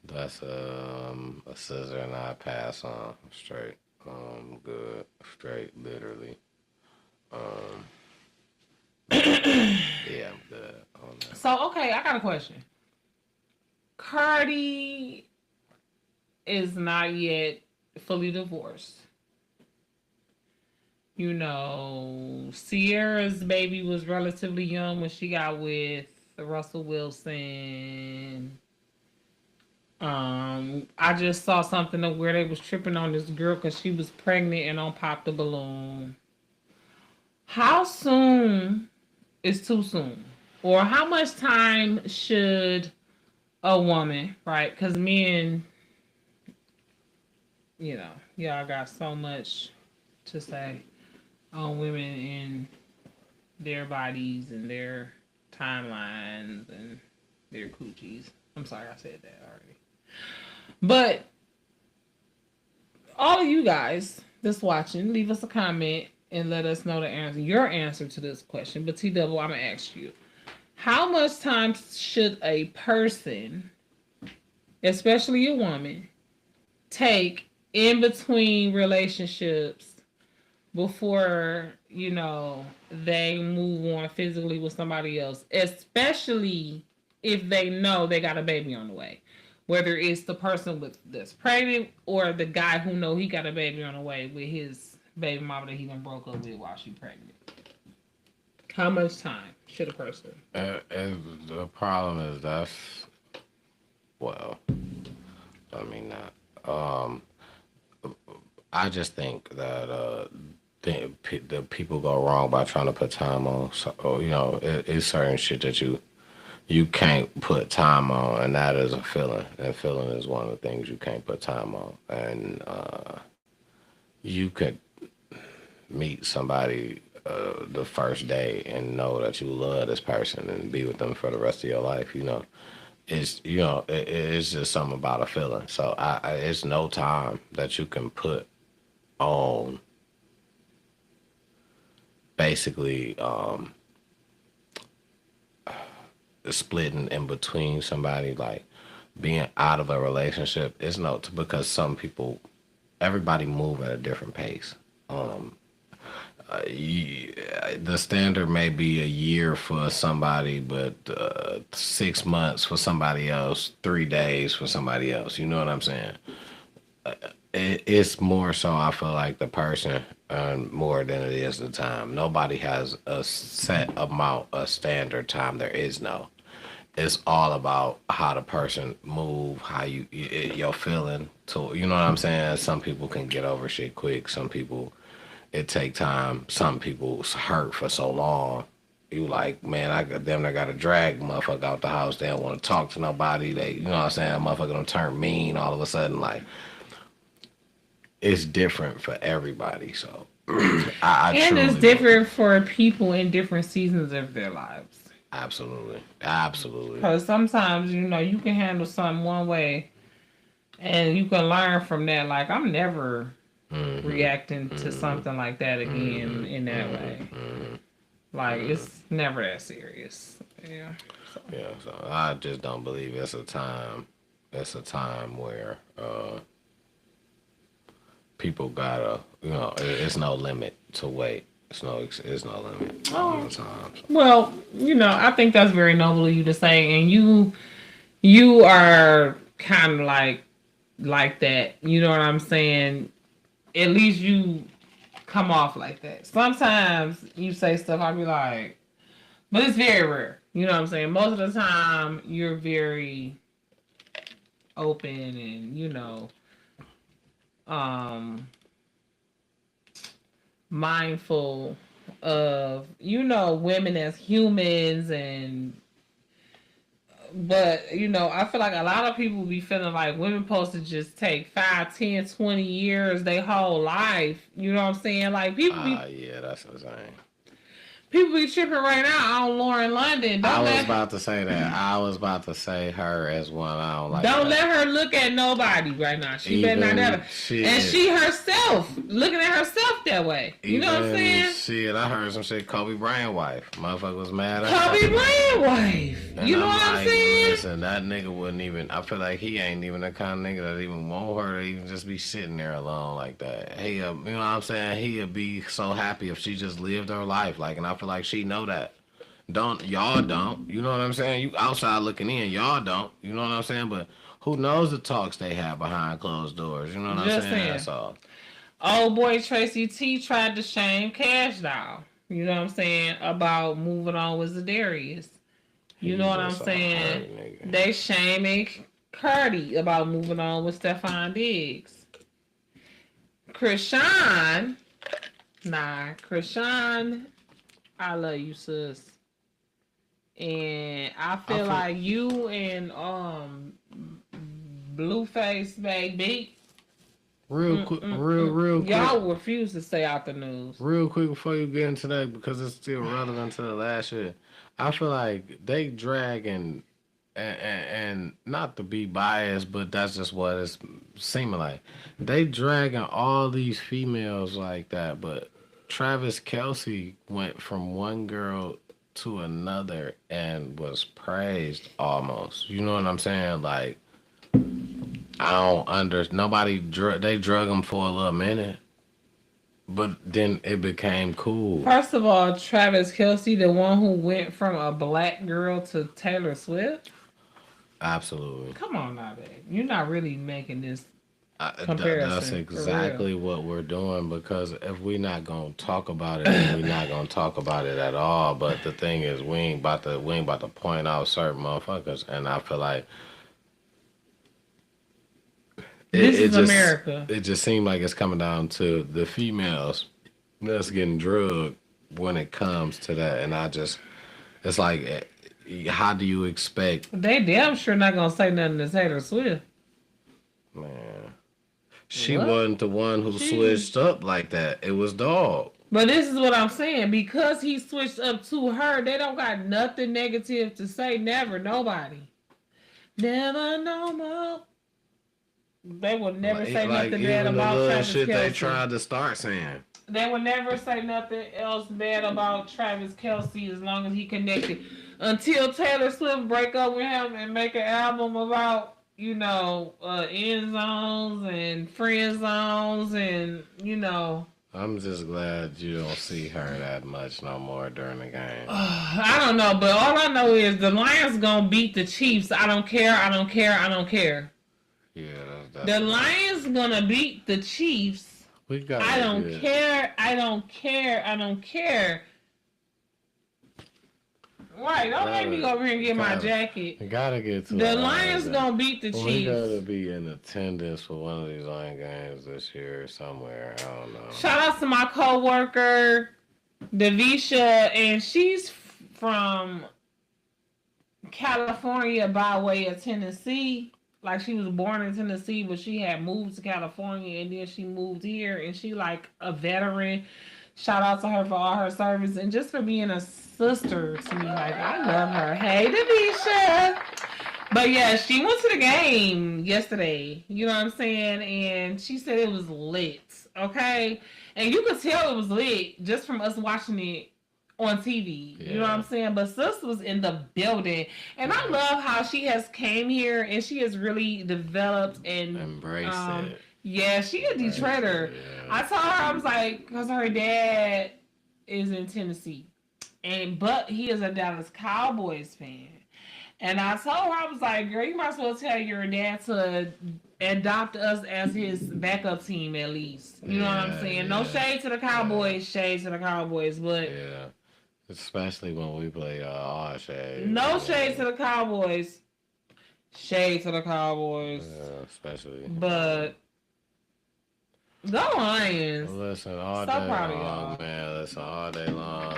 That's a scissor and I pass on straight. Good. Straight, literally. Yeah, I'm good on that. So, okay, I got a question. Cardi is not yet fully divorced. Sierra's baby was relatively young when she got with Russell Wilson. I just saw something of where they was tripping on this girl because she was pregnant and on Pop the Balloon. How soon is too soon? Or how much time should a woman, right? Because men, y'all got so much to say on women and their bodies and their timelines and their coochies. I'm sorry I said that already. But all of you guys that's watching, leave us a comment and let us know the answer, your answer to this question. But T-Double, I'm going to ask you, how much time should a person, especially a woman, take in between relationships before, they move on physically with somebody else, especially if they know they got a baby on the way? Whether it's the person that's pregnant or the guy who know he got a baby on the way with his baby mama that he done broke up with while she pregnant. How much time should a person? The problem is well, I mean, I just think that the people go wrong by trying to put time on. So, it's certain shit that you can't put time on, and that is a feeling. And feeling is one of the things you can't put time on. And you could meet somebody the first day and know that you love this person and be with them for the rest of your life. It's just something about a feeling. So it's no time that you can put on basically splitting in between somebody, like being out of a relationship. It's no, because everybody move at a different pace. The standard may be a year for somebody, but 6 months for somebody else, 3 days for somebody else. You know what I'm saying? It's more so, I feel like, the person more than it is the time. Nobody has a set amount of standard time. There is no. It's all about how the person move, how you're feeling. To, you know what I'm saying? Some people can get over shit quick. Some people, it take time. Some people's hurt for so long. You like, man, I got to drag motherfucker out the house. They don't want to talk to nobody. They, you know what I'm saying? Motherfucker don't turn mean all of a sudden. Like, it's different for everybody. So, and it's different for people in different seasons of their lives. Absolutely. Because sometimes, you can handle something one way and you can learn from that. Like, I'm never reacting to something like that again in that way. Like, it's never that serious. Yeah. So. Yeah, so I just don't believe it's a time where people gotta, it's no limit to wait. It's no limit all the time. So. Well, I think that's very noble of you to say, and you are kind of like that. You know what I'm saying? At least you come off like that. Sometimes you say stuff, I'll be like, but it's very rare. You know what I'm saying? Most of the time, you're very open and, mindful of, women as humans. But I feel like a lot of people be feeling like women supposed to just take 5, 10, 20 years, their whole life. You know what I'm saying? Like, people be... yeah, that's what I'm saying. People be tripping right now on Lauren London. I was about to say that. I was about to say her as one. I don't like. Don't let her look at nobody right now. She better not ever. And she herself looking at herself that way. You know what I'm saying? Shit, I heard some shit. Kobe Bryant wife. Motherfucker was mad at Kobe Bryant wife. You know what I'm saying? Listen, that nigga wouldn't even. I feel like he ain't even the kind of nigga that even want her to even just be sitting there alone like that. He, you know what I'm saying? He'd be so happy if she just lived her life. Like, and I feel like she know that. Y'all don't. You know what I'm saying? You outside looking in. Y'all don't. You know what I'm saying? But who knows the talks they have behind closed doors? You know what I'm saying? That's all. Old boy Tracy T tried to shame Cash Doll. You know what I'm saying? About moving on with Zadarius. You know what I'm saying? They shaming Cardi about moving on with Stephon Diggs. Krishan I love you, sis. And I I feel feel like you and Blueface baby, real quick, real quick, y'all refuse to stay out the news. real quick before you get into that because it's still relevant to the last year. I feel like they dragging and not to be biased, but that's just what it's seeming like. They dragging all these females like that, but Travis Kelsey went from one girl to another and was praised almost. You know what I'm saying? Like I don't they drug him for a little minute, but then it became cool. First of all, Travis Kelsey, the one who went from a black girl to Taylor Swift. Absolutely. Come on now, babe. You're not really making this That's comparison. exactly what we're doing because if we're not gonna talk about it, then we're not gonna talk about it at all. But the thing is, we ain't about to point out certain motherfuckers, and I feel like This is just America. it just seemed like it's coming down to the females that's getting drugged when it comes to that, and it's like, how do you expect? They damn sure not gonna say nothing to Taylor Swift. Man, she What? wasn't the one who switched up like that. It was Dog. But this is what I'm saying. Because he switched up to her, they don't got nothing negative to say. Never, nobody. Never, no more. They would never say nothing bad about Travis shit Kelsey. they tried to start saying. They would never say nothing else bad about Travis Kelsey as long as he connected. Until Taylor Swift break up with him and make an album about, end zones and friend zones and, I'm just glad you don't see her that much no more during the game. I don't know, but all I know is the Lions gonna beat the Chiefs. I don't care. Yeah, the Lions gonna beat the Chiefs. I don't care. Right, don't make me go over here and get my jacket. I gotta get to the Lions gonna beat the Chiefs. We gotta be in attendance for one of these Lion games this year somewhere. I don't know. Shout out to my coworker, Davisha, and she's from California by way of Tennessee. Like she was born in Tennessee, but she had moved to California and then she moved here and she like a veteran. Shout out to her for all her service and just for being a sister to me. Like I love her. Hey, Davisha. But yeah, she went to the game yesterday. You know what I'm saying? And she said it was lit. Okay? And you could tell it was lit just from us watching it on TV. Yeah. You know what I'm saying? But sis was in the building. And I love how she has came here and she has really developed and embraced it. Yeah, she a Detroiter. Yeah. I told her, I was like, because her dad is in Tennessee. But he is a Dallas Cowboys fan. And I told her, I was like, girl, you might as well tell your dad to adopt us as his backup team at least. You know what I'm saying? No shade to the Cowboys, shade to the Cowboys, but... Yeah. Especially when we play all shade. No shade to the Cowboys. Shade to the Cowboys. Yeah, especially. But go Lions. Listen, all day long, man. Listen, all day long.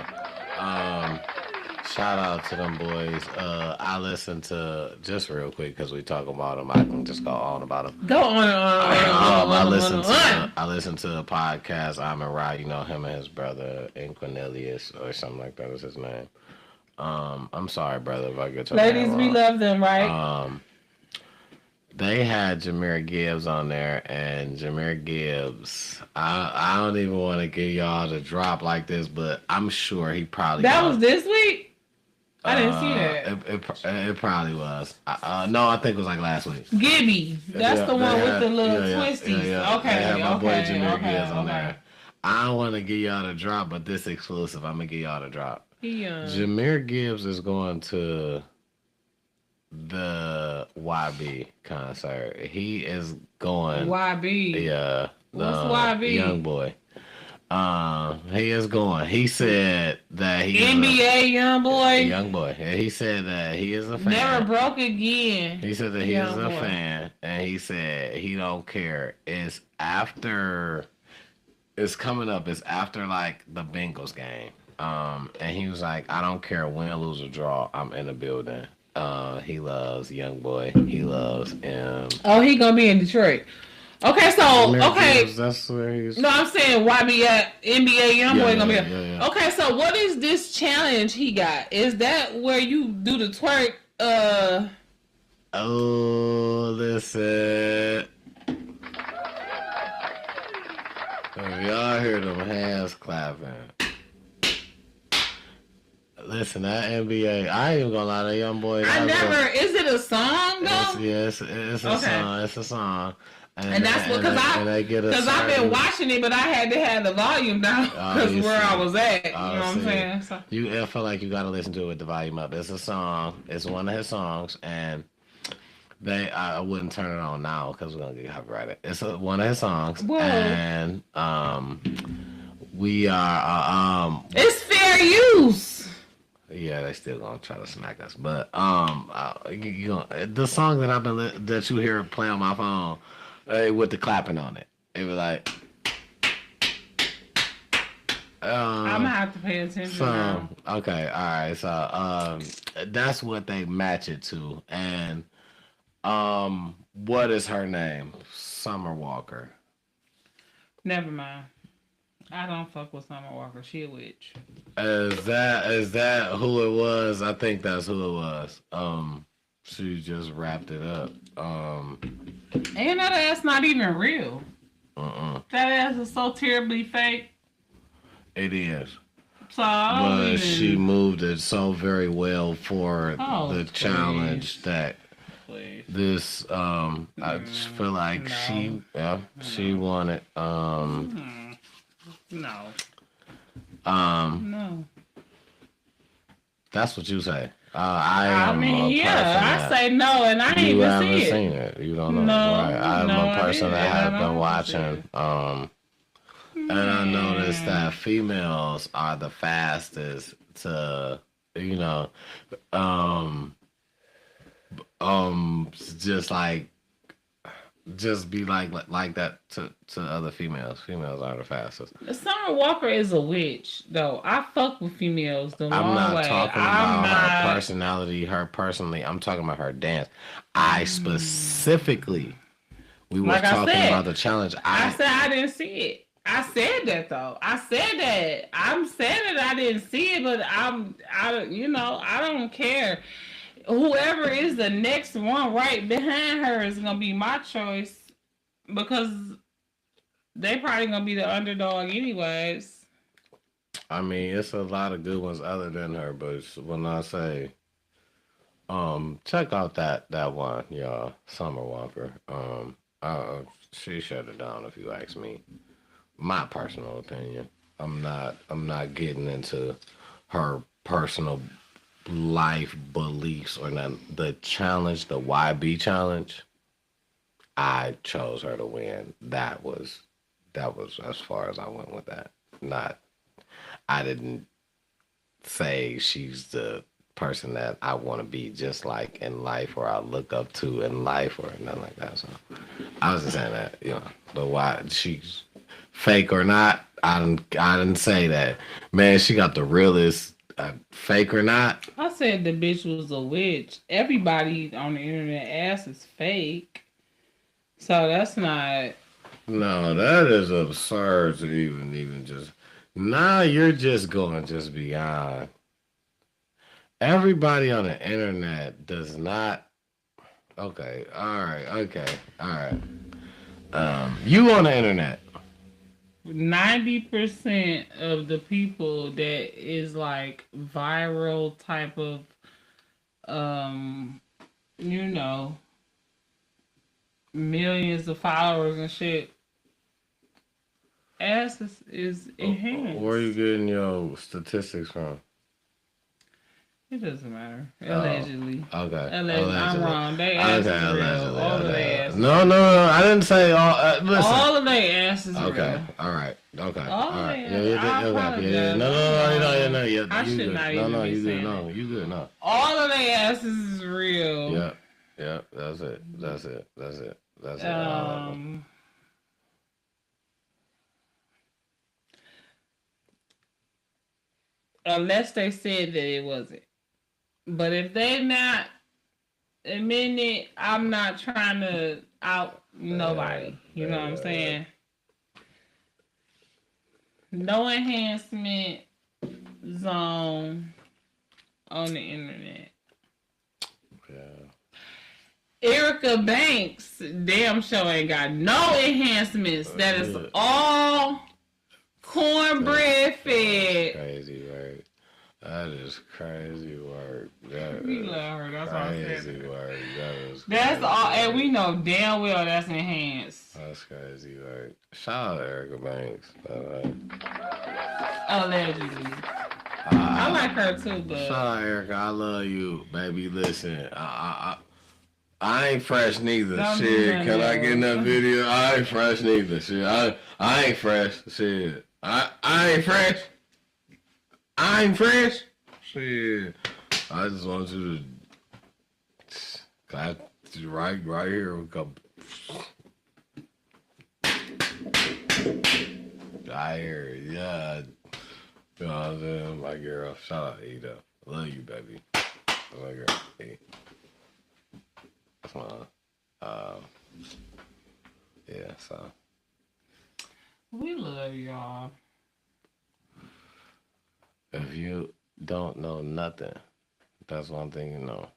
Shout out to them boys. I listen to, just real quick, because we talk about them. I can just go on about them. Go on. I listen to a podcast. I'm a Rye, you know him and his brother, Cornelius, or something like that is his name. I'm sorry, brother, if I get your name wrong. Ladies, we love them, right? They had Jahmyr Gibbs on there, and Jahmyr Gibbs, I don't even want to give y'all the drop like this, but I'm sure he probably... That was this week? I didn't see that. It probably was. No, I think it was like last week. Gibby. That's the one with the little twisties. Yeah. Okay, my boy Jahmyr Gibbs on there. I don't want to give y'all the drop, but this exclusive, I'm going to give y'all the drop. Jahmyr Gibbs is going to the YB concert. He is going... YB? Yeah. What's YB? Young boy. He is going. He said that he NBA young boy. Young boy. Yeah, he said that he is a fan. Never broke again. He said that he is a fan, and he said he don't care. It's coming up. It's after like the Bengals game. And he was like, I don't care win, lose, or draw. I'm in the building. He loves Young Boy. He loves Oh, he gonna be in Detroit. Okay, so Jameer okay. Gibbs, that's where he's. No, I'm saying YBA NBA YoungBoy gonna be. Yeah. Okay, so what is this challenge he got? Is that where you do the twerk? Oh, listen. If y'all hear them hands clapping. Listen, that NBA, I ain't even gonna lie, that Young Boy. I never. Is it a song though? It's a song. It's a song. And that's what, because I've been watching it, but I had to have the volume down because where I was at. You know what I'm saying? So. I feel like you got to listen to it with the volume up. It's a song. It's one of his songs, and I wouldn't turn it on now because we're gonna get copyrighted. It's one of his songs, whoa. And we are it's fair use. Yeah, they still gonna try to smack us, but the song that you hear play on my phone. With the clapping on it. It was like I'm gonna have to pay attention now. Okay, alright, so that's what they match it to. And what is her name? Summer Walker. Never mind. I don't fuck with Summer Walker. She a witch. Is that who it was? I think that's who it was. She just wrapped it up. And that ass not even real. That ass is so terribly fake. It is. So she moved it so very well for the challenge that this I feel like she won it. No. That's what you say. I say no, and I ain't even seen it. You don't know. No, right? I'm a person that has been watching. And I noticed that females are the fastest to, just be like that to other females. Females are the fastest. Summer Walker is a witch, though. I fuck with females the long way. I'm not talking about her personality, her personally. I'm talking about her dance. I specifically, we were talking about the challenge. I said I didn't see it. I said that though. I said that. I'm saying that I didn't see it, but I don't care. Whoever is the next one right behind her is gonna be my choice because they probably gonna be the underdog anyways. I mean, it's a lot of good ones other than her, but when I say, check out that one, y'all, Summer Walker. She shut it down if you ask me. My personal opinion. I'm not getting into her personal life beliefs or not. The challenge, the YB challenge, I chose her to win. That was as far as I went with that. I didn't say she's the person that I want to be just like in life or I look up to in life or nothing like that. So I was just saying that, the why she's fake or not, I didn't say that. Man, she got the realest. Fake or not? I said the bitch was a witch. Everybody on the internet ass is fake. So that's not. No, that is absurd to even just. Now you're just going just beyond. Everybody on the internet does not. Okay, all right. You on the internet. 90% of the people that is like viral type of millions of followers and shit, ass is enhanced. Where are you getting your statistics from? It doesn't matter. Allegedly. Okay. Allegedly. I'm wrong. They ass is real. All of their ass. No. I didn't say all. Listen. All of their ass is real. Okay. All right. Okay. All right. Yeah. No. I should not even be saying No, you good. No. All of their asses is real. Yeah. That's it. unless they said that it wasn't. But if they not admitting it, I'm not trying to out nobody. You know what I'm saying? No enhancement zone on the internet. Yeah. Erica Banks, damn show ain't got no enhancements. That is all cornbread fed. Crazy work. That is crazy work. We love her. That's all I'm saying. Crazy work. That's all, and we know damn well that's enhanced. That's crazy work. Shout out to Erica Banks. Allegedly. I like her too, but shout out Erica. I love you, baby. Listen, I ain't fresh neither. Don't Shit, can I get in that video? I ain't fresh neither. Shit, I ain't fresh. Shit, I ain't fresh. I ain't fresh. Shit, I just want you to, right here. I hear it, yeah. You know what I'm saying? My girl, shout out to Ida. Love you, baby. My girl, hey. That's my, yeah, so. we love y'all. If you don't know nothing, that's one thing you know.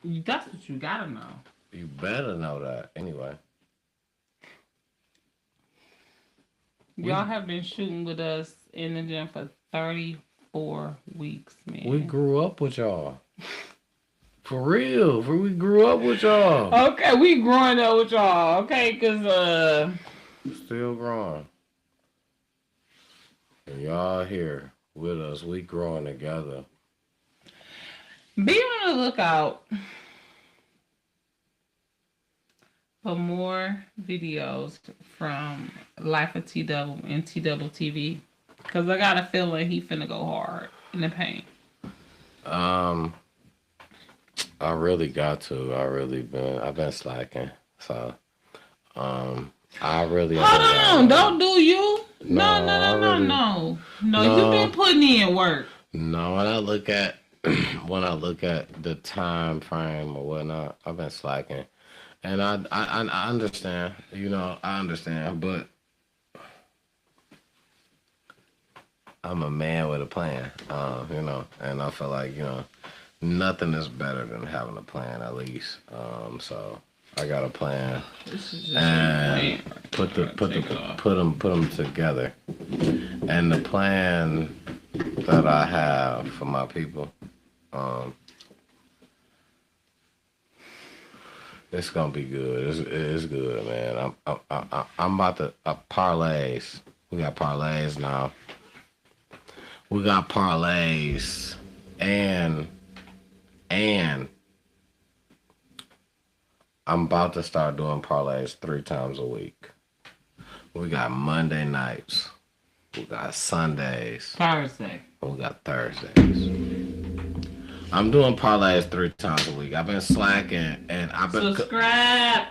That's what you gotta know. You better know that anyway. Y'all have been shooting with us in the gym for 34 weeks, man. We grew up with y'all. For real. We grew up with y'all. Okay, we growing up with y'all. Okay, because, still growing. And y'all here with us. We growing together. be on the lookout for more videos from Life of T Double and T Double TV. Because I got a feeling he finna go hard in the paint. I really got to. I've been slacking. So, I really. Hold on, don't do you. No, No. You've been putting in work. No, when I look at the time frame or whatnot, I've been slacking, and I understand. I understand, but I'm a man with a plan. And I feel like nothing is better than having a plan at least. So I got a plan and put them together. And the plan that I have for my people, it's gonna be good. It's good, man. I'm about to parlays. We got parlays now. We got parlays and I'm about to start doing parlays 3 times a week. We got Monday nights. We got Sundays. Thursday. We got Thursdays. I'm doing parlays 3 times a week. I've been slacking and I've been subscribe.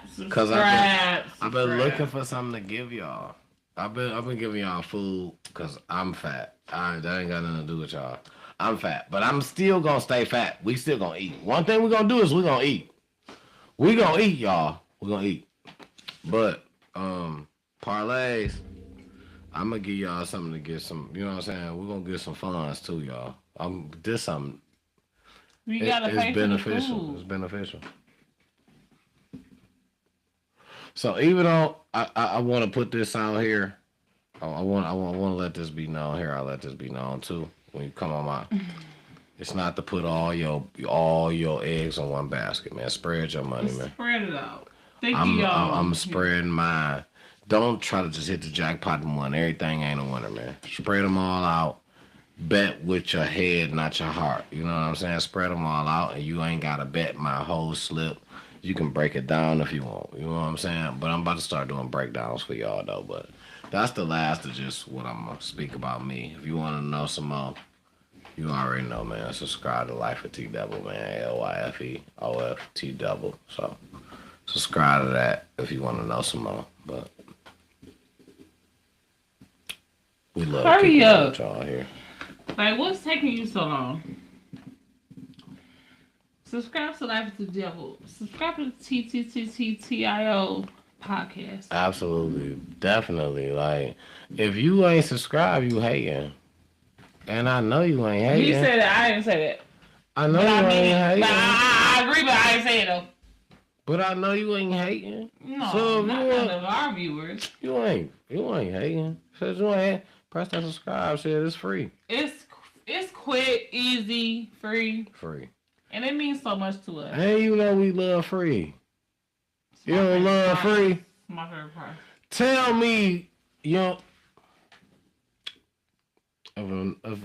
I've been looking for something to give y'all. I've been giving y'all food because I'm fat. That ain't got nothing to do with y'all. I'm fat, but I'm still gonna stay fat. We still gonna eat. One thing we're gonna do is we're gonna eat. We gonna eat, y'all. We're gonna eat. But parlays, I'm gonna give y'all something to get some. You know what I'm saying? We're gonna get some funds too, y'all. This something. We gotta pay for the food. It's beneficial. So even though I want to put this out here, I want to let this be known here. I'll let this be known too. When you come on my, it's not to put all your eggs in one basket, man. Spread your money, man. Spread it out. I'm spreading mine. Don't try to just hit the jackpot and win. Everything ain't a winner, man. Spread them all out. Bet with your head, not your heart. You know what I'm saying? Spread them all out, and you ain't gotta bet my whole slip. You can break it down if you want. You know what I'm saying? But I'm about to start doing breakdowns for y'all though. But that's the last of just what I'm gonna speak about me. If you want to know some more, you already know, man. Subscribe to Life of T Double, man. LYFEOFT Double. So subscribe to that if you want to know some more. But we love Hurry up with y'all here. Like, what's taking you so long? Subscribe to Life is the Devil. Subscribe to the TTTTTIO podcast. Absolutely, definitely. Like, if you ain't subscribed, you hating. And I know you ain't hating. You said that. I didn't say that. I know you ain't hating. I agree, but I ain't say it though. But I know you ain't hating. No, so not none of our viewers. You ain't hating. So you ain't press that subscribe shit. It's free. It's quick, easy, free. Free. And it means so much to us. And you know we love free. You don't love free? It's my favorite part. Tell me, if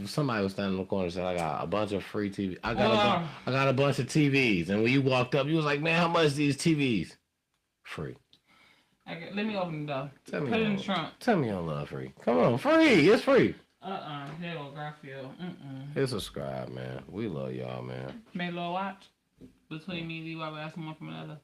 somebody was standing in the corner and said, I got a bunch of free TV. I got a bunch of TVs. And when you walked up, you was like, man, how much these TVs? Free. Okay, let me open the door. Put it in the trunk. Tell me you don't love free. Come on, free. It's free. Here go Garfield. Hit subscribe, man. We love y'all, man. Make a little watch between me and you while we ask one from another.